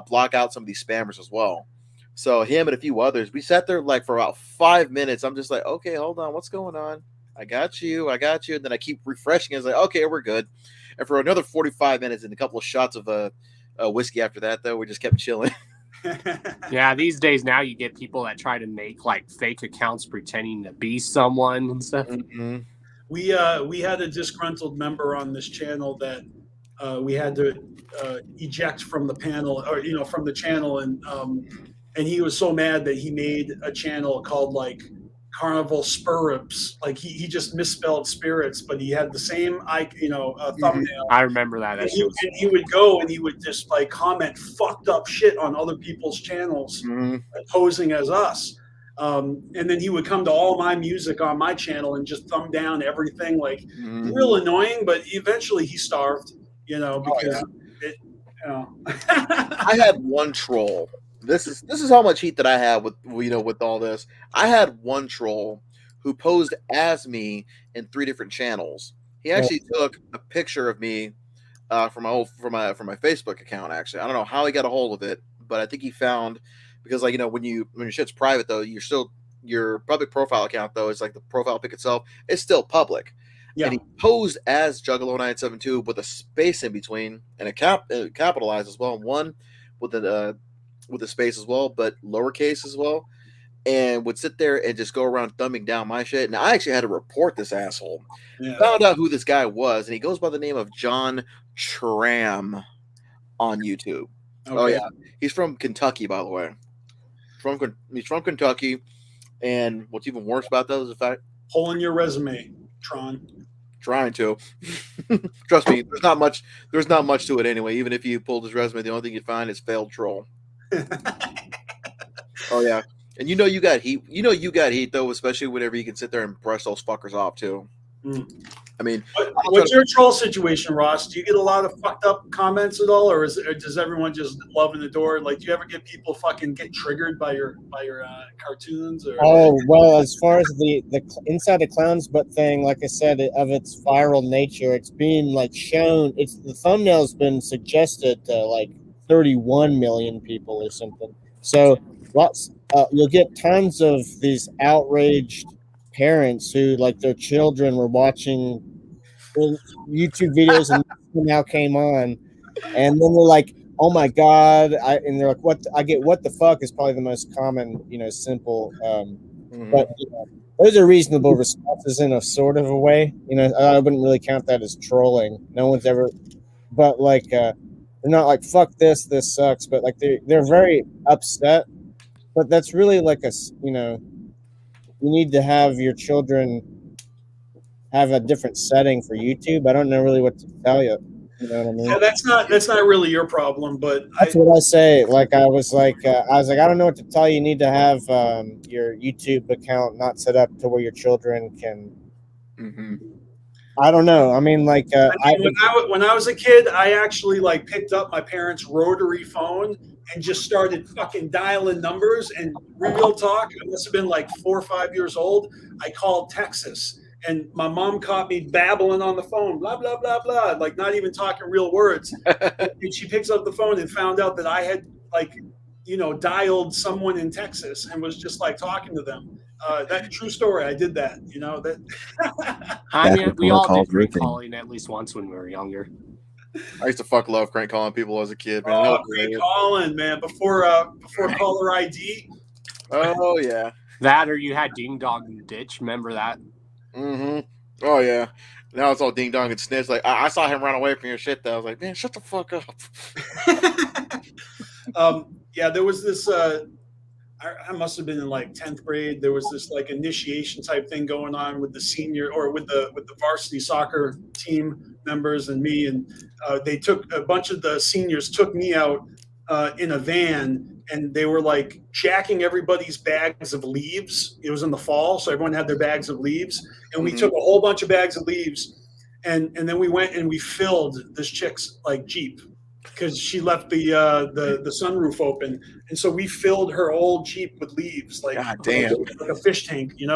block out some of these spammers as well. So him and a few others, we sat there for about 5 minutes. I'm just like, okay, hold on, what's going on? I got you. And then I keep refreshing. It's like, okay, we're good. And for another 45 minutes and a couple of shots of whiskey after that, though, we just kept chilling. Yeah, these days now you get people that try to make fake accounts pretending to be someone and stuff. Mm-hmm. We had a disgruntled member on this channel that we had to eject from the panel or from the channel, and he was so mad that he made a channel called CarnivalSpirits. He just misspelled spirits, but he had the same thumbnail. I remember that. And he would go and he would just comment fucked up shit on other people's channels, posing as us. And then he would come to all my music on my channel and just thumb down everything. Real annoying, but eventually he starved. Because I had one troll. This is how much heat that I have with all this. I had one troll who posed as me in 3 different channels. He actually took a picture of me from my Facebook account. Actually, I don't know how he got a hold of it, but I think he found because when your shit's private though, your public profile account though is the profile pic itself is still public. Yeah. And he posed as Juggalo 972 with a space in between and a capitalized as well, and one with a space as well, but lowercase as well, and would sit there and just go around thumbing down my shit. And I actually had to report this asshole. Yeah. Found out who this guy was, and he goes by the name of John Tram on YouTube. Okay. Oh yeah, he's from Kentucky, by the way. He's from Kentucky, and what's even worse about that is the fact hole in your resume, Tron. Trying to. Trust me, there's not much to it anyway. Even if you pulled his resume, the only thing you find is failed troll. Oh yeah, and you got heat. You got heat though, especially whenever you can sit there and brush those fuckers off too. I mean, What's your troll situation, Ross? Do you get a lot of fucked up comments at all, or does everyone just love in the door? Like, do you ever get people fucking get triggered by your cartoons? Or Oh well, as far as the inside the clown's butt thing, like I said, of its viral nature, it's being like shown. It's the thumbnail's been suggested to like 31 million people or something. So you'll get tons of these outraged parents who like their children were watching YouTube videos and now came on, and then they're like, "Oh my god!" And they're like, "What?" I get what the fuck is probably the most common, simple. But those are reasonable responses in a sort of a way. I wouldn't really count that as trolling. No one's ever, but like, they're not like "fuck this, this sucks," but like they're very upset. But that's really like you need to have your children have a different setting for YouTube. I don't know really what to tell you. You know what I mean? Yeah, that's not really your problem, but that's what I say. Like I was like, I don't know what to tell you. You need to have your YouTube account not set up to where your children can. I don't know. I mean, like, when I was a kid, I actually like picked up my parents' rotary phone and just started fucking dialing numbers. And real talk, I must have been like 4 or 5 years old. I called Texas. And my mom caught me babbling on the phone, blah, blah, blah, blah, like not even talking real words. And she picks up the phone and found out that I had dialed someone in Texas and was just like talking to them. That true story. I did that, that. I mean, we all did crank calling at least once when we were younger. I used to love crank calling people as a kid, man. Oh, crank calling, man. Before caller ID. Oh, yeah. That or you had Ding Dong Ditch. Remember that? Oh yeah. Now it's all ding dong and snitch. Like I saw him run away from your shit. Though I was like, man, shut the fuck up. Yeah, there was this. I must have been in like 10th grade. There was this like initiation type thing going on with the senior or with the varsity soccer team members and me, and they took a bunch of the seniors took me out in a van. And they were like jacking everybody's bags of leaves. It was in the fall, so everyone had their bags of leaves. And we took a whole bunch of bags of leaves, and then we went and we filled this chick's like Jeep because she left the sunroof open, and so we filled her old Jeep with leaves, like God damn, like a fish tank, and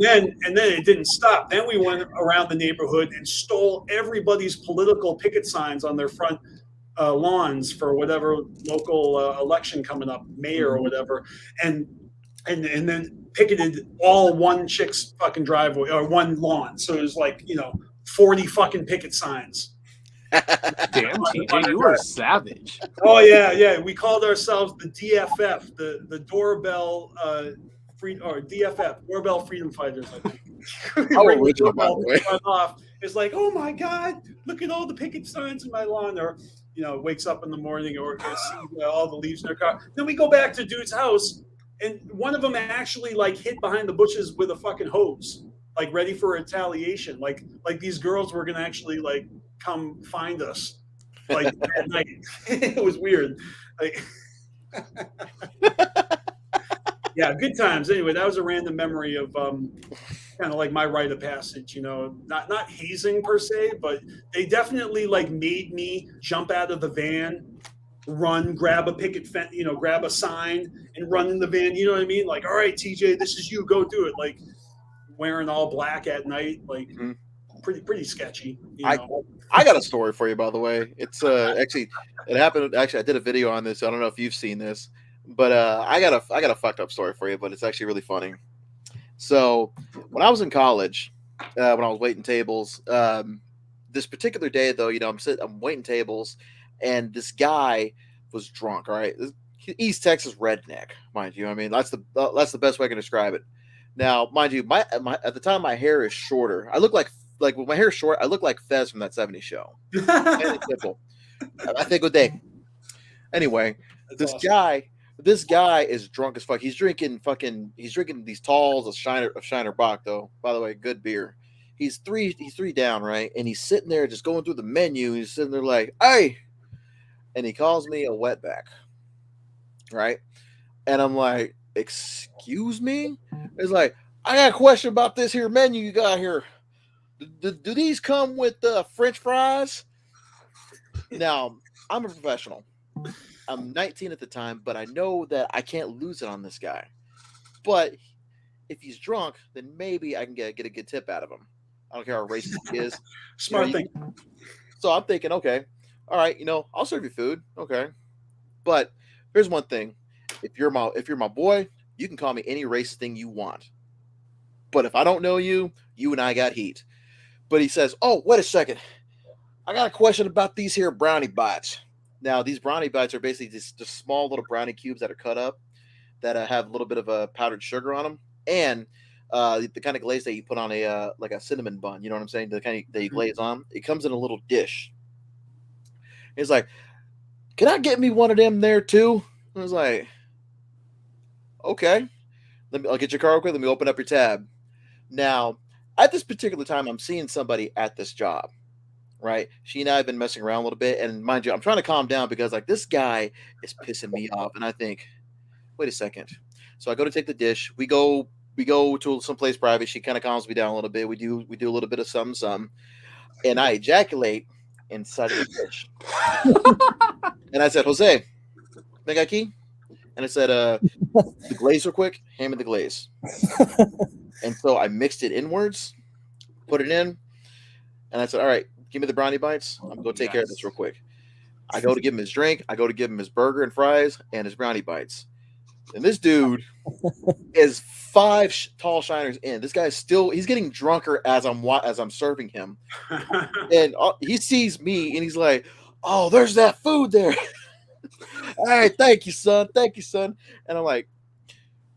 then it didn't stop. Then we went around the neighborhood and stole everybody's political picket signs on their front lawns for whatever local election coming up, mayor or whatever, and then picketed all one chick's fucking driveway or one lawn. So it was like 40 fucking picket signs. Damn, TJ, you were savage. Oh yeah. We called ourselves the DFF, the doorbell DFF, doorbell freedom fighters. I think. How original, by the way. It's like, oh my god, look at all the picket signs in my lawn. Or wakes up in the morning or sees all the leaves in their car. Then we go back to dude's house, and one of them actually like hid behind the bushes with a fucking hose, like ready for retaliation. Like these girls were gonna actually like come find us, like at night. It was weird. Like, yeah, good times. Anyway, that was a random memory of kind of like my rite of passage, not hazing per se, but they definitely like made me jump out of the van, run, grab a picket fence, grab a sign and run in the van. You know what I mean? Like, all right, TJ, this is you, go do it. Like wearing all black at night, like pretty sketchy. I got a story for you, by the way. It's actually it happened. Actually, I did a video on this. I don't know if you've seen this, but I got a fucked up story for you, but it's actually really funny. So when I was in college, when I was waiting tables, this particular day though, I'm waiting tables, and this guy was drunk. All right, East Texas redneck, mind you. I mean, that's the best way I can describe it. Now, mind you, my at the time my hair is shorter. I look like with my hair short, I look like Fez from that '70s show. Simple. I think good day. Anyway, that's awesome. This guy is drunk as fuck. He's drinking these talls of Shiner Bock, though. By the way, good beer. He's three down, right? And he's sitting there just going through the menu. He's sitting there like, hey, and he calls me a wetback, right? And I'm like, excuse me? It's like, I got a question about this here menu you got here. do these come with French fries? Now, I'm a professional. I'm 19 at the time, but I know that I can't lose it on this guy. But if he's drunk, then maybe I can get a good tip out of him. I don't care how racist he is. Smart thing. So I'm thinking, okay, all right, I'll serve you food, okay. But here's one thing: if you're my boy, you can call me any racist thing you want. But if I don't know you, you and I got heat. But he says, "Oh, wait a second, I got a question about these here brownie bites." Now, these brownie bites are basically just small little brownie cubes that are cut up that have a little bit of powdered sugar on them, and the kind of glaze that you put on a like a cinnamon bun. You know what I'm saying? The kind that you glaze on. It comes in a little dish. He's like, "Can I get me one of them there too?" I was like, "Okay, I'll get your card real quick. Let me open up your tab." Now, at this particular time, I'm seeing somebody at this job. Right, she and I have been messing around a little bit, and mind you, I'm trying to calm down because like this guy is pissing me off, and I think, wait a second. So I go to take the dish. We go to some place private. She kind of calms me down a little bit. We do a little bit of something, and I ejaculate inside of the dish. And I said, "Jose, make a key?" And I said, "The glaze real quick. Hand me the glaze." And so I mixed it inwards, put it in, and I said, "All right, give me the brownie bites. I'm going to take care of this real quick." I go to give him his drink. I go to give him his burger and fries and his brownie bites. And this dude is 5 tall shiners in. This guy is he's getting drunker as I'm serving him. And he sees me and he's like, "Oh, there's that food there." "Hey, thank you, son. Thank you, son." And I'm like,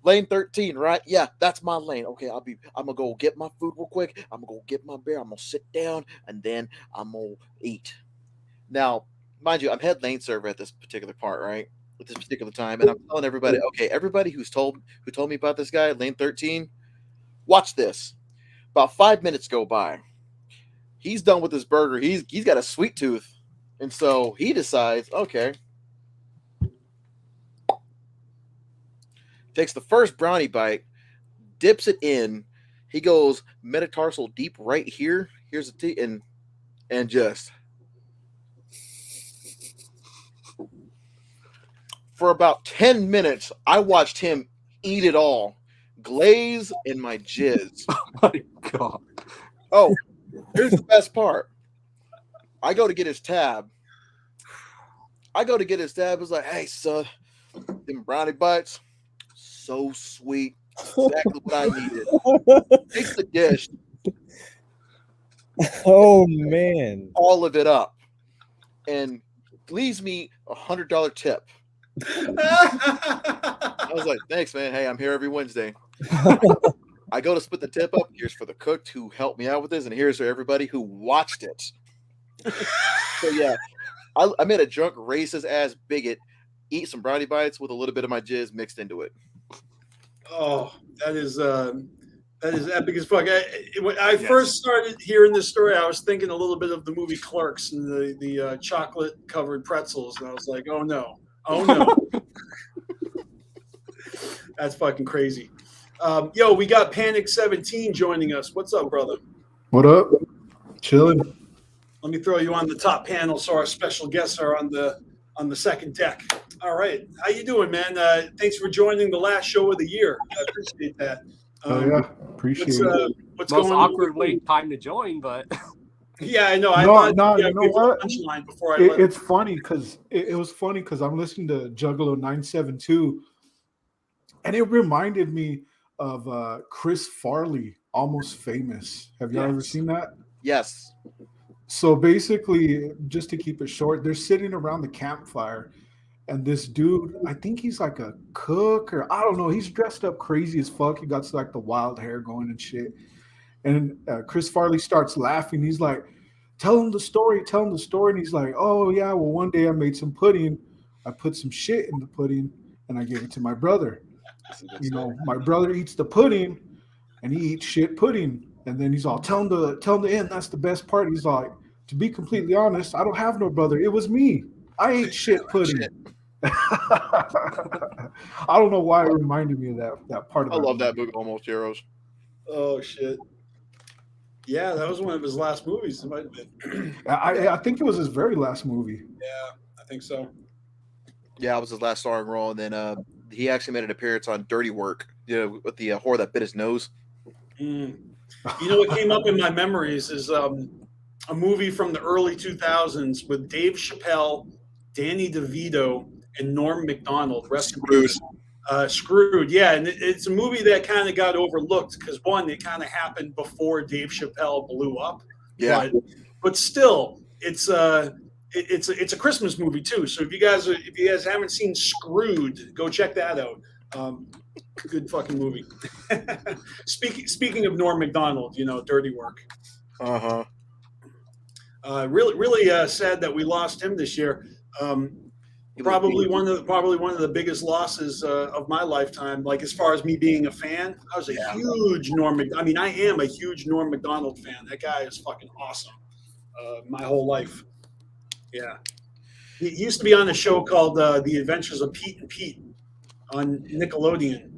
"Lane 13, right? Yeah, that's my lane. Okay, I'm gonna go get my food real quick. I'm gonna go get my beer. I'm gonna sit down and then I'm gonna eat." Now, mind you, I'm head lane server at this particular part, right? At this particular time, and I'm telling everybody, okay, everybody who told me about this guy, lane 13, watch this. About 5 minutes go by. He's done with his burger. He's got a sweet tooth, and so he decides, okay. Takes the first brownie bite, dips it in. He goes metatarsal deep right here. Here's the teeth, and just for about 10 minutes, I watched him eat it all, glaze in my jizz. Oh my god! Oh, here's the best part. I go to get his tab. It's like, "Hey, son, them brownie bites. So sweet, exactly what I needed." Takes the dish. Oh man! All of it up, and leaves me $100 tip. I was like, "Thanks, man. Hey, I'm here every Wednesday." I go to split the tip up. Here's for the cook who helped me out with this, and here's for everybody who watched it. So yeah, I made a drunk racist ass bigot eat some brownie bites with a little bit of my jizz mixed into it. Oh, that is epic as fuck. When I first started hearing this story, I was thinking a little bit of the movie Clerks and the chocolate covered pretzels, and I was like, "Oh no, oh no." That's fucking crazy. Yo, we got Panic 17 joining us. What's up, brother? What up? Chilling. Let me throw you on the top panel so our special guests are on the second deck. All right. How you doing, man? Thanks for joining the last show of the year. I appreciate that. Yeah, appreciate it. What's Most going awkward on? late time to join, but Yeah, I know. No, you know what? Punchline before It's funny because it was funny because I'm listening to Juggalo 972, and it reminded me of Chris Farley, Almost Famous. Have y'all ever seen that? Yes. So basically, just to keep it short, they're sitting around the campfire, and this dude, I think he's like a cook or I don't know, he's dressed up crazy as fuck. He got like the wild hair going and shit. And Chris Farley starts laughing. He's like, tell him the story. And he's like, "Oh, yeah, well, one day I made some pudding. I put some shit in the pudding, and I gave it to my brother. You know, my brother eats the pudding, and he eats shit pudding. And then he's all, tell him the end. That's the best part." He's like, "To be completely honest, I don't have no brother. It was me. I ate shit pudding." I don't know why it reminded me of that part of I love that movie, Almost Heroes. Oh shit. Yeah, that was one of his last movies. It might have been. I think it was his very last movie. Yeah, I think so. Yeah, it was his last starring role, and then he actually made an appearance on Dirty Work, with the whore that bit his nose. You know what came up in my memories is a movie from the early 2000s with Dave Chappelle, Danny DeVito, and Norm Macdonald. Rest in peace. Screwed, yeah, and it's a movie that kind of got overlooked because one, it kind of happened before Dave Chappelle blew up. Yeah, but still, it's a Christmas movie too. So if you guys haven't seen Screwed, go check that out. Good fucking movie. Speaking of Norm Macdonald, Dirty Work. Really sad that we lost him this year. Probably one of the biggest losses of my lifetime. Like as far as me being a fan, I was a huge I am a huge Norm Macdonald fan. That guy is fucking awesome. My whole life. Yeah, he used to be on a show called The Adventures of Pete and Pete on Nickelodeon.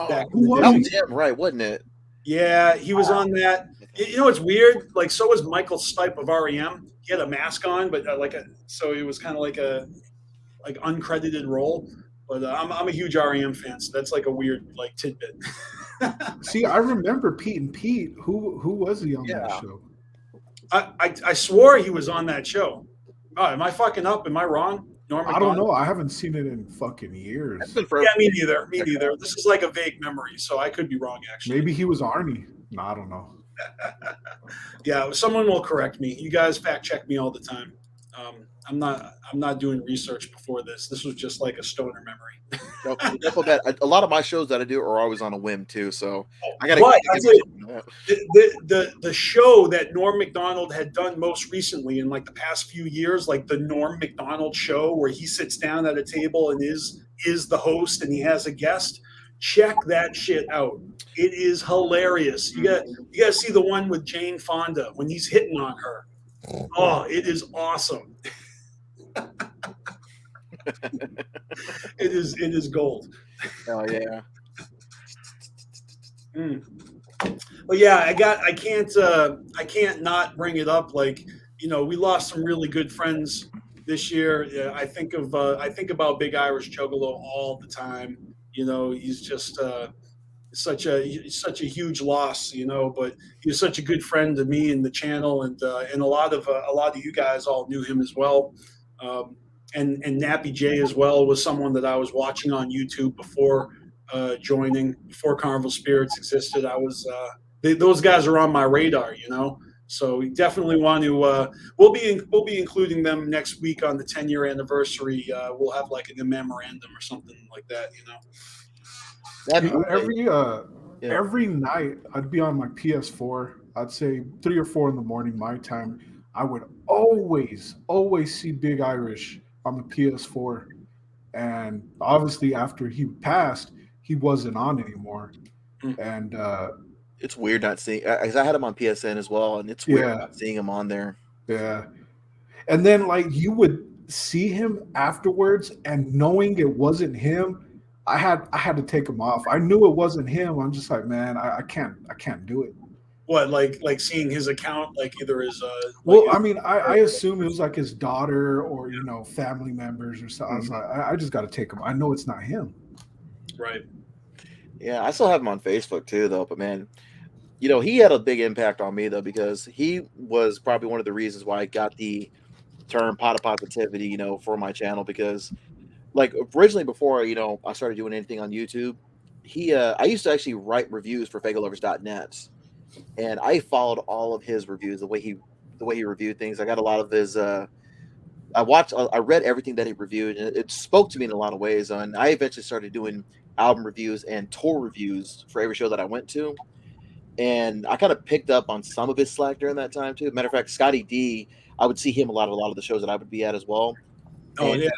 That was him, right? Wasn't it? Yeah, he was on that. It's weird. Like so was Michael Stipe of REM. He had a mask on, but so it was kind of like a uncredited role, but I'm a huge REM fan, so that's like a weird tidbit. See, I remember Pete and Pete. Who was he on that show? I swore he was on that show. Oh, am I fucking up? Am I wrong? Norm I don't know. I haven't seen it in fucking years. Yeah, me neither. Me neither. This is like a vague memory, so I could be wrong. Actually, maybe he was Arnie. No, I don't know. Yeah, someone will correct me. You guys fact check me all the time. I'm not doing research before this. This was just like a stoner memory. No, a lot of my shows that I do are always on a whim too. So I got the show that Norm Macdonald had done most recently in like the past few years, like the Norm Macdonald show, where he sits down at a table and is the host and he has a guest. Check that shit out. It is hilarious. You got to see the one with Jane Fonda when he's hitting on her. Oh, it is awesome. It is gold. Oh yeah. But yeah, I can't not bring it up. Like, we lost some really good friends this year. Yeah, I think about Big Irish Juggalo all the time. He's just such a huge loss, but he was such a good friend to me and the channel, and a lot of you guys all knew him as well. And Nappy J as well was someone that I was watching on YouTube before before Carnival Spirits existed. I was those guys are on my radar, So we definitely want to. We'll be including them next week on the 10-year anniversary. We'll have like a memorandum or something like that, Every night I'd be on my PS4. I'd say 3 or 4 in the morning my time. I would always see Big Irish on the PS4, and obviously after he passed, he wasn't on anymore. And it's weird not seeing. Because I had him on PSN as well, and it's weird not seeing him on there. Yeah, and then like you would see him afterwards, and knowing it wasn't him, I had to take him off. I knew it wasn't him. I'm just like, man, I can't do it. What, like seeing his account, like either his I assume it was like his daughter or family members or something. I was like, I just got to take him. I know it's not him. Right. Yeah, I still have him on Facebook too, though. But man, he had a big impact on me though, because he was probably one of the reasons why I got the term pot of positivity, for my channel. Because like originally before, I started doing anything on YouTube, I used to actually write reviews for fagolovers.net. And I followed all of his reviews, the way he reviewed things. I got a lot of his. I read everything that he reviewed, and it spoke to me in a lot of ways. And I eventually started doing album reviews and tour reviews for every show that I went to. And I kind of picked up on some of his slack during that time too. Matter of fact, Scotty D, I would see him a lot of the shows that I would be at as well. Oh, yeah.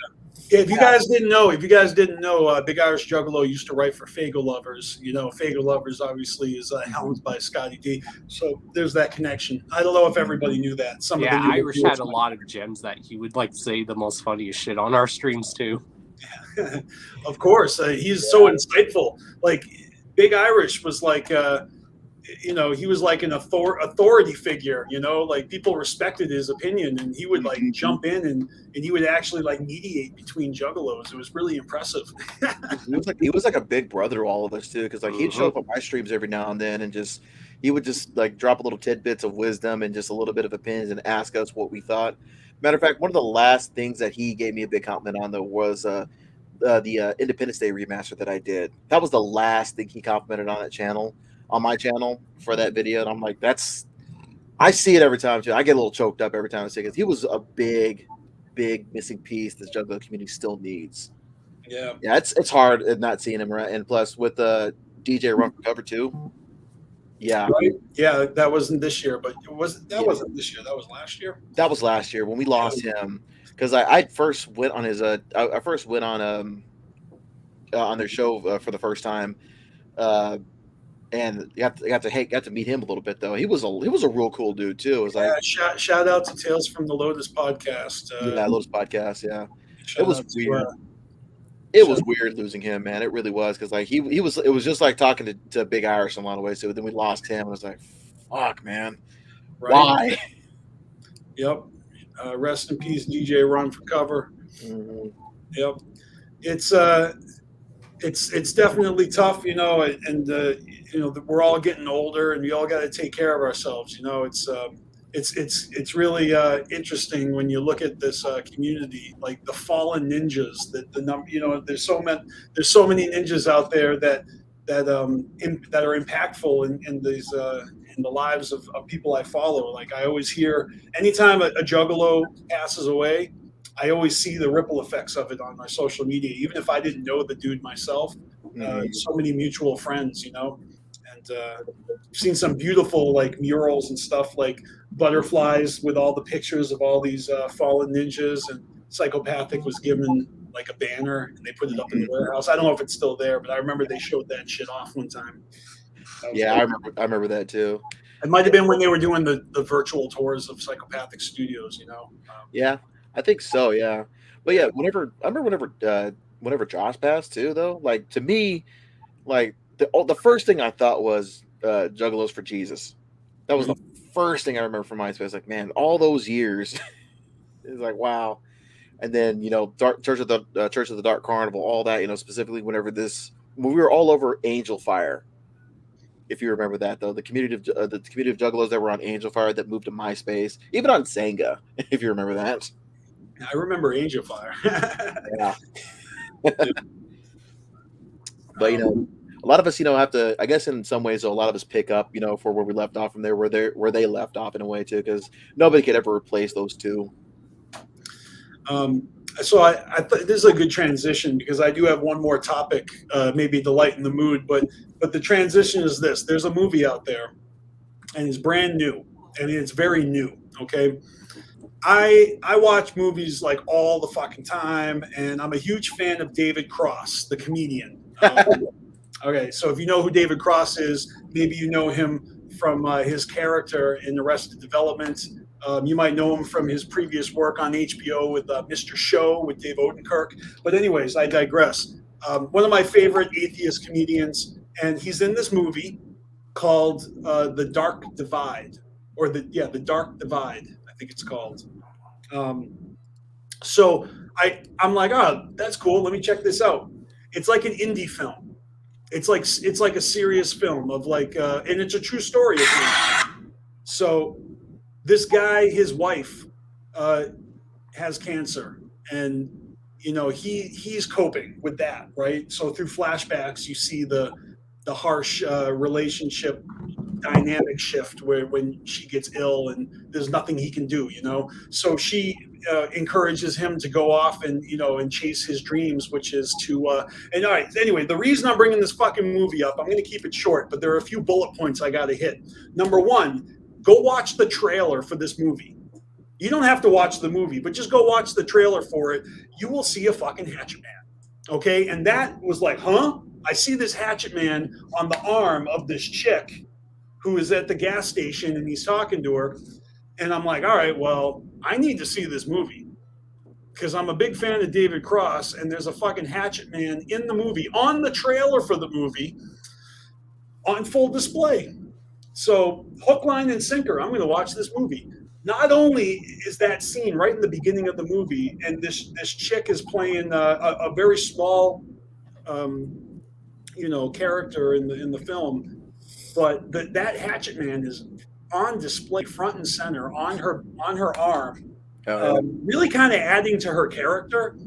If you guys didn't know, Big Irish Juggalo used to write for Fago Lovers. Fago Lovers obviously is helmed by Scotty D. So there's that connection. I don't know if everybody knew that. Irish had a lot of gems that he would like say the most funniest shit on our streams too. Of course, he's so insightful. Like Big Irish was like you know, he was like an authority figure, you know, like people respected his opinion, and he would like jump in and he would actually like mediate between juggalos. It was really impressive. he was like a big brother to all of us too, because like he'd show up on my streams every now and then, and he would just like drop a little tidbits of wisdom and just a little bit of opinions and ask us what we thought. Matter of fact, one of the last things that he gave me a big compliment on though was the Independence Day remaster that I did. That was the last thing he complimented on that channel, on my channel for that video. And I'm like, I see it every time too. I get a little choked up every time I see it, because he was a big missing piece this juggalo community still needs. Yeah, it's hard not seeing him around. And plus with DJ Run for Cover too. Yeah. Right? Yeah, that wasn't this year, but wasn't this year. That was last year. That was last year when we lost him, because I first went on his I first went on their show for the first time, and got to meet him a little bit though. He was a real cool dude too. It was like shout out to Tales from the Lotus podcast. Lotus podcast. Yeah, it was weird. It was weird losing him, man. It really was, because like he was. It was just like talking to Big Irish in a lot of ways. So then we lost him, and it was like, fuck, man. Right? Why? Yep. Rest in peace, DJ Run for Cover. Mm-hmm. Yep. It's definitely tough, you know, and you know, we're all getting older, and we all got to take care of ourselves. You know, it's really interesting when you look at this community, like the fallen ninjas. That the number, you know, there's so many ninjas out there that are impactful in these in the lives of people I follow. Like I always hear, anytime a juggalo passes away, I always see the ripple effects of it on my social media, even if I didn't know the dude myself. So many mutual friends, you know, and I've seen some beautiful like murals and stuff, like butterflies with all the pictures of all these fallen ninjas, and Psychopathic was given like a banner and they put it up in the warehouse. I don't know if it's still there, but I remember they showed that shit off one time. Yeah, I remember that too. It might have been when they were doing the virtual tours of Psychopathic Studios, you know. Yeah, I think so. Yeah, but yeah, whenever Josh passed too, though, like to me, like the first thing I thought was Juggalos for Jesus. That was the first thing I remember from MySpace. Like, man, all those years, it's like wow. And then, you know, Church of the Dark Carnival, all that, you know, specifically when we were all over Angel Fire. If you remember that, though, the community of Juggalos that were on Angel Fire that moved to MySpace, even on Zanga, if you remember that. I remember Angel Fire. Yeah. But, you know, a lot of us, you know, have to, I guess in some ways, a lot of us pick up, you know, for where we left off from there, where they left off in a way, too, because nobody could ever replace those two. So I this is a good transition, because I do have one more topic, maybe to lighten the mood, but the transition is this. There's a movie out there, and it's brand new, and it's very new, okay? I watch movies like all the fucking time, and I'm a huge fan of David Cross, the comedian. Okay, so if you know who David Cross is, maybe you know him from his character in Arrested Development. You might know him from his previous work on HBO with Mr. Show with Dave Odenkirk. But anyways, I digress. One of my favorite atheist comedians, and he's in this movie called The Dark Divide, or The Dark Divide, I think it's called. So I'm like, oh, that's cool. Let me check this out. It's like an indie film. It's like a serious film of like, and it's a true story. So this guy, his wife, has cancer, and you know he's coping with that, right? So through flashbacks, you see the harsh relationship dynamic shift where when she gets ill and there's nothing he can do, you know. So she encourages him to go off and and chase his dreams, which is to and all right. Anyway, the reason I'm bringing this fucking movie up, I'm going to keep it short, but there are a few bullet points I got to hit. Number one, go watch the trailer for this movie. You don't have to watch the movie, but just go watch the trailer for it. You will see a fucking Hatchet Man. Okay? And that was like, huh? I see this Hatchet Man on the arm of this chick who is at the gas station, and he's talking to her. And I'm like, all right, well, I need to see this movie, because I'm a big fan of David Cross, and there's a fucking Hatchet Man in the movie, on the trailer for the movie, on full display. So hook, line, and sinker, I'm going to watch this movie. Not only is that scene right in the beginning of the movie, and this chick is playing a very small, character in the film, but that Hatchet Man is on display front and center on her arm, really kind of adding to her character,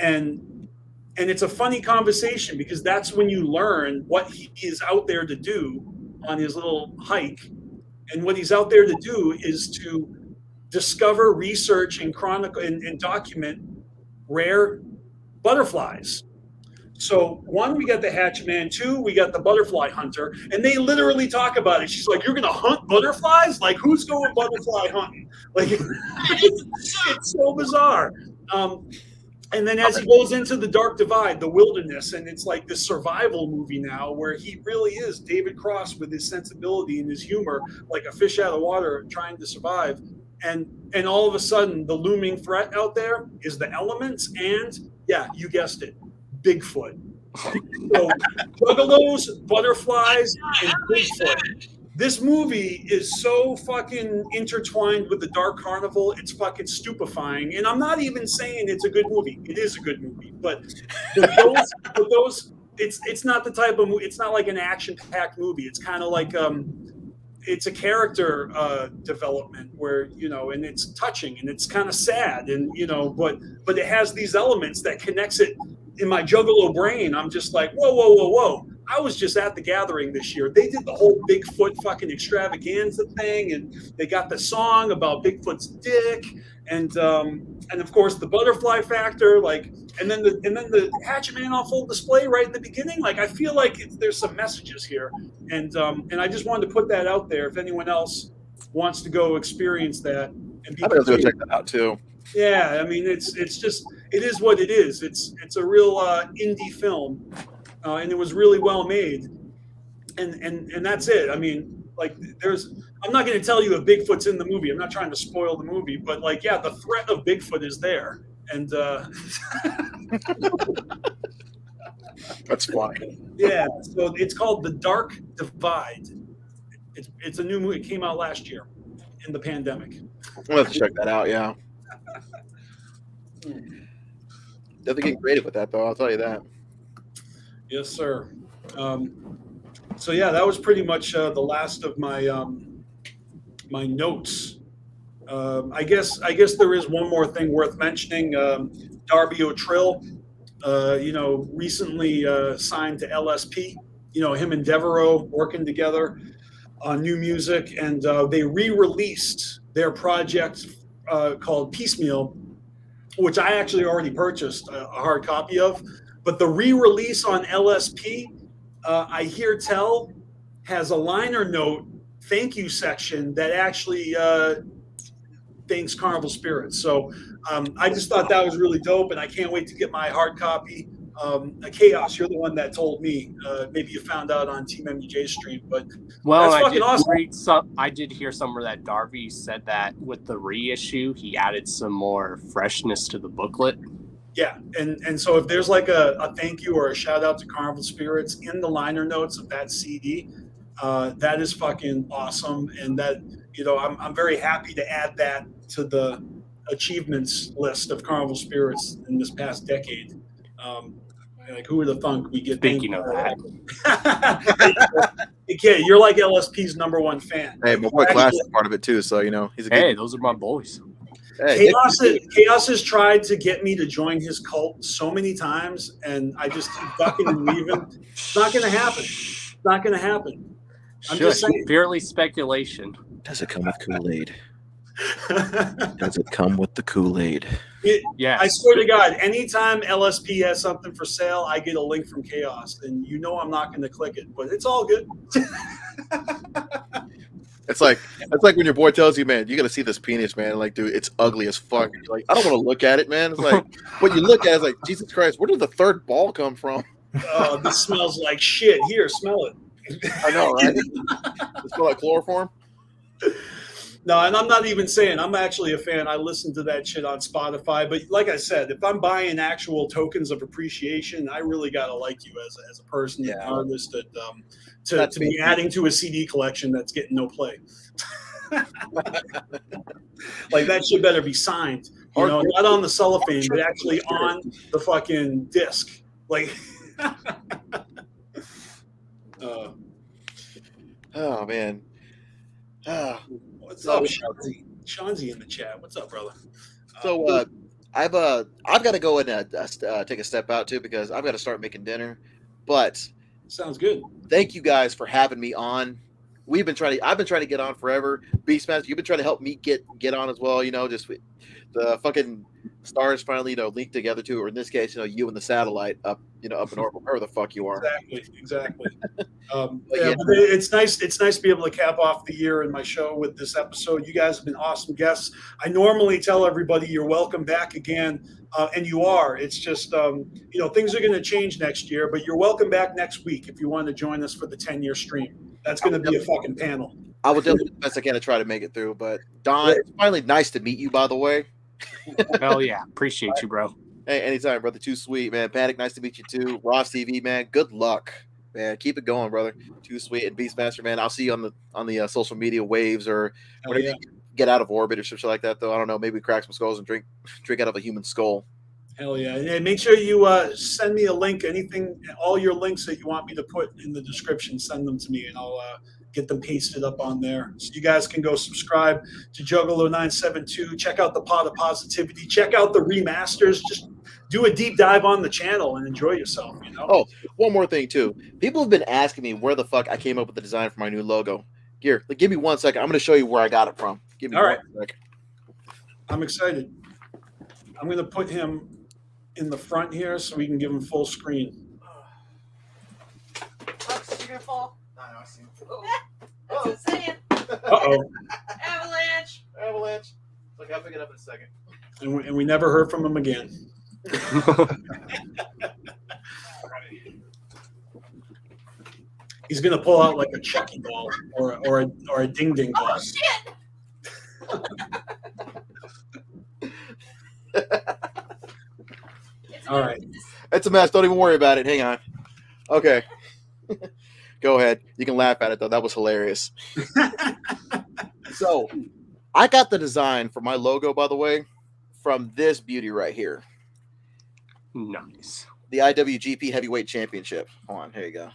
and it's a funny conversation because that's when you learn what he is out there to do on his little hike. And what he's out there to do is to discover, research, and chronicle and document rare butterflies. So 1, we got the Hatchet Man. 2, we got the butterfly hunter, and they literally talk about it. She's like, "You're gonna hunt butterflies? Like, who's going butterfly hunting?" Like, it's so bizarre. And then as he goes into the Dark Divide, the wilderness, and it's like this survival movie now where he really is David Cross with his sensibility and his humor, like a fish out of water trying to survive. And all of a sudden, the looming threat out there is the elements and, yeah, you guessed it, Bigfoot. So juggalos, butterflies, and Bigfoot. This movie is so fucking intertwined with the Dark Carnival. It's fucking stupefying. And I'm not even saying it's a good movie. It is a good movie. But those it's not the type of movie. It's not like an action-packed movie. It's kind of like it's a character development where, and it's touching and it's kind of sad and, but it has these elements that connects it in my juggalo brain. I'm just like, whoa. I was just at the gathering this year. They did the whole Bigfoot fucking extravaganza thing, and they got the song about Bigfoot's dick, and of course the butterfly factor, like, and then the Hatchet Man on full display right at the beginning. Like, I feel like there's some messages here, and I just wanted to put that out there. If anyone else wants to go experience that, and I'm gonna go check that out too. Yeah, I mean, it's just, it is what it is. It's a real indie film. And it was really well made, and that's it. I mean, like, I'm not going to tell you if Bigfoot's in the movie. I'm not trying to spoil the movie, but like, yeah, the threat of Bigfoot is there, and that's fine. Yeah, so it's called The Dark Divide. It's a new movie. It came out last year in the pandemic. We'll have to check that out. Yeah, definitely get creative with that, though. I'll tell you that. Yes, sir. So yeah, that was pretty much the last of my my notes. I guess there is one more thing worth mentioning. Darby O'Trill, recently signed to LSP. Him and Devereaux working together on new music, and they re-released their project called Piecemeal, which I actually already purchased a hard copy of. But the re-release on LSP, I hear tell, has a liner note thank you section that actually thanks Carnival Spirits. So I just thought that was really dope, and I can't wait to get my hard copy. Chaos, you're the one that told me. Maybe you found out on Team MUJ's stream, but that's fucking awesome. I did hear somewhere that Darby said that with the reissue, he added some more freshness to the booklet. Yeah, and so if there's like a thank you or a shout out to Carnival Spirits in the liner notes of that CD, that is fucking awesome, and that I'm very happy to add that to the achievements list of Carnival Spirits in this past decade. Like, who would have thunk we get? Speaking of that, okay, you're like LSP's #1 fan. Hey, my boy Clash is part of it too, so he's a good. Hey, those are my boys. Hey, Chaos has tried to get me to join his cult so many times, and I just keep ducking and weaving. It's not going to happen. It's not going to happen. I'm just saying. Purely speculation. Does it come with Kool-Aid? Does it come with the Kool-Aid? Yeah. I swear to God, anytime LSP has something for sale, I get a link from Chaos, and I'm not going to click it, but it's all good. It's like when your boy tells you, man, you got to see this penis, man. Like, dude, it's ugly as fuck. You're like, I don't want to look at it, man. It's like, what you look at is like, Jesus Christ, where did the third ball come from? Oh, this smells like shit. Here, smell it. I know, right? It smells like chloroform. No, and I'm not even saying I'm actually a fan. I listen to that shit on Spotify. But like I said, if I'm buying actual tokens of appreciation, I really gotta like you as a person, an artist, that to be adding to a CD collection that's getting no play. Like that shit better be signed, you know, not on the cellophane, but actually on the fucking disc. Like, oh man. What's up, Shanzi? Shanzi in the chat. What's up, brother? So I've got to go and take a step out too because I've got to start making dinner. But sounds good. Thank you guys for having me on. I've been trying to get on forever. BeastMaster, you've been trying to help me get on as well. You know, just the fucking stars finally, you know, linked together too, or in this case, you know, you and the satellite up in orbit, wherever the fuck you are. Exactly. But it's nice. It's nice to be able to cap off the year in my show with this episode. You guys have been awesome guests. I normally tell everybody you're welcome back again, and you are. It's just things are going to change next year, but you're welcome back next week if you want to join us for the 10-year stream. That's going to be a fucking panel. I will definitely do the best I can to try to make it through. But Don, it's finally nice to meet you, by the way. Hell yeah. Appreciate you, bro. Hey, anytime, brother. Too sweet, man. Panic, nice to meet you too. Ross TV, man. Good luck, man. Keep it going, brother. Too sweet. And BeastMaster, man. I'll see you on the social media waves or whenever you get out of orbit or something like that, though. I don't know. Maybe crack some skulls and drink out of a human skull. Hell yeah. And make sure you send me a link, all your links that you want me to put in the description, send them to me and I'll get them pasted up on there. So you guys can go subscribe to Juggalo 972. Check out the Pot of Positivity. Check out the remasters. Just do a deep dive on the channel and enjoy yourself, you know? Oh, one more thing, too. People have been asking me where the fuck I came up with the design for my new logo. Here, give me 1 second. I'm going to show you where I got it from. Give me one second. I'm excited. I'm going to put him in the front here so we can give him full screen. Oops, you're gonna fall. I know, I see him. That's what I'm saying. Uh-oh. Avalanche. Look, I'll pick it up in a second. And we never heard from him again. He's gonna pull out like a Chucky ball or a ding ding ball. Oh shit! All right. It's a mess. Don't even worry about it. Hang on. Okay. Go ahead. You can laugh at it, though. That was hilarious. So, I got the design for my logo, by the way, from this beauty right here. Nice. The IWGP Heavyweight Championship. Hold on. Here you go.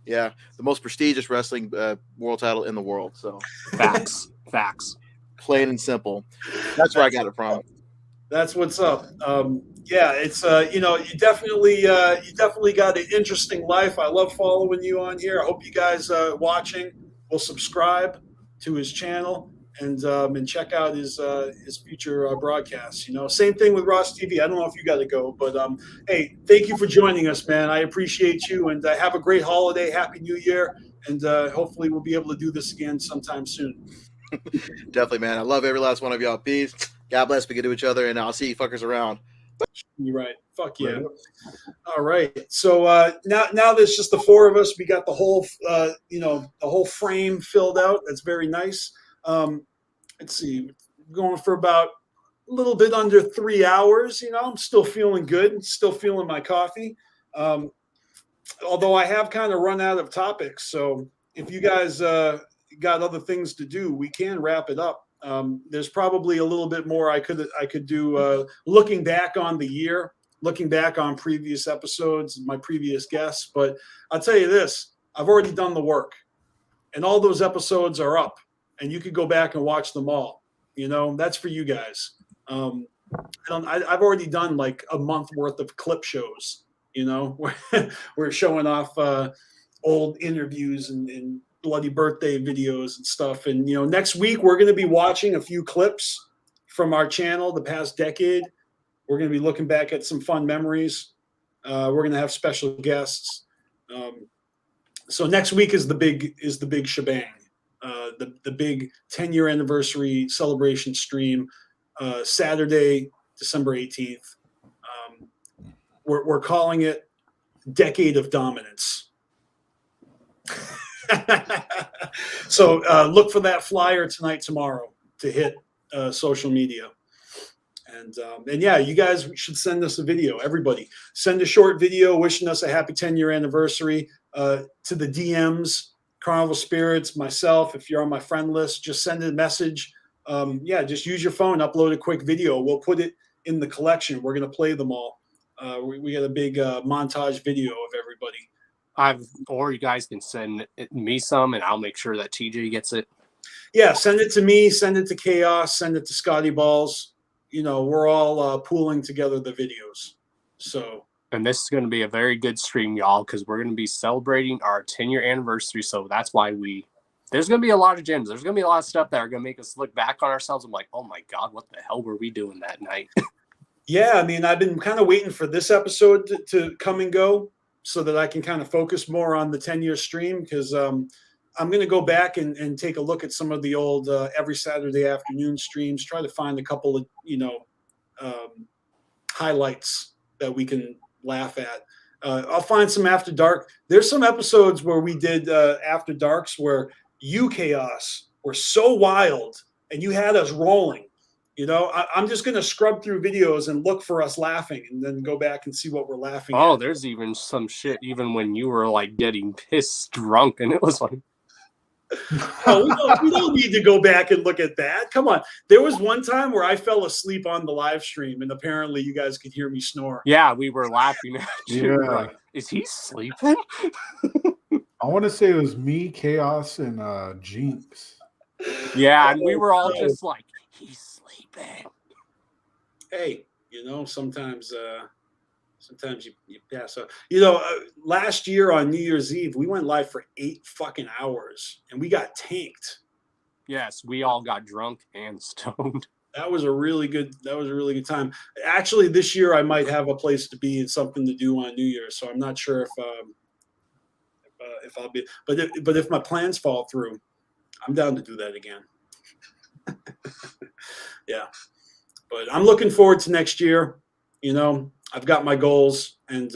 Yeah. The most prestigious wrestling world title in the world. So, Facts. Plain and simple. That's where I got it from. That's what's up. Yeah, it's you definitely got an interesting life. I love following you on here. I hope you guys watching will subscribe to his channel and check out his future broadcasts. You know, same thing with Ross TV. I don't know if you got to go, but hey, thank you for joining us, man. I appreciate you, and have a great holiday. Happy New Year, and hopefully we'll be able to do this again sometime soon. Definitely, man. I love every last one of y'all. Peace. God bless. We get to each other, and I'll see you fuckers around. You're right. Fuck yeah. All right. So now there's just the four of us. We got the whole the whole frame filled out. That's very nice. Let's see. We're going for about a little bit under 3 hours. You know, I'm still feeling good. Still feeling my coffee. Although I have kind of run out of topics. So if you guys got other things to do, we can wrap it up. There's probably a little bit more I could do looking back on the year, looking back on previous episodes, my previous guests. But I'll tell you this, I've already done the work and all those episodes are up and you could go back and watch them all. You know, that's for you guys. I've already done like a month worth of clip shows, you know, where we're showing off old interviews and bloody birthday videos and stuff. And, you know, next week we're going to be watching a few clips from our channel the past decade. We're going to be looking back at some fun memories. We're going to have special guests. So next week is the big shebang, the big 10-year anniversary celebration stream, Saturday, December 18th. We're calling it Decade of Dominance. So look for that flyer tonight, tomorrow to hit social media. And yeah, you guys should send us a video. Everybody, send a short video wishing us a happy 10-year anniversary to the DMs, Carnival Spirits, myself. If you're on my friend list, just send a message. Yeah, just use your phone, upload a quick video. We'll put it in the collection. We're gonna play them all. We got a big montage video of everybody. Or you guys can send me some, and I'll make sure that TJ gets it. Yeah, send it to me. Send it to Chaos. Send it to Scotty Balls. You know, we're all pooling together the videos. So. And this is going to be a very good stream, y'all, because we're going to be celebrating our 10-year anniversary. So that's why there's going to be a lot of gems. There's going to be a lot of stuff that are going to make us look back on ourselves. I'm like, oh my God, what the hell were we doing that night? Yeah, I mean, I've been kind of waiting for this episode to come and go so that I can kind of focus more on the 10-year stream, because I'm going to go back and take a look at some of the old every Saturday afternoon streams, try to find a couple of, highlights that we can laugh at. I'll find some After Dark. There's some episodes where we did After Darks where you, Chaos, were so wild and you had us rolling. You know, I'm just going to scrub through videos and look for us laughing and then go back and see what we're laughing at. Oh, there's even some shit, even when you were like getting pissed drunk, and it was like, oh, we don't need to go back and look at that. Come on. There was one time where I fell asleep on the live stream, and apparently you guys could hear me snore. Yeah, we were laughing at you. Yeah. Like, is he sleeping? I want to say it was me, Chaos, and Jinx. Yeah, and we were all just like, he's sleeping. Hey, sometimes you pass out. You know, last year on New Year's Eve, we went live for 8 fucking hours, and we got tanked. Yes, we all got drunk and stoned. That was a really good time. Actually, this year I might have a place to be and something to do on New Year's, so I'm not sure if I'll be. But if my plans fall through, I'm down to do that again. Yeah, but I'm looking forward to next year. You know, I've got my goals, and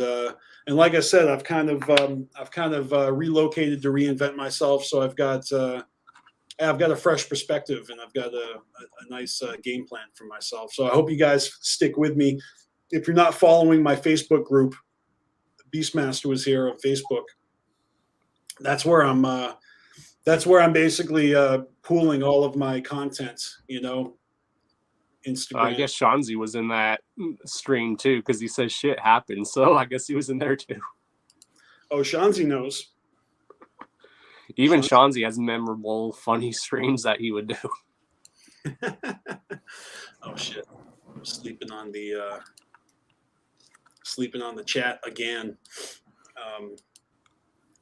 like I said, I've kind of relocated to reinvent myself. So I've got a fresh perspective, and I've got a nice game plan for myself. So I hope you guys stick with me. If you're not following my Facebook group, BeastMasteR was here on Facebook. That's where I'm basically pooling all of my content. You know. Instagram. I guess Shanzi was in that stream too, because he says shit happened. So I guess he was in there too. Oh, Shanzi knows. Even Shanzi has memorable, funny streams that he would do. Oh shit! I'm sleeping on the chat again.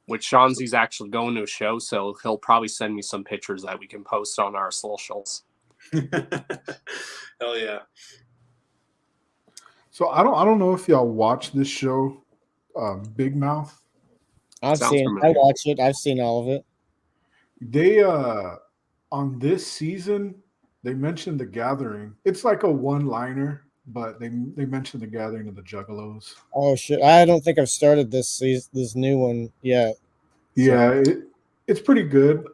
Which Shanzi's actually going to a show, so he'll probably send me some pictures that we can post on our socials. Hell yeah. So I don't know if y'all watch this show, Big Mouth. I watch it. I've seen all of it. They on this season they mentioned The Gathering. It's like a one-liner, but they mentioned The Gathering of the Juggalos. Oh shit! I don't think I've started this new one yet. Yeah, it's pretty good.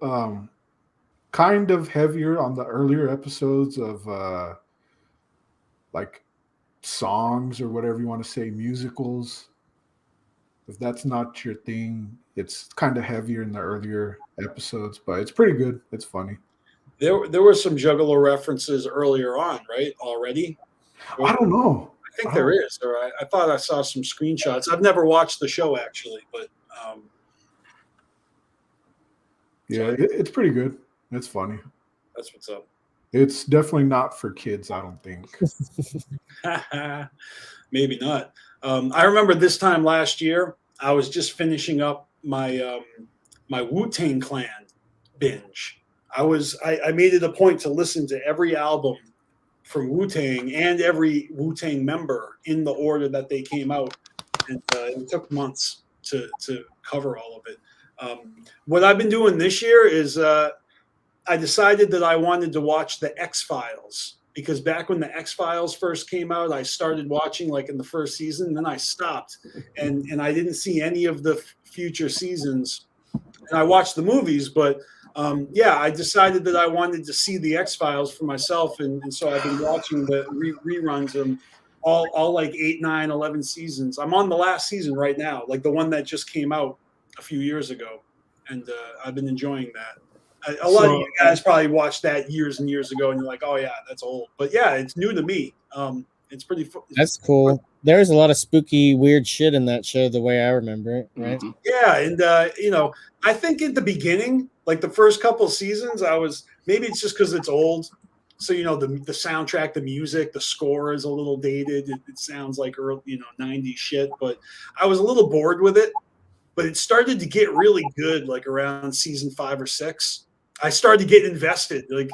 Kind of heavier on the earlier episodes of like songs or whatever you want to say, musicals. If that's not your thing, it's kind of heavier in the earlier episodes, but it's pretty good. It's funny. There were some Juggalo references earlier on, right? Already? I don't know. I think there is. Or I thought I saw some screenshots. I've never watched the show actually, but yeah, it's pretty good. It's funny. That's what's up. It's definitely not for kids, I don't think. Maybe not. I remember this time last year, I was just finishing up my my Wu-Tang Clan binge. I made it a point to listen to every album from Wu-Tang and every Wu-Tang member in the order that they came out, and it took months to cover all of it. What I've been doing this year is I decided that I wanted to watch the X-Files, because back when the X-Files first came out, I started watching like in the first season, and then I stopped, and I didn't see any of the future seasons and I watched the movies, but yeah, I decided that I wanted to see the X-Files for myself, and so I've been watching the reruns of all like 8, 9, 11 seasons. I'm on the last season right now, like the one that just came out a few years ago, and I've been enjoying that. A lot of you guys probably watched that years and years ago, and you're like, "Oh yeah, that's old," but yeah, it's new to me. It's pretty. That's cool. There's a lot of spooky, weird shit in that show, the way I remember it, right? Yeah, and you know, I think at the beginning, like the first couple seasons, I was maybe it's just because it's old. So you know, the soundtrack, the music, the score is a little dated. It sounds like early, 90s shit. But I was a little bored with it. But it started to get really good, like around season 5 or 6. I started to get invested. Like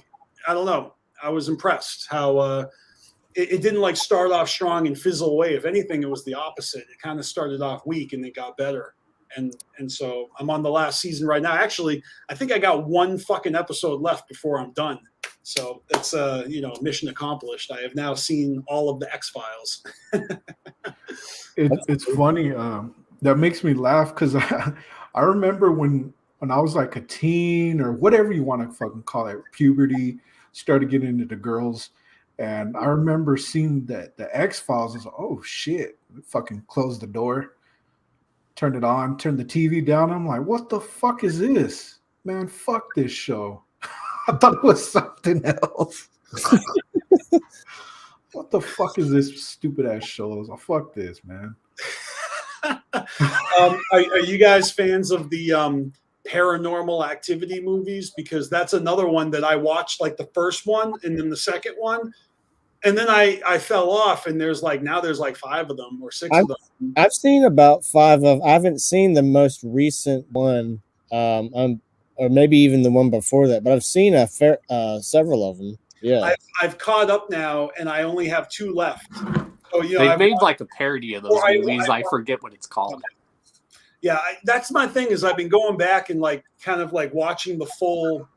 I don't know, I was impressed how it didn't like start off strong and fizzle away. If anything, it was the opposite. It kind of started off weak and it got better. And so I'm on the last season right now. Actually, I think I got one fucking episode left before I'm done. So that's mission accomplished. I have now seen all of the X-Files. It's funny. That makes me laugh because I remember when I was like a teen or whatever you want to fucking call it, puberty, started getting into the girls. And I remember seeing that the X-Files is, oh shit, fucking closed the door, turned it on, turned the TV down. I'm like, what the fuck is this? Man, fuck this show. I thought it was something else. What the fuck is this stupid ass show? I was like, fuck this, man. Are you guys fans of the Paranormal Activity movies? Because that's another one that I watched, like the first one and then the second one. And then I fell off, and there's like 5 of them or 6 of them. I've seen about 5 of. I haven't seen the most recent one, or maybe even the one before that. But I've seen several of them. Yeah, I've caught up now, and I only have 2 left. So they've made like a parody of those movies. I forget what it's called. Yeah, that's my thing. Is I've been going back and like kind of like watching the full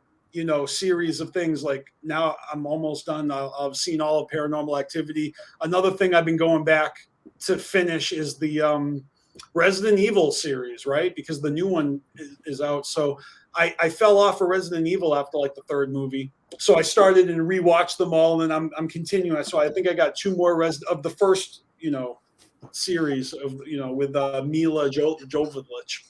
series of things. Like now I'm almost done. I've seen all of Paranormal Activity. Another thing I've been going back to finish is the Resident Evil series, right? Because the new one is out. So I fell off of Resident Evil after like the 3rd movie. So I started and rewatched them all, and then I'm continuing. So I think I got 2 more of the first, series of with Mila Jovovich.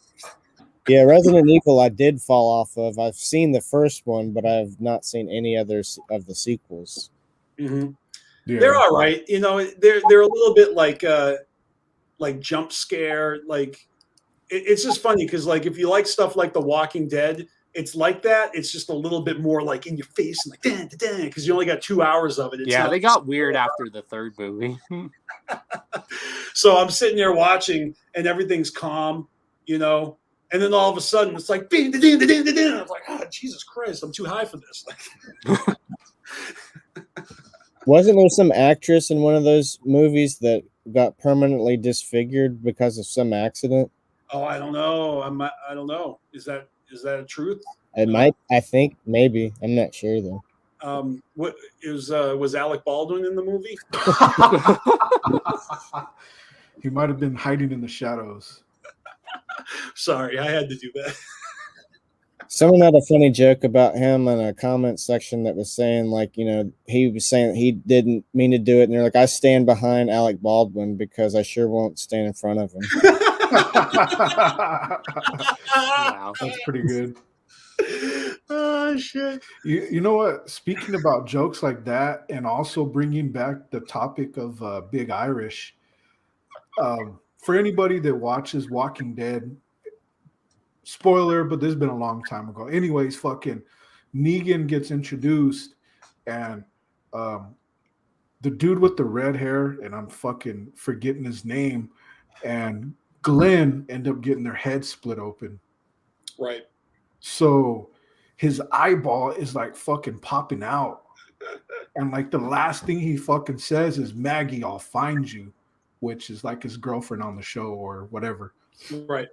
Yeah, Resident Evil I did fall off of. I've seen the first one, but I've not seen any others of the sequels. Mm-hmm. Yeah. They're all right. They're a little bit like jump scare. Like it's just funny because like if you like stuff like The Walking Dead, it's like that. It's just a little bit more like in your face and like because you only got 2 hours of it. It's they got weird after the 3rd movie. So I'm sitting there watching, and everything's calm, and then all of a sudden it's like ding, ding, ding, ding, ding. I was like, oh, Jesus Christ, I'm too high for this. Wasn't there some actress in one of those movies that got permanently disfigured because of some accident? Oh, I don't know. I don't know. Is that a truth? It might. I think maybe. I'm not sure though. What was Alec Baldwin in the movie? He might have been hiding in the shadows. Sorry, I had to do that. Someone had a funny joke about him in a comment section that was saying, like, he was saying he didn't mean to do it. And they're like, I stand behind Alec Baldwin because I sure won't stand in front of him. Wow, that's pretty good. Oh, shit. You know what? Speaking about jokes like that and also bringing back the topic of Big Irish, for anybody that watches Walking Dead, spoiler, but this has been a long time ago. Anyways, fucking Negan gets introduced, and the dude with the red hair, and I'm fucking forgetting his name, and Glenn end up getting their head split open. Right. So his eyeball is like fucking popping out. And like the last thing he fucking says is, Maggie, I'll find you, which is like his girlfriend on the show or whatever. Right.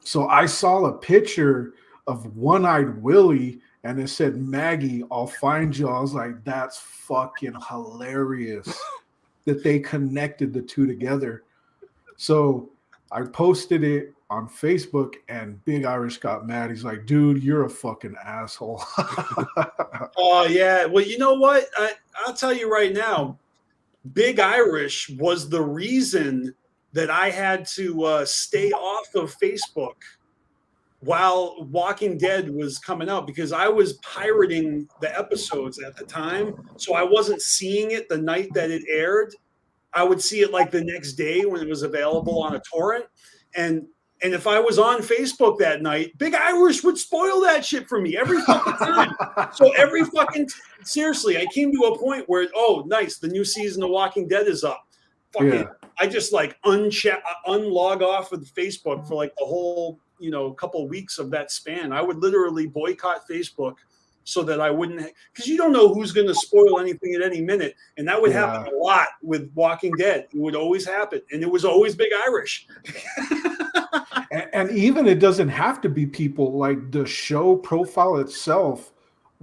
So I saw a picture of One-Eyed Willie and it said, Maggie, I'll find you. I was like, that's fucking hilarious that they connected the two together. So I posted it on Facebook, and Big Irish got mad. He's like, dude, you're a fucking asshole. Oh, yeah. Well, you know what? I'll tell you right now, Big Irish was the reason that I had to stay off of Facebook while Walking Dead was coming out, because I was pirating the episodes at the time. So I wasn't seeing it the night that it aired. I would see it like the next day when it was available on a torrent. And if I was on Facebook that night, Big Irish would spoil that shit for me every fucking time. So seriously, I came to a point where, oh, nice, the new season of Walking Dead is up. Fucking, Yeah. I just like unlog off of Facebook for like the whole, couple of weeks of that span. I would literally boycott Facebook so that I wouldn't, because you don't know who's going to spoil anything at any minute. And that would happen a lot with Walking Dead. It would always happen. And it was always Big Irish. And even it doesn't have to be people. Like the show profile itself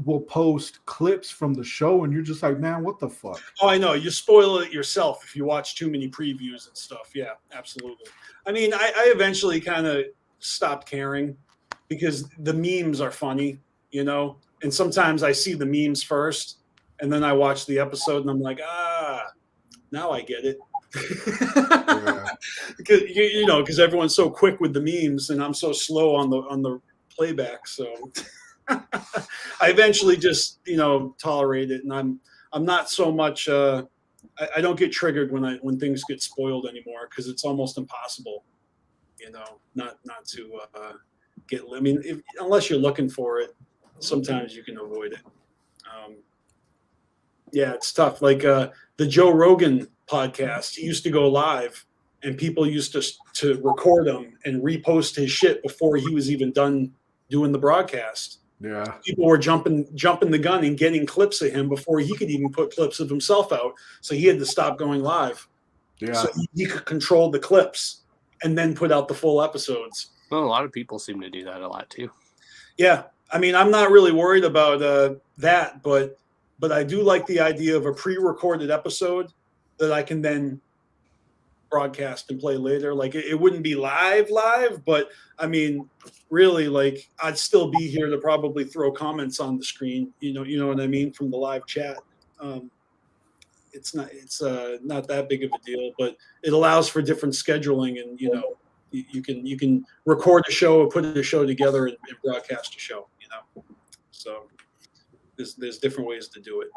will post clips from the show, and you're just like, man, what the fuck? Oh, I know. You spoil it yourself if you watch too many previews and stuff. Yeah, absolutely. I mean, I eventually kind of stopped caring because the memes are funny, and sometimes I see the memes first and then I watch the episode and I'm like, now I get it. Because everyone's so quick with the memes and I'm so slow on the playback. So I eventually just, tolerate it. And I'm not so much, I don't get triggered when things get spoiled anymore, because it's almost impossible, not to get, unless you're looking for it, sometimes you can avoid it. Yeah, it's tough. Like the Joe Rogan podcast, he used to go live and people used to record him and repost his shit before he was even done doing the broadcast. Yeah. People were jumping the gun and getting clips of him before he could even put clips of himself out. So he had to stop going live. Yeah. So he could control the clips and then put out the full episodes. Well, a lot of people seem to do that a lot too. Yeah. I mean, I'm not really worried about that, but I do like the idea of a pre-recorded episode that I can then broadcast and play later. Like it wouldn't be live, but I mean, really, like I'd still be here to probably throw comments on the screen. You know what I mean, from the live chat. It's not that big of a deal, but it allows for different scheduling, and you can record a show or put a show together and broadcast a show. So there's different ways to do it.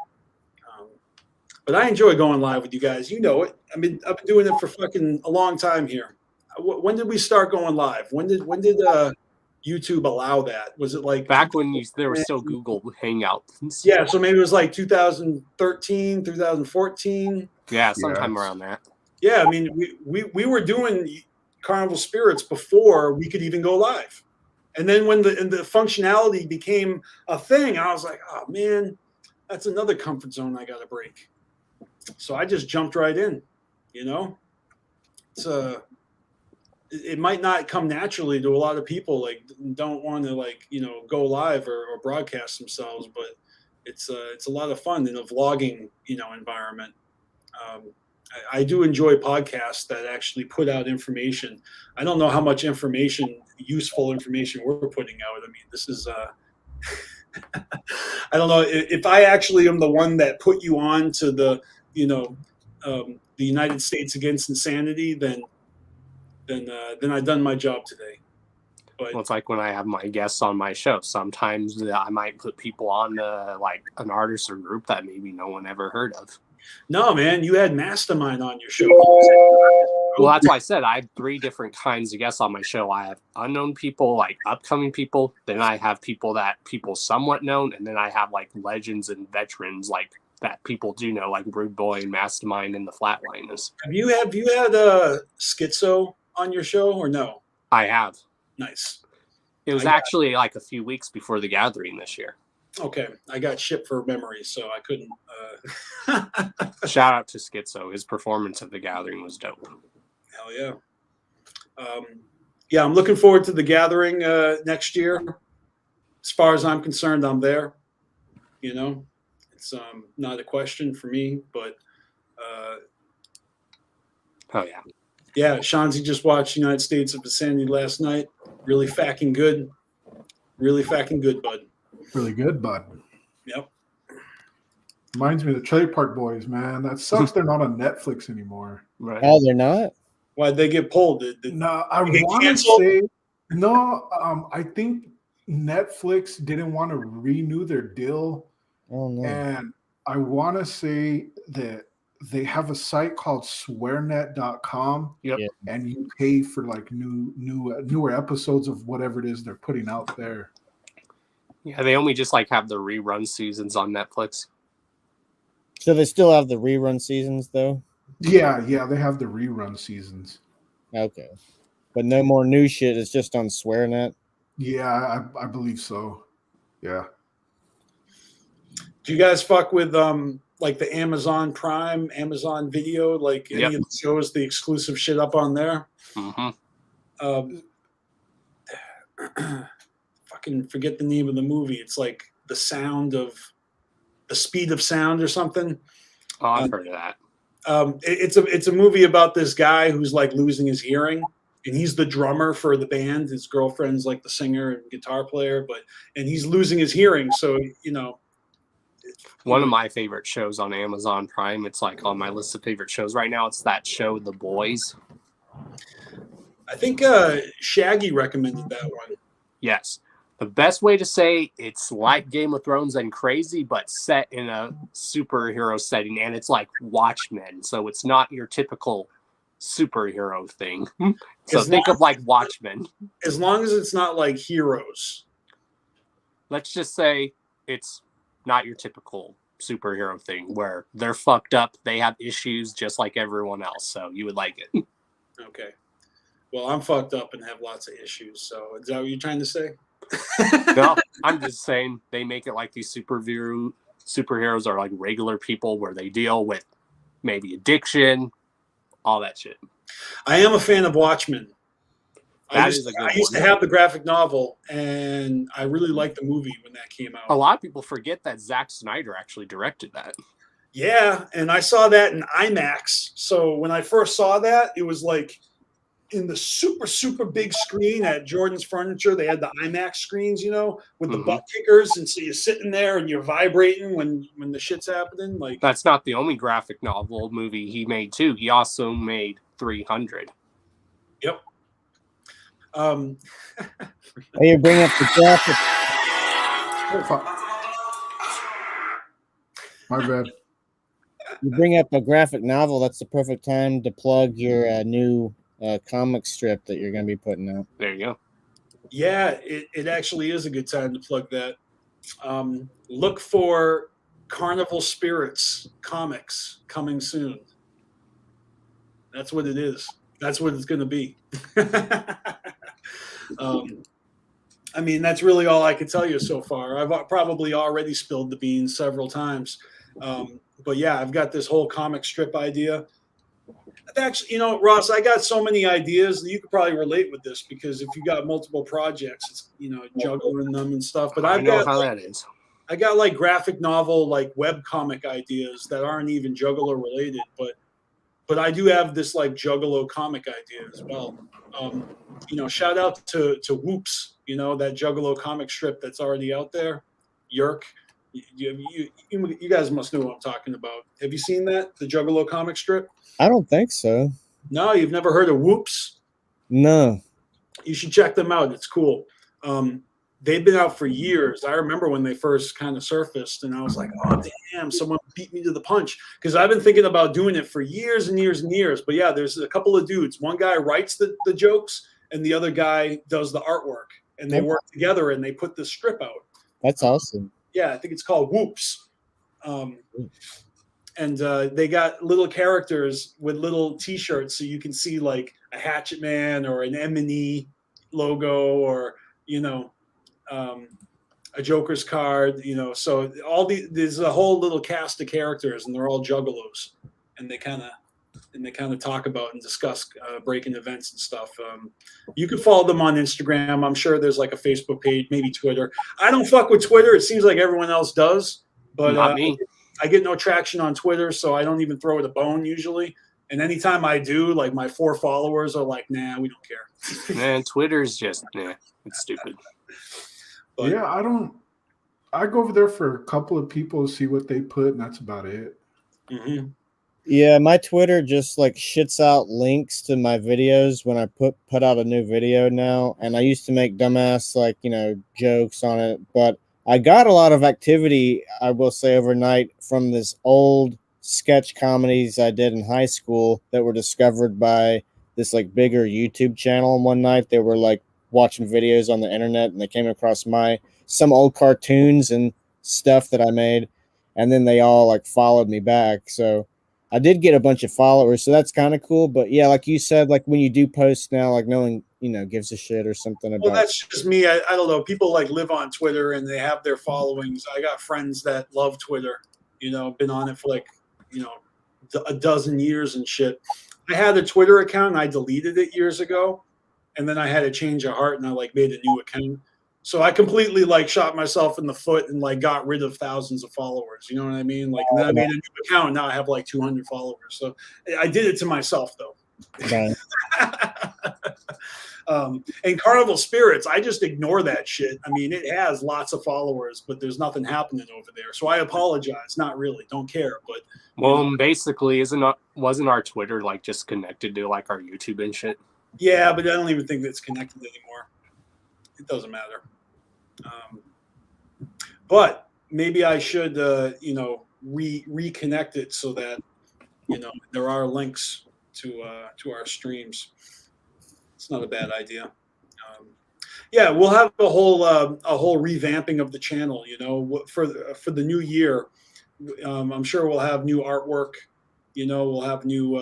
But I enjoy going live with you guys. You know it. I mean, I've been doing it for fucking a long time here. When did we start going live? When did YouTube allow that? Was it like back when there was still Google Hangouts? Yeah, so maybe it was like 2013, 2014. Yeah, sometime around that. Yeah, I mean, we were doing CarnivalSpirits before we could even go live. And then when the functionality became a thing, I was like, oh man, that's another comfort zone I got to break. So I just jumped right in, It's it might not come naturally to a lot of people, like don't want to go live or broadcast themselves, but it's a lot of fun in a vlogging, environment. I do enjoy podcasts that actually put out information. I don't know how much useful information we're putting out. I mean, this is, I don't know if I actually am the one that put you on to the United States Against Insanity, then I've done my job today. But well, it's like when I have my guests on my show. Sometimes I might put people on like an artist or group that maybe no one ever heard of. No, man, you had Mastermind on your show. Well, that's why I said I have 3 different kinds of guests on my show. I have unknown people, like upcoming people. Then I have people somewhat known. And then I have like legends and veterans like that people do know, like Rude Boy and Mastermind and the Flatliners. Have you had Schizo on your show or no? I have. Nice. It was actually like a few weeks before the gathering this year. Okay, I got shit for memory, so I couldn't. Shout out to Schizo. His performance at the gathering was dope. Hell yeah. Yeah, I'm looking forward to the gathering next year. As far as I'm concerned, I'm there. It's not a question for me, but oh yeah. Yeah, Shanzi just watched United States of Insanity last night. Really fucking good. Really fucking good, bud. Really good, bud. Yep. Reminds me of the Trailer Park Boys, man. That sucks. They're not on Netflix anymore. Right. Oh, they're not. Why'd they get pulled? No, I they get want to canceled? say no. I think Netflix didn't want to renew their deal, Oh no. and I want to say that they have a site called swearnet.com. Yep. Yeah. And you pay for like newer episodes of whatever it is they're putting out there. Yeah, they only just like have the rerun seasons on Netflix. So they still have the rerun seasons though? Yeah, they have the rerun seasons. Okay. But no more new shit. It's just on SwearNet. Yeah, I believe so. Yeah. Do you guys fuck with like the Amazon Prime, Amazon Video, like any of the shows, the exclusive shit up on there? Mm-hmm. Fucking forget the name of the movie. It's like the speed of sound or something. Oh, I've heard of that. It's a movie about this guy who's like losing his hearing, and he's the drummer for the band. His girlfriend's like the singer and guitar player, and he's losing his hearing. So one of my favorite shows on Amazon Prime. It's like on my list of favorite shows right now. It's that show, The Boys. I think Shaggy recommended that one. Yes. The best way to say it's like Game of Thrones and crazy, but set in a superhero setting, and it's like Watchmen. So it's not your typical superhero thing. So think of like Watchmen. As long as it's not like Heroes. Let's just say it's not your typical superhero thing where they're fucked up. They have issues just like everyone else. So you would like it. Okay. Well, I'm fucked up and have lots of issues. So is that what you're trying to say? No, I'm just saying they make it like these superheroes are like regular people where they deal with maybe addiction, all that shit. I am a fan of Watchmen. I used to have the graphic novel, and I really liked the movie when that came out. A lot of people forget that Zack Snyder actually directed that. Yeah, and I saw that in IMAX. So when I first saw that, it was like in the super, super big screen at Jordan's Furniture. They had the IMAX screens, with the butt kickers. And so you're sitting there and you're vibrating when the shit's happening. Like, that's not the only graphic novel movie he made, too. He also made 300. Yep. You bring up the graphic. My bad. You bring up a graphic novel. That's the perfect time to plug your new comic strip that you're going to be putting out. There you go. Yeah, it actually is a good time to plug that. Look for CarnivalSpirits comics coming soon. That's what it is. That's what it's going to be. I mean, that's really all I can tell you so far. I've probably already spilled the beans several times. But yeah, I've got this whole comic strip idea. Actually, Ross, I got so many ideas that you could probably relate with this, because if you got multiple projects, it's, juggling them and stuff. But I know how that is. I got like graphic novel, like web comic ideas that aren't even Juggalo related, but I do have this like Juggalo comic idea as well. Shout out to Whoops, that Juggalo comic strip that's already out there. Yerk. You guys must know what I'm talking about. Have you seen that? The Juggalo comic strip? I don't think so. No, you've never heard of Whoops? No. You should check them out. It's cool. They've been out for years. I remember when they first kind of surfaced, and I was like, oh, damn, someone beat me to the punch. Because I've been thinking about doing it for years and years and years. But yeah, there's a couple of dudes. One guy writes the jokes, and the other guy does the artwork. And they work together, and they put this strip out. That's awesome. Yeah, I think it's called Whoops. And they got little characters with little T-shirts, so you can see like a Hatchet Man or an M&E logo, or a Joker's card. So there's a whole little cast of characters, and they're all Juggalos, and they kind of talk about and discuss breaking events and stuff. You can follow them on Instagram. I'm sure there's like a Facebook page, maybe Twitter. I don't fuck with Twitter. It seems like everyone else does, but Not me. I get no traction on Twitter, so I don't even throw it a bone usually. And anytime I do, like my 4 followers are like, nah, we don't care. Man, Twitter's just it's stupid. But, yeah, I go over there for a couple of people to see what they put, and that's about it. Mm-hmm. Yeah, my Twitter just like shits out links to my videos when I put out a new video now, and I used to make dumbass jokes on it, but I got a lot of activity, I will say, overnight from this old sketch comedies I did in high school that were discovered by this like bigger YouTube channel. And one night they were like watching videos on the internet, and they came across some old cartoons and stuff that I made, and then they all like followed me back. So I did get a bunch of followers, so that's kind of cool. But yeah, like you said, like when you do post now, like no one, gives a shit or something about. Well, that's just me. I don't know. People like live on Twitter and they have their followings. I got friends that love Twitter, been on it for like, a dozen years and shit. I had a Twitter account and I deleted it years ago. And then I had a change of heart and I like made a new account. So I completely like shot myself in the foot and like got rid of thousands of followers. You know what I mean? Like, and then I made a new account and now I have like 200 followers. So I did it to myself though. Okay. And Carnival Spirits, I just ignore that shit. I mean, it has lots of followers, but there's nothing happening over there. So I apologize. Not really. Don't care. But basically, wasn't our Twitter like just connected to like our YouTube and shit? Yeah, but I don't even think that's connected anymore. It doesn't matter. But maybe I should, reconnect it so that, there are links to our streams. It's not a bad idea. Yeah, we'll have a whole revamping of the channel. For the new year, I'm sure we'll have new artwork. We'll have new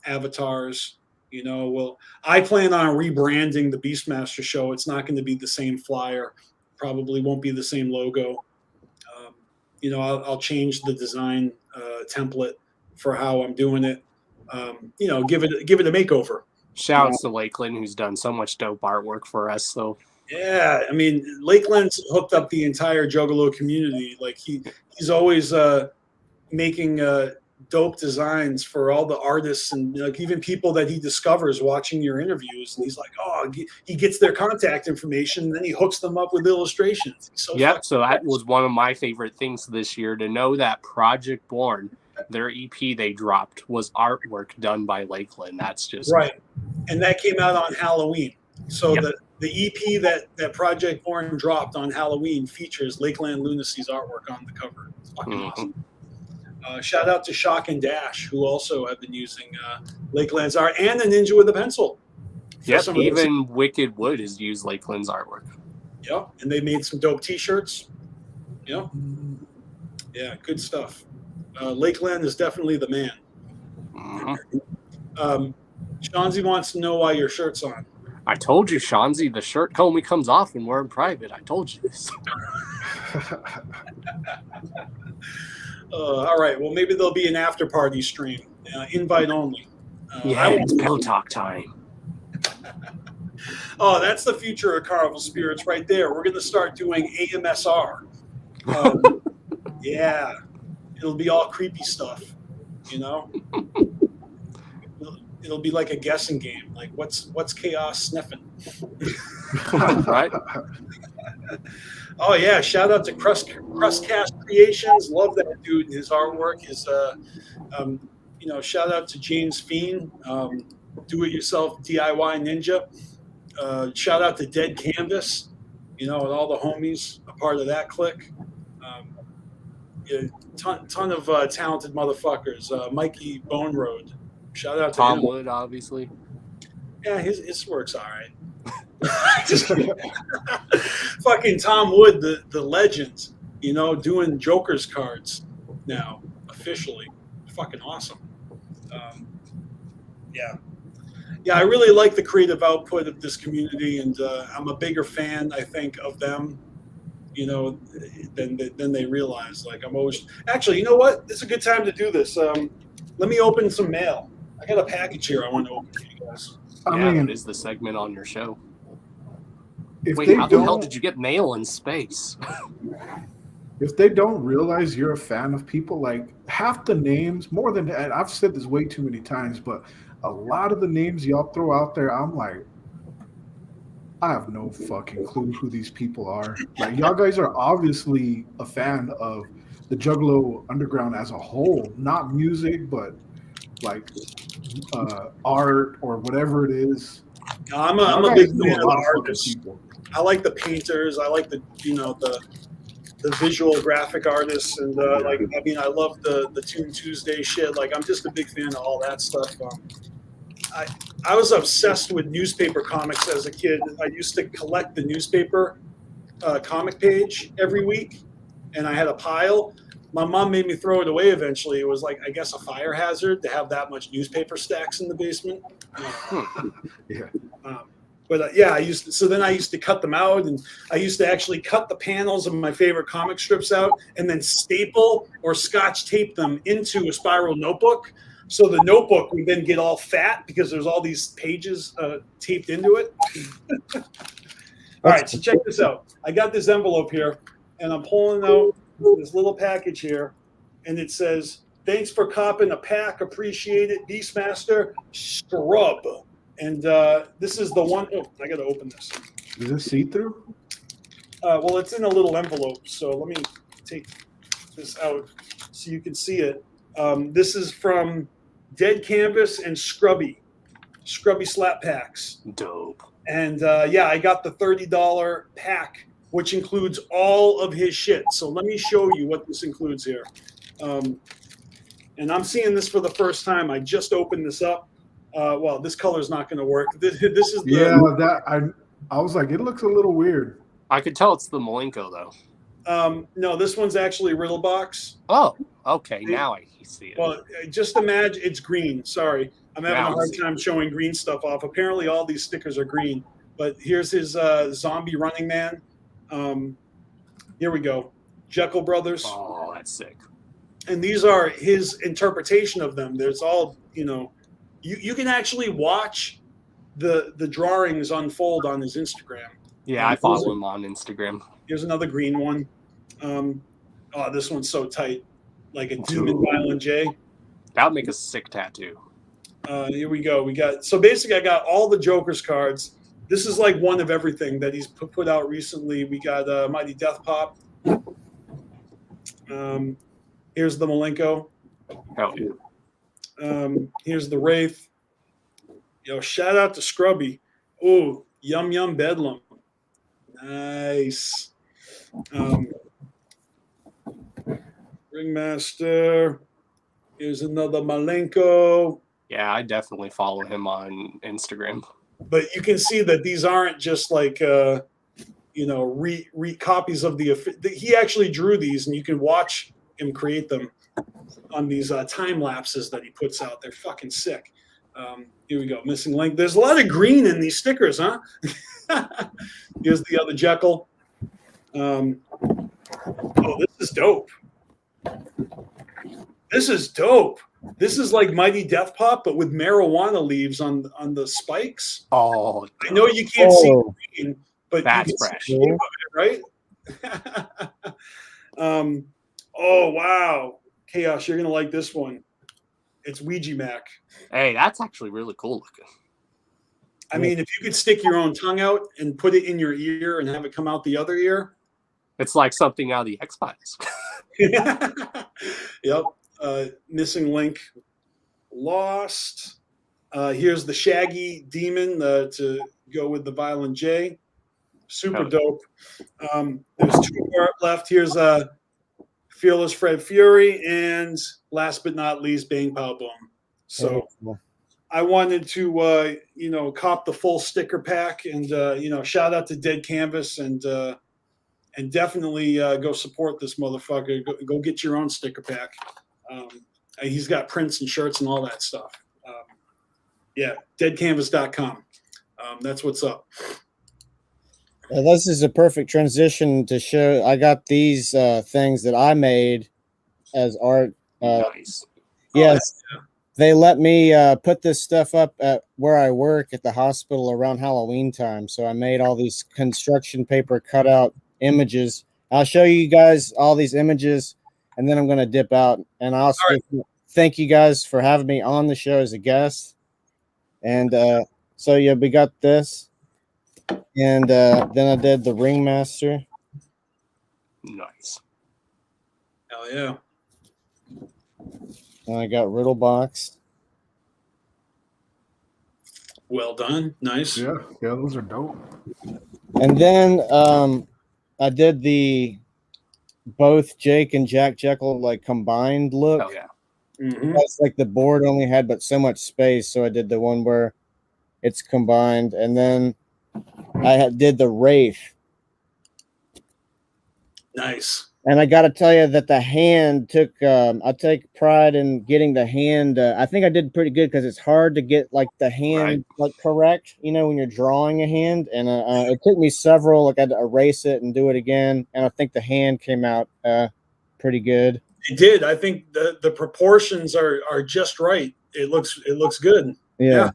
avatars. I plan on rebranding the BeastMaster show. It's not going to be the same flyer. Probably won't be the same logo. I'll change the design template for how I'm doing it. Give it a makeover. Shouts to Lakeland, who's done so much dope artwork for us. So yeah, I mean, Lakeland's hooked up the entire Juggalo community. Like he's always making dope designs for all the artists and like even people that he discovers watching your interviews. And he's like, oh, he gets their contact information and then he hooks them up with illustrations. So that was one of my favorite things this year, to know that Project Born, their EP they dropped, was artwork done by Lakeland. That's just right. And that came out on Halloween. So the EP that Project Born dropped on Halloween features Lakeland Lunacy's artwork on the cover. It's fucking awesome. Shout out to Shock and Dash, who also have been using Lakeland's art, and the Ninja with a Pencil. Yep, even Wicked Wood has used Lakeland's artwork. Yep, and they made some dope T-shirts. Yep. Yeah, good stuff. Lakeland is definitely the man. Shanzi wants to know why your shirt's on. I told you, Shanzi, the shirt only comes off when we're in private. I told you this. All right. Well, maybe there'll be an after party stream, invite only. It's pillow talk time. Oh, that's the future of Carnival Spirits right there. We're going to start doing AMSR. Yeah, it'll be all creepy stuff. It'll be like a guessing game. Like what's Chaos sniffing? Right. Oh yeah! Shout out to Crustcast Creations. Love that dude and his artwork. Shout out to James Fiend, do-it-yourself DIY ninja. Shout out to Dead Canvas, and all the homies a part of that clique. Ton of talented motherfuckers. Mikey Bone Road. Shout out to Tom him. Wood, obviously. Yeah, his work's all right. Just kidding. Fucking Tom Wood, the legend, doing Joker's cards now officially. Fucking awesome. Yeah, I really like the creative output of this community, and I'm a bigger fan, I think, of them, than they realize. Like I'm always actually, you know what? It's a good time to do this. Let me open some mail. I got a package here I want to open for you guys. That is the segment on your show. Wait, how the hell did you get mail in space? if they don't realize you're a fan of people, like half the names, more than, and I've said this way too many times, but a lot of the names y'all throw out there, I'm like, I have no fucking clue who these people are. Like, y'all guys are obviously a fan of the Juggalo Underground as a whole, not music, but like art or whatever it is. I'm Y'all a big guys know fan a of lot the of fucking artists. people. I like the painters. I like the visual graphic artists, and like, I mean, I love the Toon Tuesday shit. Like, I'm just a big fan of all that stuff. I was obsessed with newspaper comics as a kid. I used to collect the newspaper comic page every week, and I had a pile. My mom made me throw it away eventually. It was like, I guess, a fire hazard to have that much newspaper stacks in the basement. Yeah. But yeah, I used to, so then I used to cut them out, and I used to actually cut the panels of my favorite comic strips out and then staple or scotch tape them into a spiral notebook. So the notebook would then get all fat because there's all these pages taped into it. All right, so check this out. I got this envelope here, and I'm pulling out this little package here, and it says, "Thanks for copping a pack. Appreciate it, BeastMaster Scrub." And this is the one. Oh, I got to open this. Is it see-through? Well, it's in a little envelope, so let me take this out so you can see it. This is from Dead Canvas and Scrubby Slap Packs. Dope. And yeah, I got the $30 pack, which includes all of his shit. So let me show you what this includes here. And I'm seeing this for the first time. I just opened this up. Well, this color is not going to work. This is the, yeah. That I was like, it looks a little weird. I could tell it's the Malenko though. No, this one's actually Riddlebox. Oh, okay. Now I see it. Well, just imagine it's green. Sorry, I'm having a hard time showing green stuff off. Apparently, all these stickers are green. But here's his zombie Running Man. Here we go. Jekyll Brothers. Oh, that's sick. And these are his interpretation of them. There's all, you know, you can actually watch the drawings unfold on his Instagram. Yeah, I follow him on Instagram. Here's another green one. Oh, this one's so tight. Like a Demon Violent J. That would make a sick tattoo. Here we go. We got, so basically I got all the Joker's cards. This is like one of everything that he's put out recently. We got Mighty Death Pop. Here's the Malenko. Hell yeah. Here's the Wraith. Yo, shout out to Scrubby. Oh, Yum Yum Bedlam. Nice. Ringmaster. Here's another Malenko. Yeah, I definitely follow him on Instagram. But you can see that these aren't just like you know, copies of the. He actually drew these, and you can watch him create them on these time lapses that he puts out. They're fucking sick. Here we go. Missing link. There's a lot of green in these stickers, huh? Here's the other Jekyll. Oh, this is dope. This is dope. This is like Mighty Death Pop, but with marijuana leaves on the spikes. Oh, I know you can't see green, but that's you can fresh. see it, right? Oh wow, Chaos! You're gonna like this one. It's Ouija Mac. Hey, that's actually really cool looking. I mean, if you could stick your own tongue out and put it in your ear and have it come out the other ear, it's like something out of the X-Files. Yep. Missing link. Lost. Here's the Shaggy Demon to go with the Violent J. Super dope. There's two more left. Here's Fearless Fred Fury, and last but not least, Bang Pow Boom. So I wanted to, you know, cop the full sticker pack, and you know, shout out to Dead Canvas, and definitely go support this motherfucker. Go get your own sticker pack. He's got prints and shirts and all that stuff. Yeah, deadcanvas.com. That's what's up. This is a perfect transition to show. I got these things that I made as art. Nice. Yes, they let me put this stuff up at where I work at the hospital around Halloween time. So I made all these construction paper cutout images, I'll show you guys all these images, and then I'm going to dip out. And I also thank you guys for having me on the show as a guest. And so yeah, we got this, and then I did the Ringmaster. Nice. Hell yeah. And I got Riddle Box. Well done. Nice. Yeah, those are dope. And then I did the both Jake and Jack Jekyll like combined look. Oh yeah. That's like the board only had but so much space, so I did the one where it's combined, and then I did the Wraith. Nice. And I got to tell you that the hand took. I take pride in getting the hand. I think I did pretty good because it's hard to get like the hand like correct. You know, when you're drawing a hand, and it took me several. Like I had to erase it and do it again, and I think the hand came out pretty good. It did. I think the proportions are just right. It looks good. Yeah.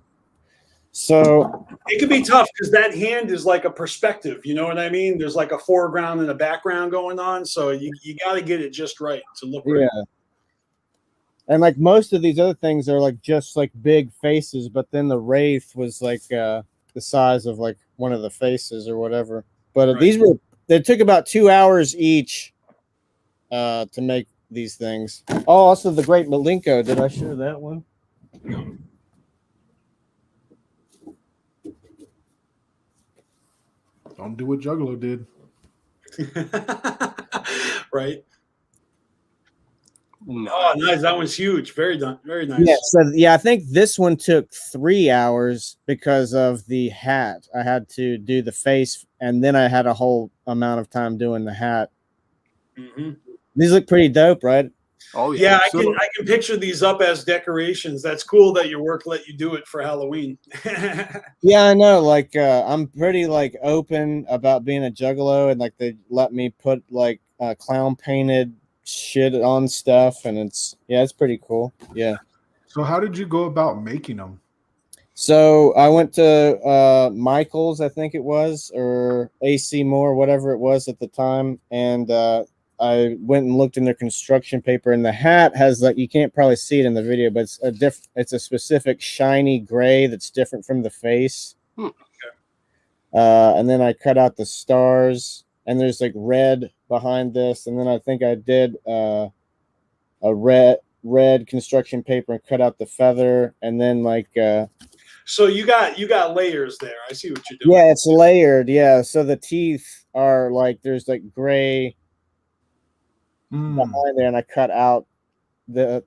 So it could be tough because that hand is like a perspective. You know what I mean? There's like a foreground and a background going on. So you got to get it just right to look right. Yeah. And like most of these other things are like just like big faces, but then the Wraith was like the size of like one of the faces or whatever. But they took about 2 hours each to make these things. Oh, also the Great Malenko. Did I show that one? Don't do what Juggalo did. Right. Oh, nice. That one's huge. Very done. Very nice. Yeah. So yeah, I think this one took 3 hours because of the hat. I had to do the face, and then I had a whole amount of time doing the hat. Mm-hmm. These look pretty dope, right? Oh yeah. Yeah, I can picture these up as decorations. That's cool that your work let you do it for Halloween. Yeah, I know. Like, I'm pretty like open about being a juggalo, and like they let me put like clown painted shit on stuff, and it's pretty cool. Yeah. So how did you go about making them? So I went to Michael's, I think it was, or AC Moore, whatever it was at the time, and I went and looked in their construction paper, and the hat has like, you can't probably see it in the video, but it's a specific shiny gray that's different from the face. And then I cut out the stars, and there's like red behind this, and then I think I did a red construction paper and cut out the feather, and then like so you got layers there. I see what you're doing. yeah, it's layered. Yeah, so the teeth are like, there's like gray behind there, and I cut out and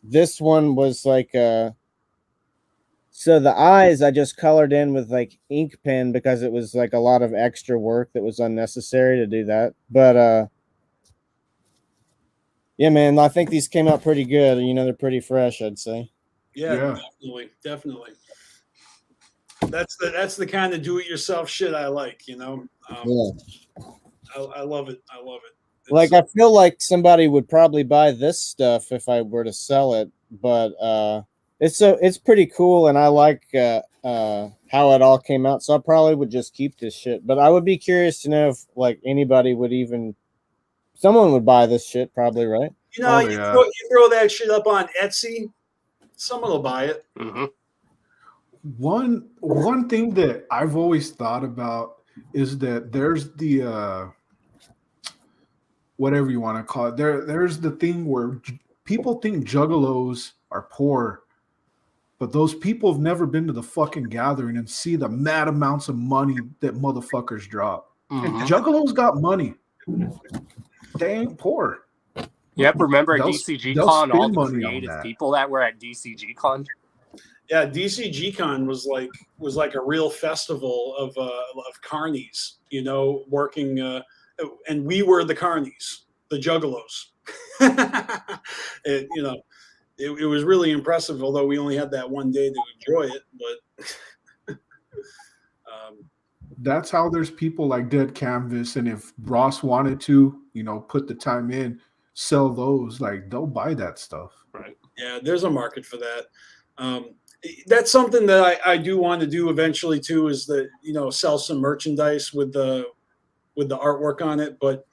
this one was like so the eyes I just colored in with like ink pen because it was like a lot of extra work that was unnecessary to do that. But yeah, man, I think these came out pretty good. You know, they're pretty fresh, I'd say. Yeah. Definitely. That's the kind of do-it-yourself shit I like. You know. I love it. I love it. Like, I feel like somebody would probably buy this stuff if I were to sell it, but it's pretty cool, and I like how it all came out. So I probably would just keep this shit. But I would be curious to know if like anybody would someone would buy this shit, probably, right? You know, you throw that shit up on Etsy, someone will buy it. Mm-hmm. One thing that I've always thought about is that there's the whatever you want to call it. There's the thing where people think juggalos are poor, but those people have never been to the fucking gathering and see the mad amounts of money that motherfuckers drop. Mm-hmm. Juggalos got money. They ain't poor. Yep, remember at DCG Con, all the money creative people that were at DCG Con? Yeah, DCG Con was like a real festival of carnies, you know, working, and we were the carnies, the juggalos. It was really impressive, although we only had that one day to enjoy it. But that's how there's people like Dead Canvas, and if Ross wanted to, you know, put the time in, sell those, like they'll buy that stuff. Right. Yeah, there's a market for that. That's something that I do want to do eventually too, is that, you know, sell some merchandise with the with the artwork on it. But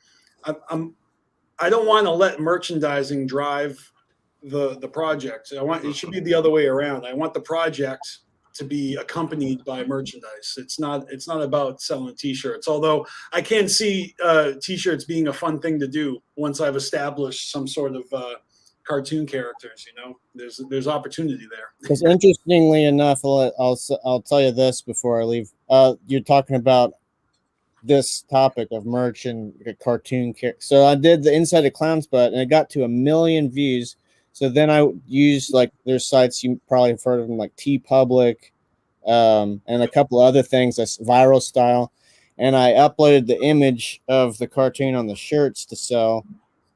I don't want to let merchandising drive the project. It should be the other way around. I want the project to be accompanied by merchandise. It's not about selling t-shirts, although I can see t-shirts being a fun thing to do once I've established some sort of cartoon characters. There's opportunity there. Because interestingly enough, I'll tell you this before I leave. You're talking about this topic of merch and a cartoon character. So I did the Inside of Clown's Butt, and it got to 1 million views. So then I used, like, there's sites you probably have heard of them, like TeePublic, and a couple of other things that's viral style. And I uploaded the image of the cartoon on the shirts to sell.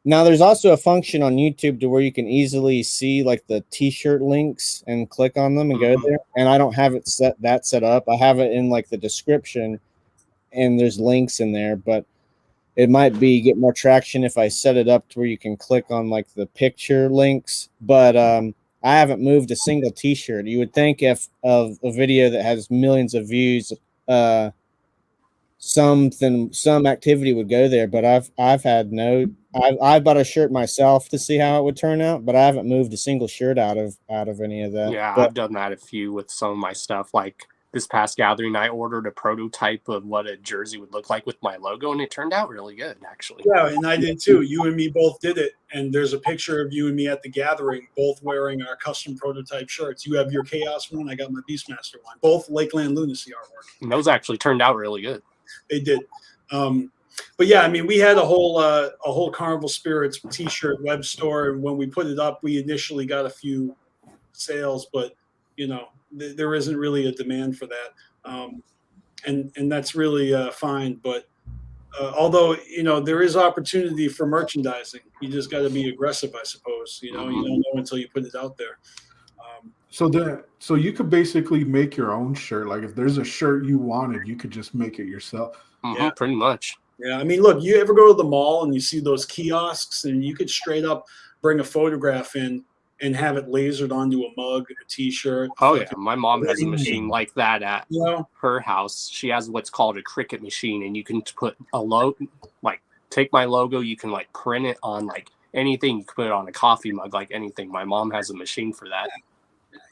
Now there's also a function on YouTube to where you can easily see like the t-shirt links and click on them and go there. And I don't have it set up. I have it in like the description, and there's links in there, but it might get more traction if I set it up to where you can click on like the picture links. But I haven't moved a single t-shirt. You would think if of a video that has millions of views, some activity would go there, but I've had no. I bought a shirt myself to see how it would turn out, but I haven't moved a single shirt out of any of that. Yeah, but I've done that a few with some of my stuff. Like this past gathering, I ordered a prototype of what a jersey would look like with my logo, and it turned out really good, actually. Yeah, and I did too. You and me both did it, and there's a picture of you and me at the gathering, both wearing our custom prototype shirts. You have your Chaos one, I got my BeastMaster one. Both Lakeland Lunacy artwork. And those actually turned out really good. They did. But yeah, I mean, we had a whole Carnival Spirits t-shirt web store, and when we put it up, we initially got a few sales, but there isn't really a demand for that, and that's really fine. But although there is opportunity for merchandising, you just got to be aggressive, I suppose. You don't know until you put it out there. So you could basically make your own shirt. Like if there's a shirt you wanted, you could just make it yourself. Yeah, pretty much. Yeah, I mean, look, you ever go to the mall and you see those kiosks, and you could straight up bring a photograph in and have it lasered onto a mug, a t-shirt. Oh yeah, my mom has a machine like that at her house. She has what's called a Cricut machine, and you can put a logo, like take my logo, you can like print it on like anything. You can put it on a coffee mug, like anything. My mom has a machine for that.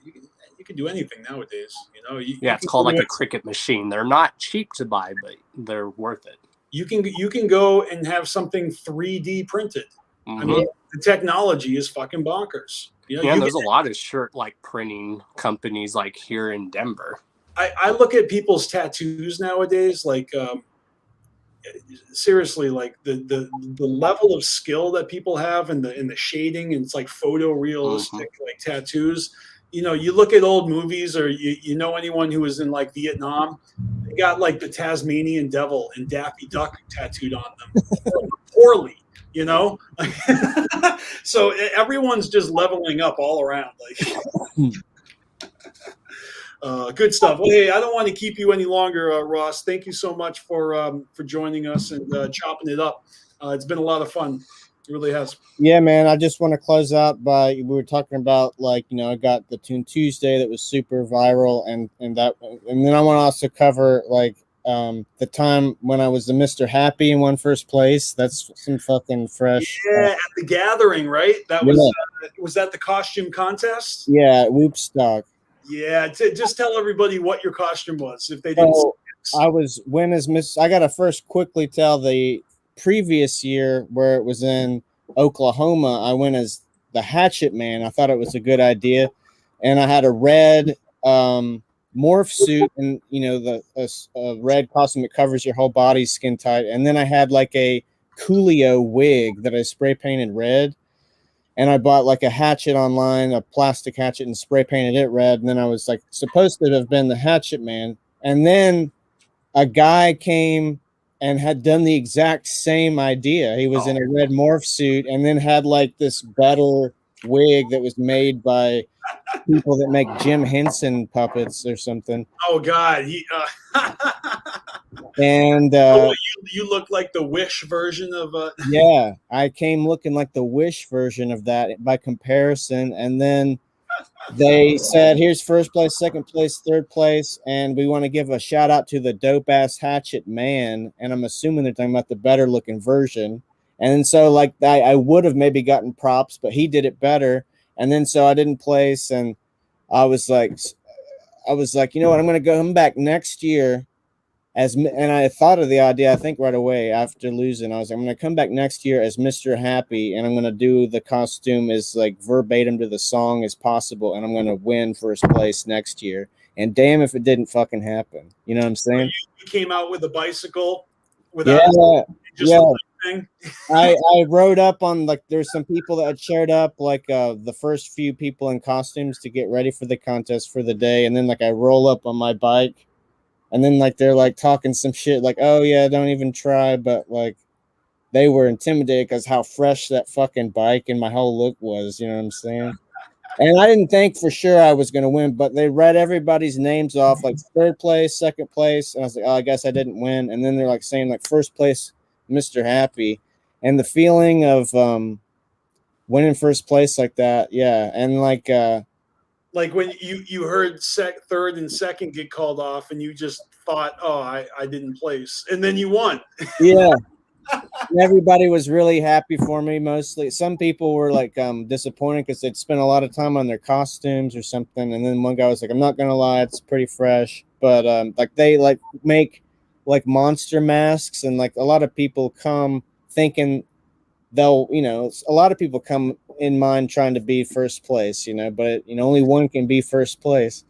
You can do anything nowadays. It's called like a Cricut machine. They're not cheap to buy, but they're worth it. You can go and have something 3D printed. I mean, the technology is fucking bonkers. There's a lot of shirt like printing companies like here in Denver. I look at people's tattoos nowadays, like seriously, like the level of skill that people have in the shading, and it's like photorealistic like tattoos. You look at old movies, or you know anyone who was in like Vietnam, they got like the Tasmanian devil and Daffy Duck tattooed on them poorly, so everyone's just leveling up all around. Good stuff. Well, hey, I don't want to keep you any longer, Ross. Thank you so much for joining us and chopping it up. It's been a lot of fun. It really has. Yeah, man. I just want to close out by, we were talking about I got the Toon Tuesday that was super viral, and then I want to also cover the time when I was the Mr. Happy and won first place. That's some fucking fresh. Yeah, at the gathering, right? That was that the costume contest? Yeah, Whoopstock. Yeah, just tell everybody what your costume was if they didn't. I was win as Miss. I got to first quickly tell the previous year where it was in Oklahoma. I went as the Hatchet Man. I thought it was a good idea, and I had a red morph suit, and the red costume that covers your whole body skin tight, and then I had like a Coolio wig that I spray painted red. And I bought like a hatchet online, a plastic hatchet, and spray painted it red. And then I was like supposed to have been the Hatchet Man. And then a guy came and had done the exact same idea. He was in a red morph suit, and then had like this better wig that was made by people that make Jim Henson puppets or something. Oh God. And you look like the Wish version of yeah, I came looking like the Wish version of that by comparison. And then they said, here's first place, second place, third place, and we want to give a shout out to the dope ass Hatchet Man. And I'm assuming they're talking about the better looking version. And then so like I would have maybe gotten props, but he did it better. And then so I didn't place, and I was like, you know what, I'm gonna come back next year and I thought of the idea, I think right away after losing. I was like, I'm going to come back next year as Mr. Happy, and I'm going to do the costume as like verbatim to the song as possible, and I'm going to win first place next year. And damn if it didn't fucking happen. You know what I'm saying? You came out with a bicycle without just yeah. thing. I rode up on, like, there's some people that had showed up, like the first few people in costumes to get ready for the contest for the day, and then like I roll up on my bike. And then, like, they're, like, talking some shit, like, oh, yeah, don't even try. But, like, they were intimidated because how fresh that fucking bike and my whole look was. You know what I'm saying? And I didn't think for sure I was going to win, but they read everybody's names off, like, third place, second place. And I was like, oh, I guess I didn't win. And then they're, like, saying, like, first place, Mr. Happy. And the feeling of winning first place like that, yeah. And, like when you heard third and second get called off, and you just thought, oh, I didn't place, and then you won. Yeah. Everybody was really happy for me. Mostly, some people were like disappointed because they'd spent a lot of time on their costumes or something. And then one guy was like, "I'm not gonna lie, it's pretty fresh." But like they like make like monster masks, and like a lot of people come thinking they'll, you know, a lot of people come in mind trying to be first place, you know, but you know, only one can be first place.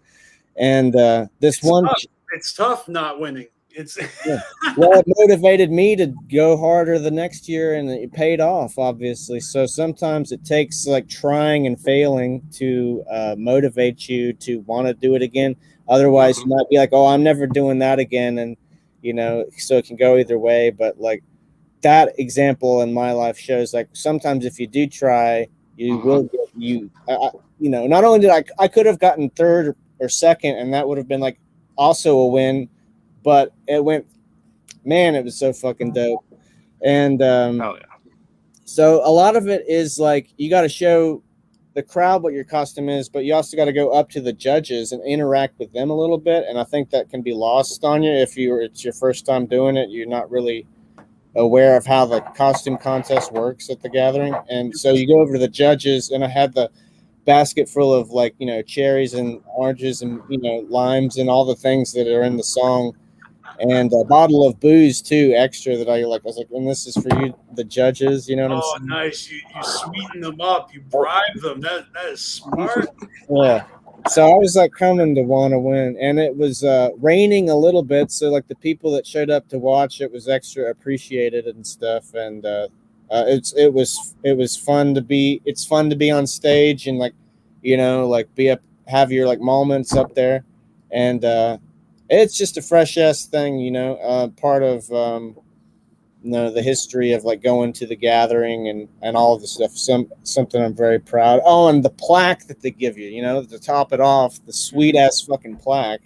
And this one, it's tough not winning. It's yeah. Well, it motivated me to go harder the next year, and it paid off, obviously. So sometimes it takes like trying and failing to motivate you to want to do it again. Otherwise, you might be like, "Oh, I'm never doing that again," and you know, so it can go either way. But like that example in my life shows, like sometimes if you do try, you will get you know. Not only did I could have gotten third or second, and that would have been like also a win. But it went, man, it was so fucking dope. And so a lot of it is like you got to show the crowd what your costume is, but you also got to go up to the judges and interact with them a little bit. And I think that can be lost on you if it's your first time doing it. You're not really aware of how the costume contest works at the gathering. And so you go over to the judges, and I had the basket full of like, you know, cherries and oranges and, you know, limes and all the things that are in the song. And a bottle of booze too, extra, that I was like, and this is for you, the judges, you know what I'm saying? Nice. You sweeten them up, you bribe them. That is smart. Yeah. So I was like coming to want to win, and it was raining a little bit, so like the people that showed up to watch it was extra appreciated and stuff. And it was fun to be. It's fun to be on stage and like, you know, like have your like moments up there, and it's just a fresh ass thing, you know, part of you know, the history of like going to the gathering and all of the stuff. Something I'm very proud. Oh, and the plaque that they give you, you know, to top it off, the sweet ass fucking plaque.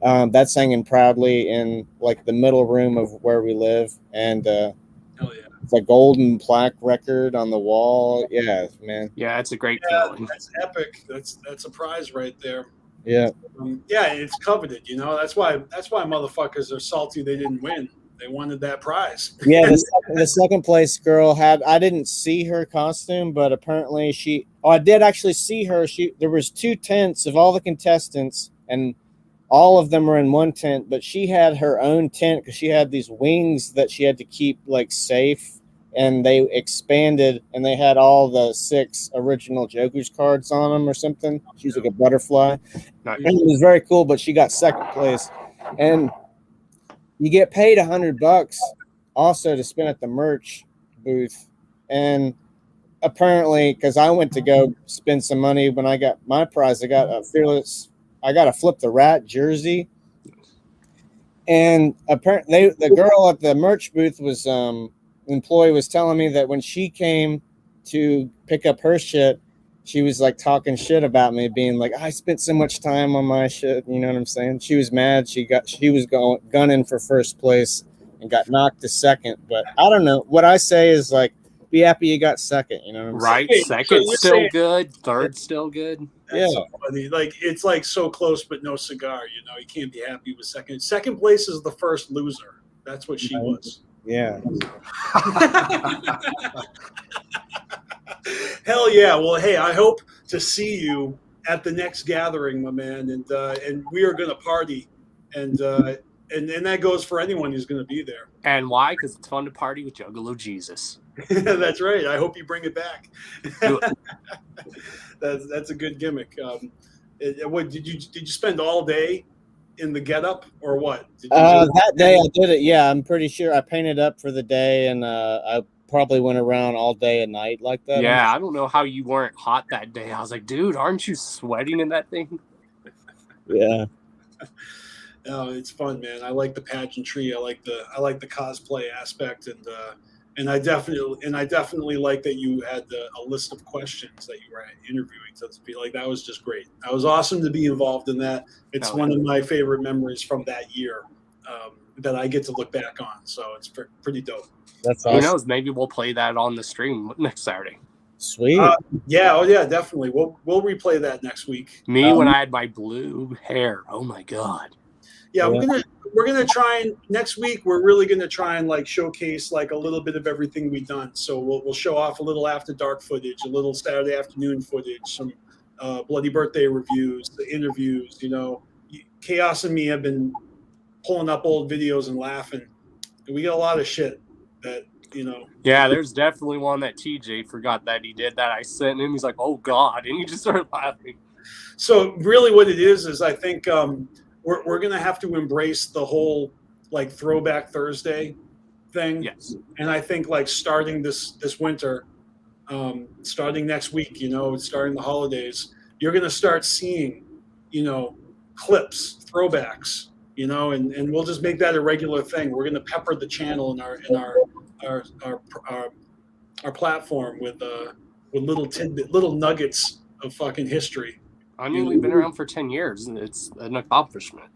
That's hanging proudly in like the middle room of where we live, and it's a golden plaque record on the wall. Yeah, man. Yeah, it's a great feeling. That's epic. That's a prize right there. Yeah. Yeah, it's coveted, you know. That's why motherfuckers are salty they didn't win. They wanted that prize. Yeah, the second place girl I didn't see her costume, but apparently I did actually see her. There was 2 tents of all the contestants, and all of them were in one tent, but she had her own tent because she had these wings that she had to keep like safe, and they expanded, and they had all the 6 original Joker's cards on them or something. She was like a butterfly. Nice. And it was very cool, but she got second place. And you get paid $100 also to spin at the merch booth. And apparently, because I went to go spend some money when I got my prize, I got a Flip the Rat jersey. And apparently the girl at the merch booth was employee was telling me that when she came to pick up her shit, she was like talking shit about me, being like, I spent so much time on my shit. You know what I'm saying? She was mad. She was gunning for first place and got knocked to second. But I don't know. What I say is like, be happy you got second. You know what I'm Right? Wait, Second so you're still saying- good. Third still good. That's Yeah. so funny. Like it's like so close but no cigar. You know, you can't be happy with second. Second place is the first loser. That's what she was. Yeah. Hell yeah! Well, hey, I hope to see you at the next gathering, my man, and we are gonna party, and that goes for anyone who's gonna be there. And why? Because it's fun to party with Juggalo Jesus. That's right. I hope you bring it back. Do it. That's a good gimmick. What did you spend all day in the getup or what? Did you That day I did it. Yeah, I'm pretty sure I painted up for the day, and I probably went around all day and night like that. Yeah, I don't know how you weren't hot that day. I was like, dude, aren't you sweating in that thing? Yeah. No, it's fun, man. I like the pageantry. I like the cosplay aspect, and I definitely like that you had a list of questions that you were interviewing. So to be like, that was just great. That was awesome to be involved in that. It's one of my favorite memories from that year that I get to look back on. So it's pretty dope. That's awesome. Who knows? Maybe we'll play that on the stream next Saturday. Sweet. Yeah. Oh yeah, definitely. We'll replay that next week. Me when I had my blue hair. Oh my god. Yeah, we're gonna try and next week we're really gonna try and like showcase like a little bit of everything we've done. So we'll show off a little after dark footage, a little Saturday afternoon footage, some bloody birthday reviews, the interviews. You know, Chaos and me have been pulling up old videos and laughing. And we got a lot of shit that you know. Yeah, there's definitely one that TJ forgot that he did that I sent him. He's like, oh god, and he just started laughing. So really, what it is I think. We're gonna have to embrace the whole like Throwback Thursday thing. Yes. And I think like starting this winter, starting next week, you know, starting the holidays, you're gonna start seeing, you know, clips, throwbacks, you know, and we'll just make that a regular thing. We're gonna pepper the channel in our platform with little nuggets of fucking history. I mean, we've been around for 10 years, and it's an accomplishment.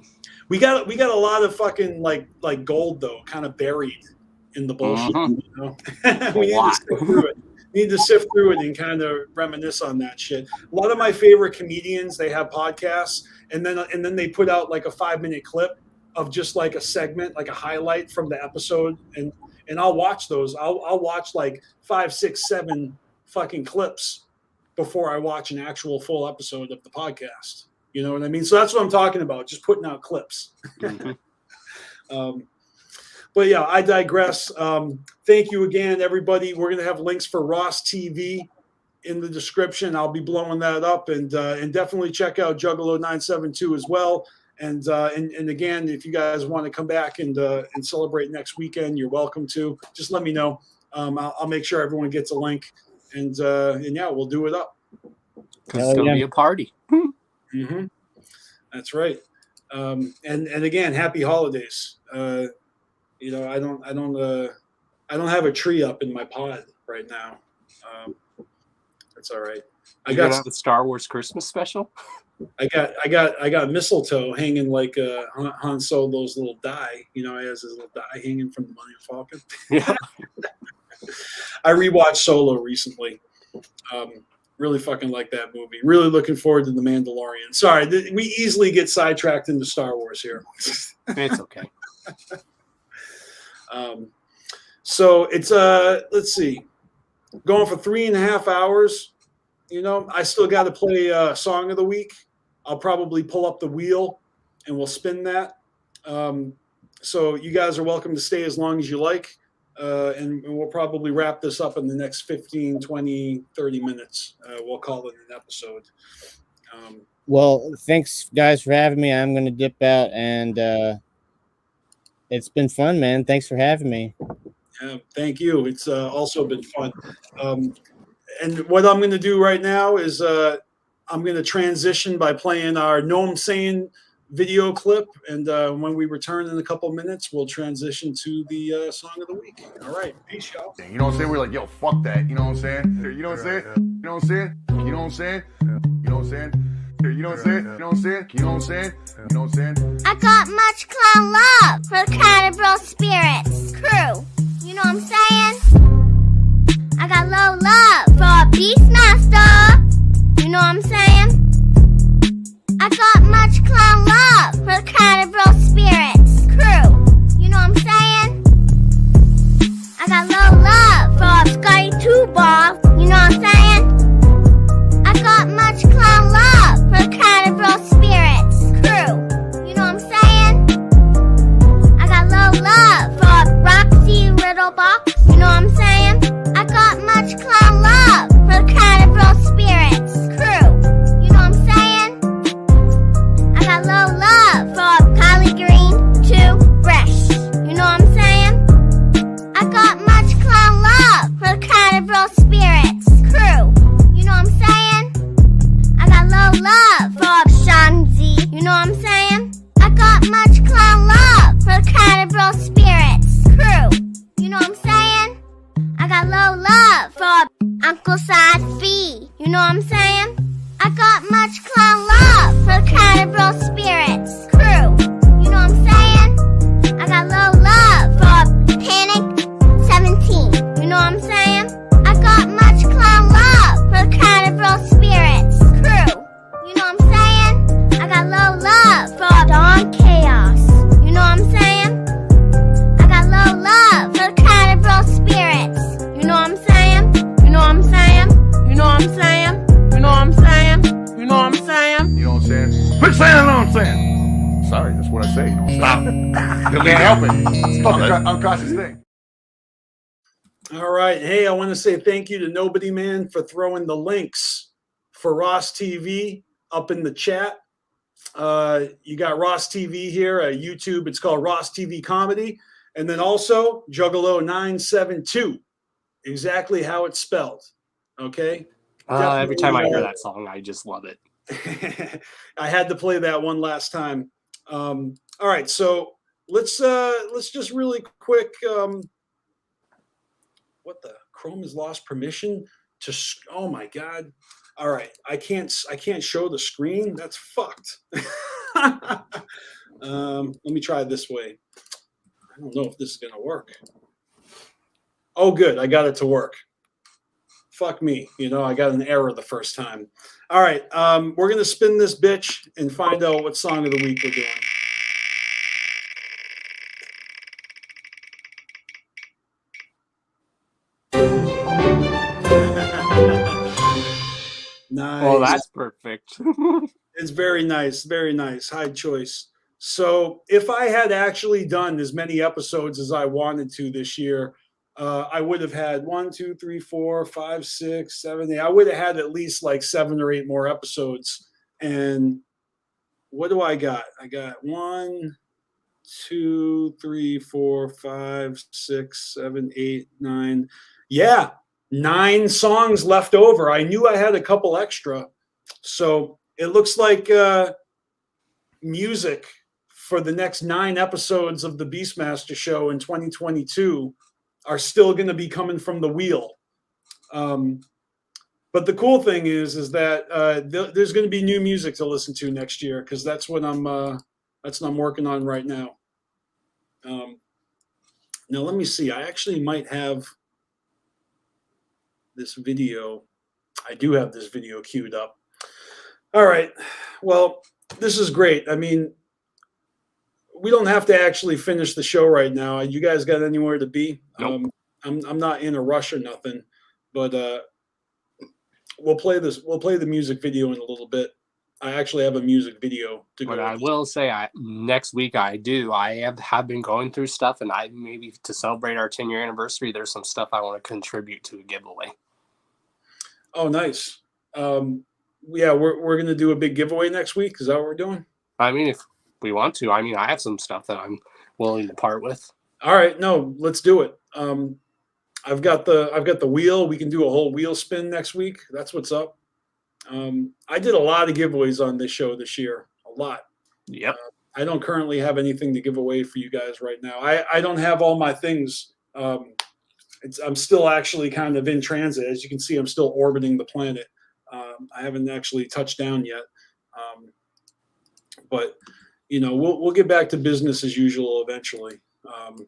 We got a lot of fucking like gold though, kind of buried in the bullshit. You know? We need to sift through it and kind of reminisce on that shit. A lot of my favorite comedians, they have podcasts, and then they put out like a 5-minute clip of just like a segment, like a highlight from the episode, and I'll watch those. I'll watch like 5, 6, 7 fucking clips before I watch an actual full episode of the podcast. You know what I mean? So that's what I'm talking about, just putting out clips. Mm-hmm. But yeah, I digress. Thank you again, everybody. We're going to have links for Ross TV in the description. I'll be blowing that up, and definitely check out Juggalo 972 as well. And again, if you guys want to come back and celebrate next weekend, you're welcome to. Just let me know. I'll make sure everyone gets a link. And yeah, we'll do it up. It's gonna be a party. Mm-hmm. That's right. And again, happy holidays. You know, I don't have a tree up in my pod right now. That's all right. I got the Star Wars Christmas special. I got mistletoe hanging like Han Solo's little die. You know, he has his little die hanging from the Millennium Falcon. Yeah. I rewatched Solo recently. Really fucking like that movie. Really looking forward to The Mandalorian. Sorry, we easily get sidetracked into Star Wars here. It's okay. So it's let's see, going for 3.5 hours. You know, I still got to play Song of the Week. I'll probably pull up the wheel and we'll spin that. So you guys are welcome to stay as long as you like. And we'll probably wrap this up in the next 15, 20, 30 minutes. We'll call it an episode. Well, thanks, guys, for having me. I'm going to dip out, and it's been fun, man. Thanks for having me. Thank you. It's also been fun. And what I'm going to do right now is I'm going to transition by playing our No I'm Saying video clip, and when we return in a couple minutes, we'll transition to the Song of the Week. All right, peace, y'all. You know what I'm saying? We're like, yo, fuck that. You know what I'm saying? You know what I'm saying? You know what I'm saying? You know what I'm saying? You know what I'm saying? You know what I'm saying? You know what I'm saying? You know what I'm saying? You know what I'm saying? I got much clown love for CarnivalSpirits crew. You know what I'm saying? I got low love for BeastMaster. You know what I'm saying? I got much clown love for CarnivalSpirits crew. You know what I'm saying? I got low love for Scotty 2-Ball. You know what I'm saying? I got much clown love for CarnivalSpirits crew. You know what I'm saying? I got low love for Roxy Riddlebox. You know what I'm saying? I got much clown love for CarnivalSpirits crew. You know what I'm saying? I got low love for Kylie Green 2 Fresh. You know what I'm saying? I got much clown love for CarnivalSpirits crew. You know what I'm saying? I got low love for Sean Z. You know what I'm saying? I got much clown love for CarnivalSpirits crew. You know what I'm saying? I got low love for Uncle Sad Fee. You know what I'm saying? I got much clown love for CarnivalSpirits crew. You know what I'm saying? I got low love for Panic 17. You know what I'm saying? I got much clown love for CarnivalSpirits crew. You know what I'm saying? I got low love for Dawn Chaos. You know what I'm saying? I got low love for CarnivalSpirits. You know what I'm saying? You know what I'm saying? You know what I'm saying? You know what I'm saying? You know what I'm saying? You know what I'm saying? Quit saying I know what I'm saying. Sorry, that's what I say. You know what I'm saying? Stop. Can't help it. It's a fucking unconscious thing. All right. Hey, I want to say thank you to Nobody Man for throwing the links for Ross TV up in the chat. You got Ross TV here, YouTube. It's called Ross TV Comedy. And then also Juggalo 972. Exactly how it's spelled. Okay. Every time I hear that song, I just love it. I had to play that one last time. All right, so let's just really quick. What the Chrome has lost permission to? Oh my God! All right, I can't show the screen. That's fucked. Let me try it this way. I don't know if this is gonna work. Oh, good, I got it to work. Fuck me, I got an error the first time. All right, we're gonna spin this bitch and find out what song of the week we're doing. Nice. Oh, that's perfect. It's very nice, very nice. High choice. So if I had actually done as many episodes as I wanted to this year, I would have had 1, 2, 3, 4, 5, 6, 7, 8. I would have had at least like 7 or 8 more episodes. And what do I got? I got 1, 2, 3, 4, 5, 6, 7, 8, 9. Yeah, 9 songs left over. I knew I had a couple extra. So it looks like music for the next 9 episodes of the BeastMaster show in 2022 are still going to be coming from the wheel. But the cool thing is that there's going to be new music to listen to next year, because that's what I'm working on right now. Now let me see. I actually might have this video. I do have this video queued up. All right. Well, this is great. I mean, we don't have to actually finish the show right now. You guys got anywhere to be? Nope. I'm not in a rush or nothing, but we'll play this. We'll play the music video in a little bit. I actually have a music video to go. But I will say, next week I have been going through stuff, and maybe to celebrate our 10-year anniversary, there's some stuff I want to contribute to a giveaway. Oh, nice. Yeah, we're gonna do a big giveaway next week. Is that what we're doing? I mean, if we want to. I mean, I have some stuff that I'm willing to part with. All right, no, let's do it. I've got the wheel. We can do a whole wheel spin next week. That's what's up. I did a lot of giveaways on this show this year. A lot. Yep. I don't currently have anything to give away for you guys right now. I don't have all my things. I'm still actually kind of in transit. As you can see, I'm still orbiting the planet. I haven't actually touched down yet. But we'll get back to business as usual eventually.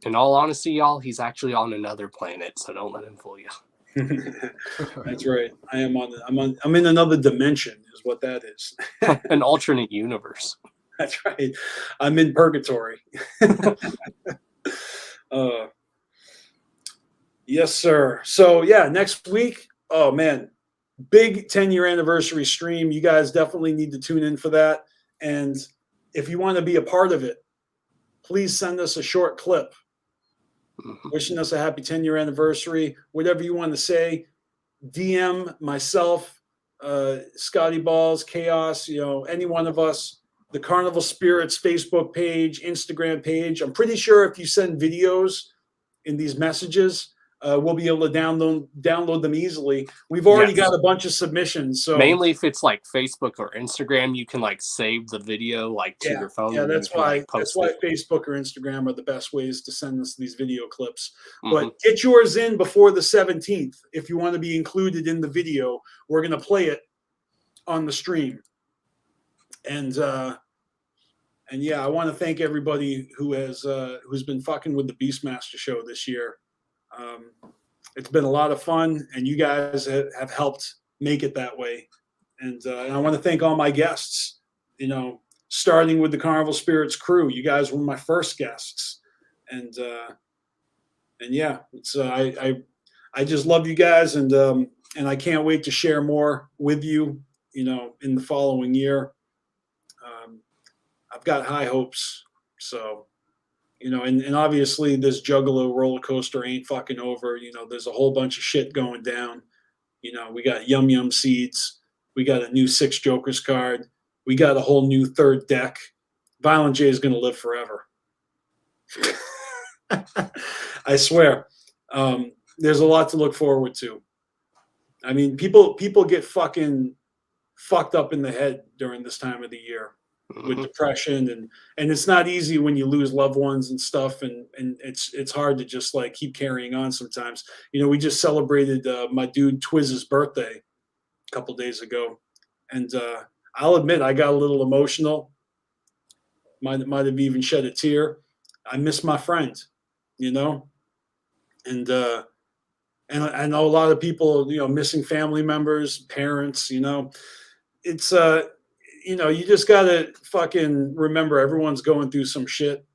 In all honesty, y'all, he's actually on another planet, so don't let him fool you. That's right. I am I'm in another dimension, is what that is. An alternate universe. That's right. I'm in purgatory. Yes, sir. So yeah, next week. Oh man, big 10-year anniversary stream. You guys definitely need to tune in for that. And if you want to be a part of it, please send us a short clip wishing us a happy 10-year anniversary. Whatever you want to say, DM myself, Scotty Balls, Chaos, any one of us, the Carnival Spirits Facebook page, Instagram page. I'm pretty sure if you send videos in these messages, we'll be able to download them easily. We've already got a bunch of submissions. So mainly if it's like Facebook or Instagram, you can like save the video like to your phone. Yeah, that's why post it. Facebook or Instagram are the best ways to send us these video clips. But get yours in before the 17th if you want to be included in the video. We're gonna play it on the stream. And yeah, I want to thank everybody who's been fucking with the BeastMaster show this year. It's been a lot of fun, and you guys have helped make it that way. And I want to thank all my guests, starting with the Carnival Spirits crew. You guys were my first guests. And yeah, it's I just love you guys, and I can't wait to share more with you, in the following year. I've got high hopes. So, and obviously this Juggalo roller coaster ain't fucking over. There's a whole bunch of shit going down. We got Yum Yum Seeds. We got a new 6 Jokers card. We got a whole new third deck. Violent J is going to live forever. I swear. There's a lot to look forward to. I mean, people get fucking fucked up in the head during this time of the year. With depression and it's not easy when you lose loved ones and stuff, and it's hard to just like keep carrying on sometimes. We just celebrated my dude Twiz's birthday a couple days ago, and I'll admit I got a little emotional. Might have even shed a tear. I miss my friend, and I know a lot of people, missing family members, parents. It's you just gotta fucking remember everyone's going through some shit,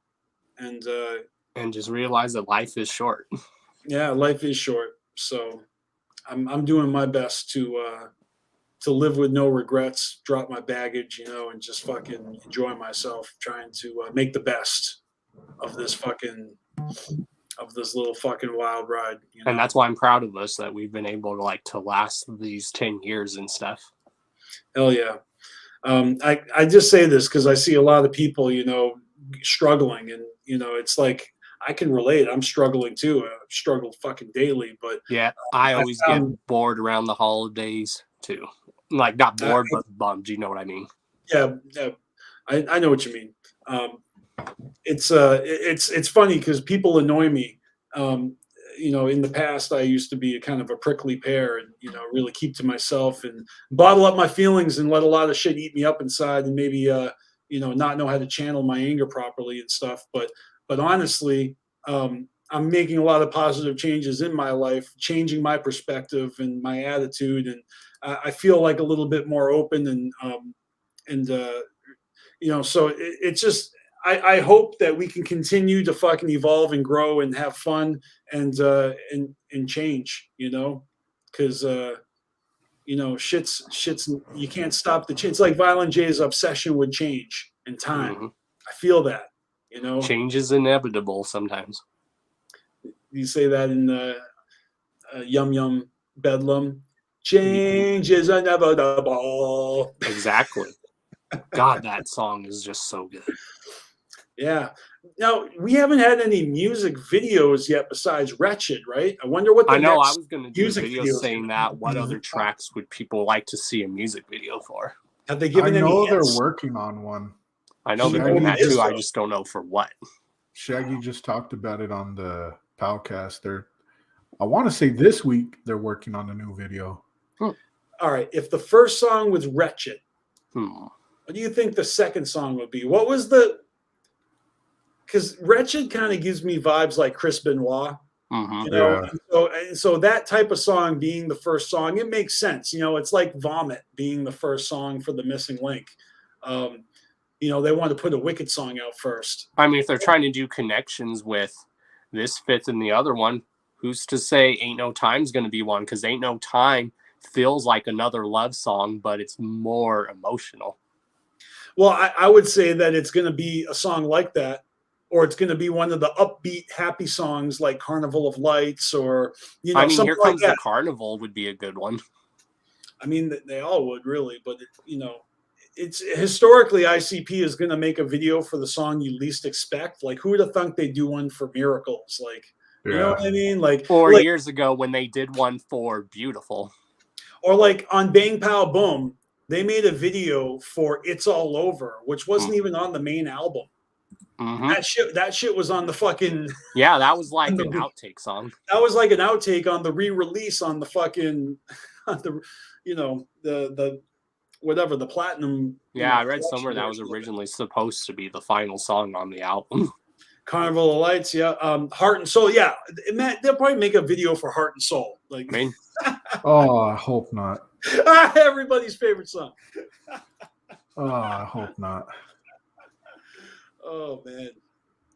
and just realize that life is short. Yeah, life is short. So I'm doing my best to live with no regrets, drop my baggage, and just fucking enjoy myself, trying to make the best of this little fucking wild ride. And that's why I'm proud of us that we've been able to last these 10 years and stuff. Hell yeah. I just say this because I see a lot of people, struggling, and it's like I can relate. I'm struggling too. I struggle fucking daily, but yeah, I always get bored around the holidays too. Like not bored, but bummed. You know what I mean? Yeah, I know what you mean. It's funny because people annoy me. In the past, I used to be a kind of a prickly pear and, really keep to myself and bottle up my feelings and let a lot of shit eat me up inside and maybe, not know how to channel my anger properly and stuff. But honestly, I'm making a lot of positive changes in my life, changing my perspective and my attitude. And I feel like a little bit more open so it's just, I hope that we can continue to fucking evolve and grow and have fun and change, because shit's you can't stop the change. It's like Violent J's obsession with change and time. I feel that, change is inevitable sometimes. You say that in Yum Yum Bedlam. Change is inevitable. Exactly. God, that song is just so good. Yeah. Now, we haven't had any music videos yet besides Wretched, right? I wonder what I was going to do a video saying that. What other tracks would people like to see a music video for? Have they given any hints? They're working on one. I know they're doing that too. I just don't know for what. Shaggy just talked about it on the Palcast. I want to say this week they're working on a new video. All right. If the first song was Wretched, what do you think the second song would be? What was because Wretched kind of gives me vibes like Chris Benoit. Mm-hmm. You know, and so that type of song being the first song, it makes sense. You know, it's like Vomit being the first song for the Missing Link. You know, they want to put a Wicked song out first. I mean, if they're trying to do connections with this fits in the other one, who's to say Ain't No Time's going to be one? Because Ain't No Time feels like another love song, but it's more emotional. Well, I would say that it's going to be a song like that, or it's going to be one of the upbeat, happy songs like Carnival of Lights, or, you know, I mean, something Here like Comes that. the Carnival would be a good one. I mean, they all would really, but you know, it's historically ICP is going to make a video for the song you least expect. Like, who would have thunk they'd do one for Miracles? Like, you know what I mean? Like, or like, years ago when they did one for Beautiful. or like on Bang Pow Boom, they made a video for It's All Over, which wasn't even on the main album. Mm-hmm. That shit was on the fucking that was like an outtake song. That was like an outtake on the re-release on the fucking on the, you know, the whatever, the platinum. Yeah, I read somewhere that was originally supposed to be the final song on the album. Carnival of Lights, yeah. Heart and Soul, yeah. They'll probably make a video for Heart and Soul. Like, I mean, oh, I hope not. Everybody's favorite song. Oh, I hope not. Oh man,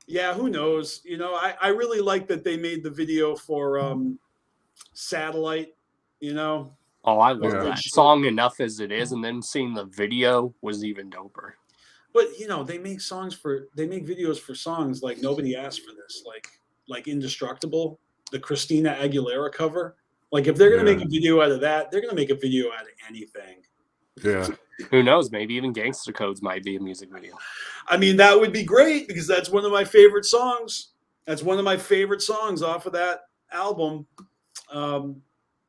yeah. Who knows? You know, I really like that they made the video for Satellite. You know. Oh, I love that song enough as it is, and then seeing the video was even doper. But you know, they make videos for songs like Nobody Asked for This, like Indestructible, the Christina Aguilera cover. Like, if they're gonna make a video out of that, they're gonna make a video out of anything. Yeah. Who knows? Maybe even Gangsta Codes might be a music video. I mean, that would be great because that's one of my favorite songs. That's one of my favorite songs off of that album.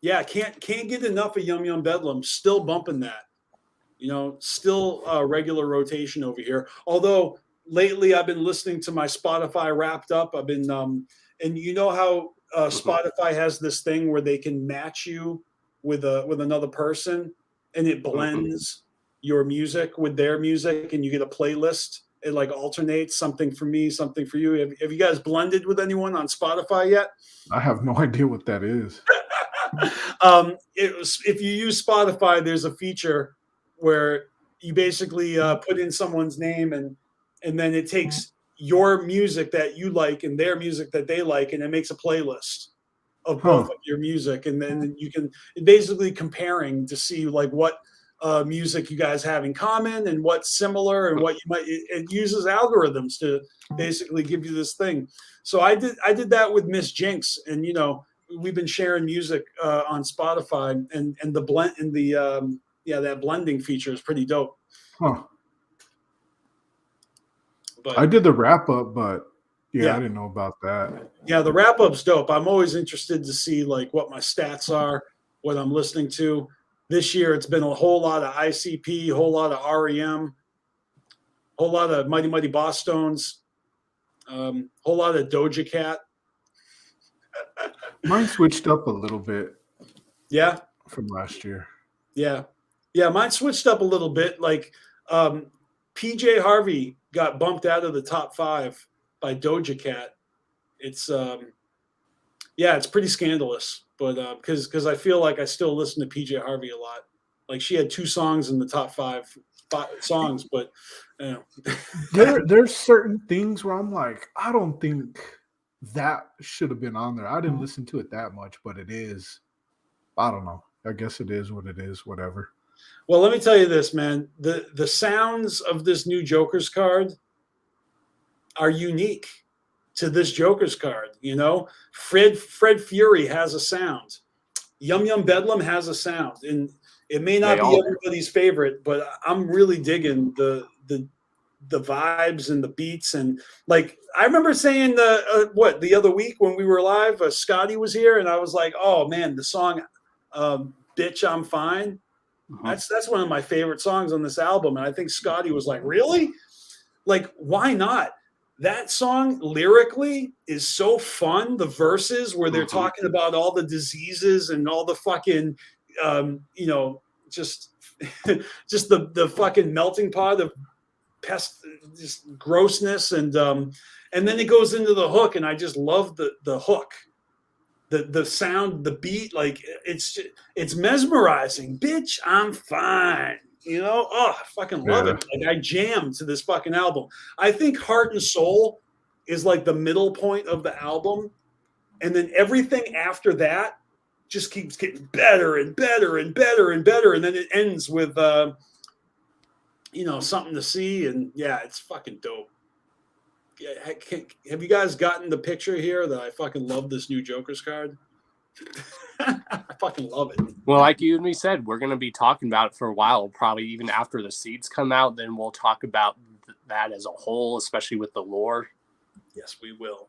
Yeah, can't get enough of Yum Yum Bedlam. Still bumping that. You know, still regular rotation over here. Although lately I've been listening to my Spotify Wrapped Up. I've been, and you know how Spotify has this thing where they can match you with another person, and it blends your music with their music, and you get a playlist. It like alternates, something for me, something for you. Have you guys blended with anyone on Spotify yet? I have no idea what that is. If you use Spotify, there's a feature where you basically put in someone's name, and then it takes your music that you like and their music that they like, and it makes a playlist of both of your music, and then you can basically comparing to see like what music you guys have in common and what's similar and what you might. It uses algorithms to basically give you this thing. So I did that with Miss Jinx, and you know, we've been sharing music on Spotify, and the blend and the that blending feature is pretty dope. But I did the wrap up, but I didn't know about that. Yeah, the wrap up's dope. I'm always interested to see like what my stats are, what I'm listening to. This year it's been a whole lot of ICP, a whole lot of REM, a whole lot of Mighty Mighty Boss Stones, whole lot of Doja Cat. Mine switched up a little bit. Yeah. From last year. Yeah. Yeah, mine switched up a little bit. Like PJ Harvey got bumped out of the top 5 by Doja Cat. It's it's pretty scandalous, but because I feel like I still listen to PJ Harvey a lot. Like, she had 2 songs in the top 5 songs, but you know. There's certain things where I'm like, I don't think that should have been on there. I didn't listen to it that much, but it is. I don't know. I guess it is what it is, whatever. Well, let me tell you this, man. The sounds of this new Joker's card are unique to this Joker's card. You know, Fred Fury has a sound. Yum Yum Bedlam has a sound, and it may not be everybody's favorite, but I'm really digging the vibes and the beats. And like, I remember saying the other week when we were live, Scotty was here, and I was like, oh man, the song Bitch I'm Fine, that's one of my favorite songs on this album. And I think Scotty was like, really? Like, why not? That song lyrically is so fun. The verses where they're talking about all the diseases and all the fucking you know, just the fucking melting pot of pest, just grossness, and then it goes into the hook, and I just love the hook. the sound, the beat, like it's mesmerizing. Bitch, I'm fine. You know, I fucking love it. Like I jammed to this fucking album. I think Heart and Soul is like the middle point of the album, and then everything after that just keeps getting better and better and better and better, and then it ends with Something to See, and yeah, it's fucking dope. Have you guys gotten the picture here that I fucking love this new Joker's card? I fucking love it. Well, like you and me said, we're going to be talking about it for a while, probably even after the seeds come out. Then we'll talk about that as a whole, especially with the lore. Yes, we will.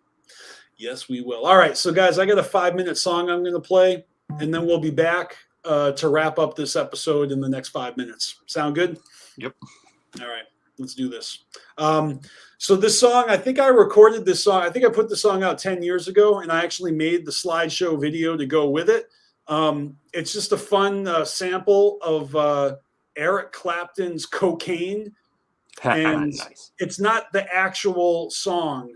Yes, we will. All right, so guys, I got a 5-minute song I'm going to play, and then we'll be back to wrap up this episode in the next 5 minutes. Sound good? Yep. All right, let's do this. So this song, I think I recorded this song. I think I put the song out 10 years ago, and I actually made the slideshow video to go with it. It's just a fun sample of Eric Clapton's Cocaine. And nice. It's not the actual song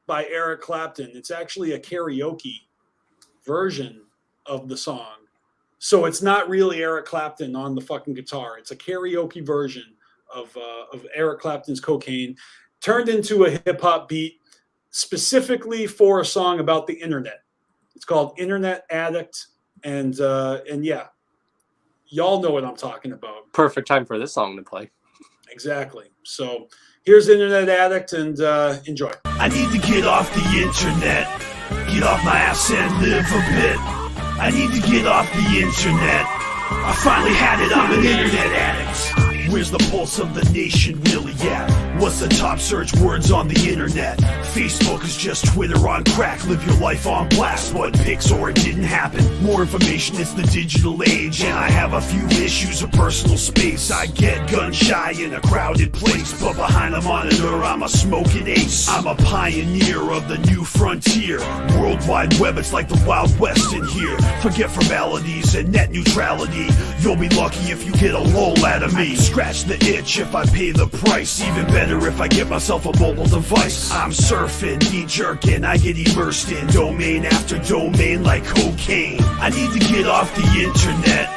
by Eric Clapton. It's actually a karaoke version of the song. So it's not really Eric Clapton on the fucking guitar. It's a karaoke version of Eric Clapton's Cocaine, turned into a hip-hop beat specifically for a song about the internet. It's called Internet Addict, and yeah, y'all know what I'm talking about. Perfect time for this song to play. Exactly. So here's Internet Addict, and enjoy. I need to get off the internet, get off my ass and live a bit. I need to get off the internet. I finally had it, I'm an internet addict. Where's the pulse of the nation really at? What's the top search words on the internet? Facebook is just Twitter on crack. Live your life on blast. What pics or it didn't happen? More information, it's the digital age. And I have a few issues of personal space. I get gun shy in a crowded place, but behind a monitor I'm a smoking ace. I'm a pioneer of the new frontier. World Wide Web, it's like the Wild West in here. Forget formalities and net neutrality. You'll be lucky if you get a lol out of me. Scratch the itch if I pay the price. Even better if I get myself a mobile device. I'm surfing, knee-jerking, I get immersed in domain after domain like cocaine. I need to get off the internet,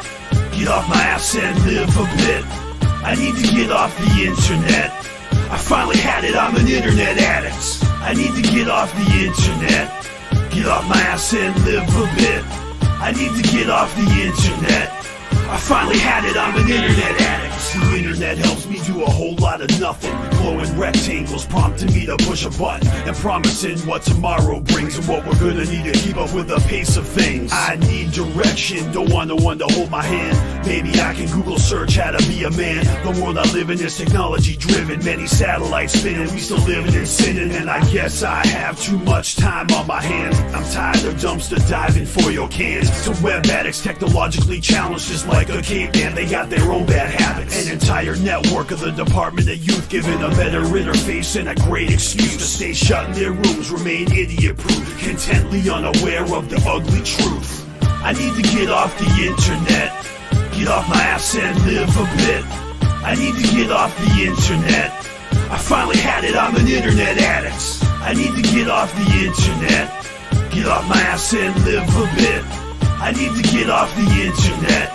get off my ass and live a bit. I need to get off the internet. I finally had it, I'm an internet addict. I need to get off the internet, get off my ass and live a bit. I need to get off the internet. I finally had it, I'm an internet addict. The internet helps me do a whole lot of nothing. Glowing rectangles prompting me to push a button and promising what tomorrow brings and what we're gonna need to keep up with the pace of things. I need direction, don't want no one to hold my hand. Maybe I can Google search how to be a man. The world I live in is technology driven. Many satellites spinning, we still living in sinning. And I guess I have too much time on my hands. I'm tired of dumpster diving for your cans. So web addicts technologically challenged just like a caveman. They got their own bad habits. An entire network of the Department of Youth giving a better interface and a great excuse to stay shut in their rooms, remain idiot-proof, contently unaware of the ugly truth. I need to get off the internet, get off my ass and live a bit. I need to get off the internet. I finally had it, I'm an internet addict. I need to get off the internet, get off my ass and live a bit. I need to get off the internet.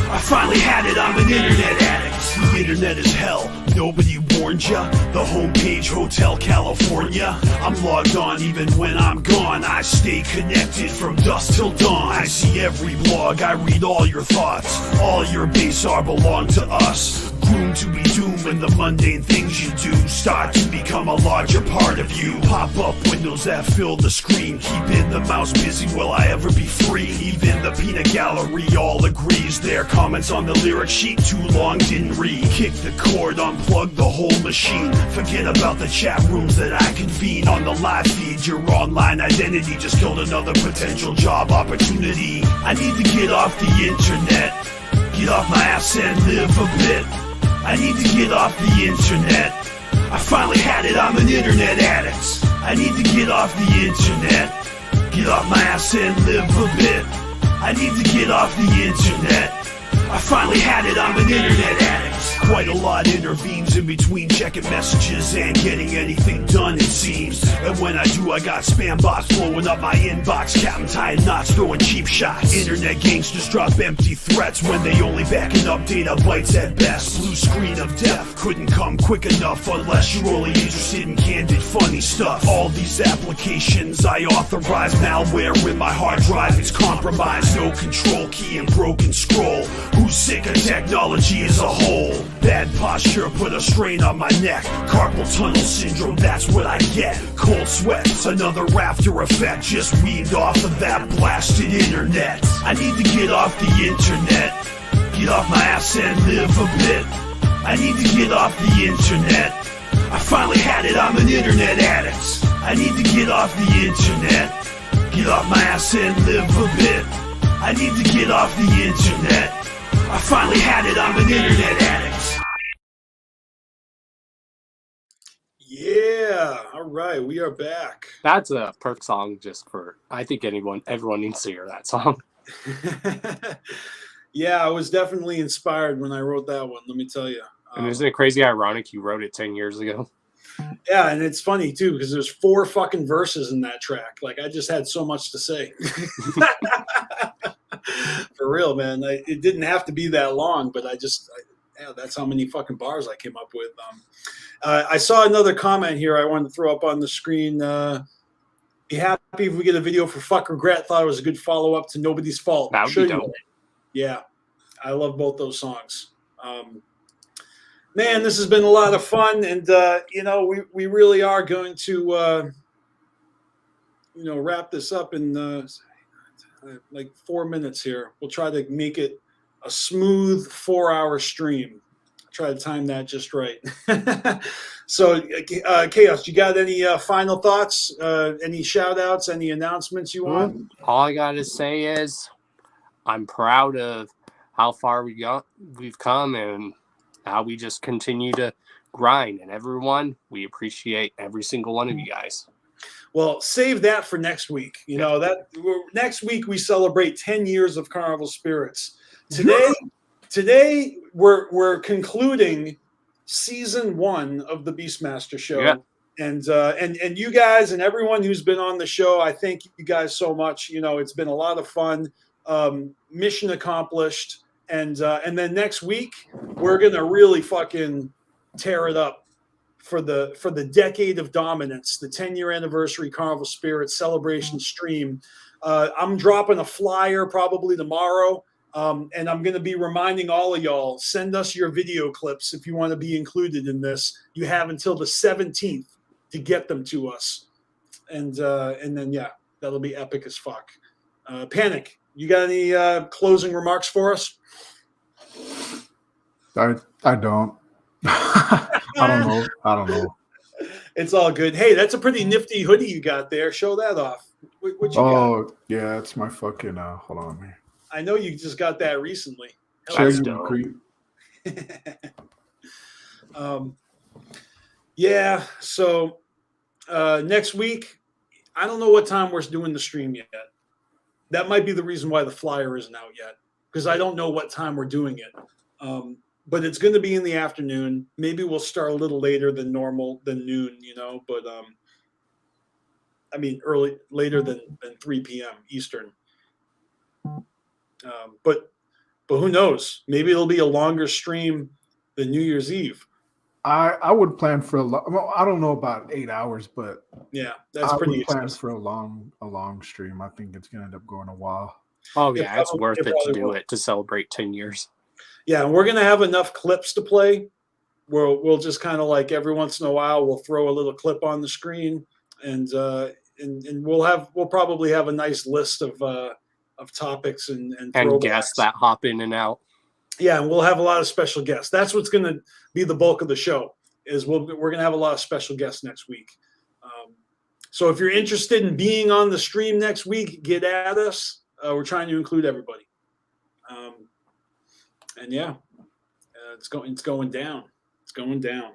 I finally had it, I'm an internet addict. The internet is hell, nobody warned ya. The homepage, Hotel California. I'm logged on even when I'm gone. I stay connected from dusk till dawn. I see every blog, I read all your thoughts. All your base are belong to us. Groomed to be doomed when the mundane things you do start to become a larger part of you. Pop-up windows that fill the screen, keeping the mouse busy. Will I ever be free? Even the peanut gallery all agrees. Their comments on the lyric sheet too long didn't read. Kick the cord, unplug the whole machine. Forget about the chat rooms that I convene. On the live feed, your online identity just killed another potential job opportunity. I need to get off the internet, get off my ass and live a bit. I need to get off the internet. I finally had it, I'm an internet addict. I need to get off the internet, get off my ass and live a bit. I need to get off the internet. I finally had it, I'm an internet addict. Quite a lot intervenes in between checking messages and getting anything done, it seems. And when I do, I got spam bots blowing up my inbox, captain tying knots, throwing cheap shots. Internet gangsters drop empty threats when they only back an update of bytes at best. Blue screen of death couldn't come quick enough unless you're only interested in candid funny stuff. All these applications I authorize, malware in my hard drive is compromised. No control key and broken scroll. Who's sick of technology as a whole? Bad posture put a strain on my neck. Carpal tunnel syndrome, that's what I get. Cold sweats, another after effect. Just weaned off of that blasted internet. I need to get off the internet. Get off my ass and live a bit. I need to get off the internet. I finally had it, I'm an internet addict. I need to get off the internet. Get off my ass and live a bit. I need to get off the internet. I finally had it, I'm an internet addict. Yeah, all right, we are back. That's a perfect song just for, I think everyone needs to hear that song. Yeah, I was definitely inspired when I wrote that one, let me tell you. And isn't it crazy ironic you wrote it 10 years ago? Yeah, and it's funny too because there's 4 fucking verses in that track. Like I just had so much to say. For real, man. It didn't have to be that long, but yeah, that's how many fucking bars I came up with. I saw another comment here I wanted to throw up on the screen. Be happy if we get a video for Fuck Regret. Thought it was a good follow-up to Nobody's Fault. That would be dope. Yeah, I love both those songs. Man, this has been a lot of fun, and we really are going to wrap this up in like 4 minutes here. We'll try to make it a smooth 4-hour stream. Try to time that just right. So, Chaos, you got any final thoughts? Any shout outs? Any announcements you want? All I got to say is I'm proud of how far we've come and how we just continue to grind. And everyone, we appreciate every single one of you guys. Well, save that for next week. Next week we celebrate 10 years of Carnival Spirits. Today we're concluding season 1 of the BeastMaster show. Yeah. And you guys and everyone who's been on the show, I thank you guys so much. It's been a lot of fun. Mission accomplished. And then next week we're gonna really fucking tear it up for the decade of dominance, the 10-year anniversary Carnival Spirits celebration stream. I'm dropping a flyer probably tomorrow, and I'm gonna be reminding all of y'all, send us your video clips if you want to be included in this. You have until the 17th to get them to us, and then yeah, that'll be epic as fuck. Panic, you got any closing remarks for us? I don't. I don't know. It's all good. Hey, that's a pretty nifty hoodie you got there. Show that off. What you got? Yeah, it's my fucking. Hold on, man. I know you just got that recently. Yeah. So next week, I don't know what time we're doing the stream yet. That might be the reason why the flyer isn't out yet, because I don't know what time we're doing it. But it's going to be in the afternoon. Maybe we'll start a little later than normal, than noon, but I mean later than 3 p.m. Eastern. But who knows? Maybe it'll be a longer stream than New Year's Eve. I would plan for I don't know about 8 hours, but yeah, that's pretty plan for a long stream. I think it's going to end up going a while. Oh yeah, it's worth it to do it to celebrate 10 years. Yeah, and we're going to have enough clips to play. We'll just kind of like every once in a while we'll throw a little clip on the screen, and we'll probably have a nice list of topics and guests that hop in and out. Yeah, and we'll have a lot of special guests. That's what's going to be the bulk of the show. We're going to have a lot of special guests next week. So if you're interested in being on the stream next week, get at us. We're trying to include everybody. And yeah, it's going down. It's going down.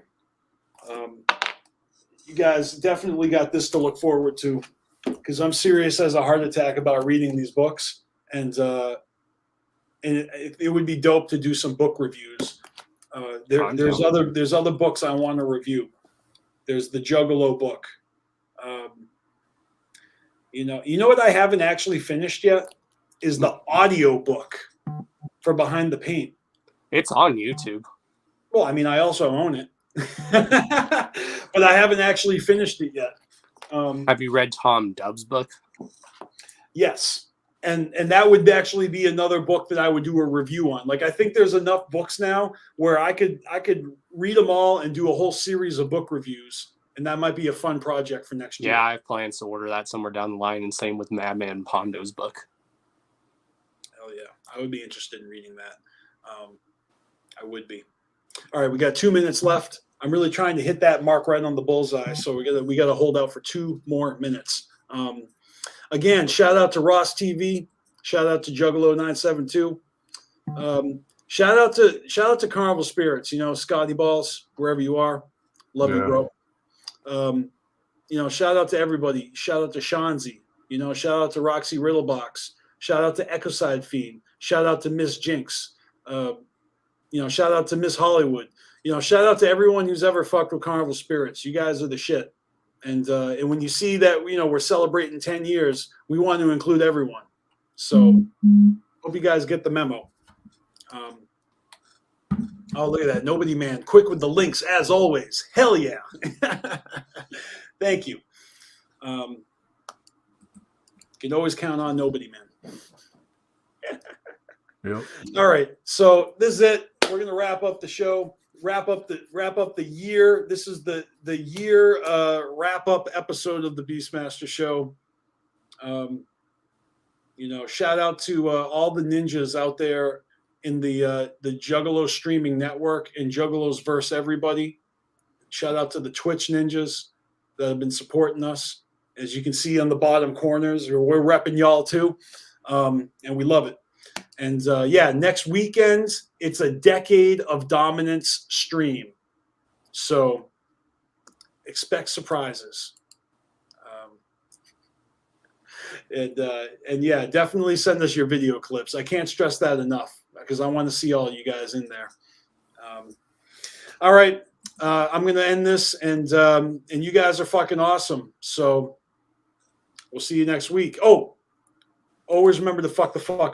You guys definitely got this to look forward to, because I'm serious as a heart attack about reading these books, and it would be dope to do some book reviews. There's other books I want to review. There's the Juggalo book. You know what I haven't actually finished yet is the audio book for Behind the Paint. It's on YouTube. Well, I mean, I also own it, but I haven't actually finished it yet. Have you read Tom Dubb's book? Yes. And that would actually be another book that I would do a review on. Like, I think there's enough books now where I could read them all and do a whole series of book reviews. And that might be a fun project for next year. Yeah, I have plans to order that somewhere down the line, and same with Madman Pondo's book. Hell yeah. I would be interested in reading that. I would be. All right, we got 2 minutes left. I'm really trying to hit that mark right on the bullseye, so we got to hold out for 2 more minutes. Again, shout out to Ross TV. Shout out to Juggalo 972. Shout out to Carnival Spirits. Scotty Balls, wherever you are, love you, bro. Shout out to everybody. Shout out to Shanzi. Shout out to Roxy Riddlebox. Shout out to Ecoside Fiend. Shout out to Miss Jinx. Shout out to Miss Hollywood. Shout out to everyone who's ever fucked with Carnival Spirits. You guys are the shit. And when you see that, we're celebrating 10 years, we want to include everyone. So hope you guys get the memo. Oh, look at that. Nobody Man. Quick with the links, as always. Hell yeah. Thank you. You can always count on Nobody Man. Yep. All right. So this is it. We're going to wrap up the show. Wrap up the year. This is the year wrap up episode of the BeastMasteR show. Shout out to all the ninjas out there in the Juggalo streaming network and Juggalos versus everybody. Shout out to the Twitch ninjas that have been supporting us. As you can see on the bottom corners, we're repping y'all too, and we love it. And next weekend, it's a Decade of Dominance stream. So expect surprises. And definitely send us your video clips. I can't stress that enough because I want to see all you guys in there. All right. I'm going to end this, and you guys are fucking awesome. So we'll see you next week. Oh, always remember to fuck the fuck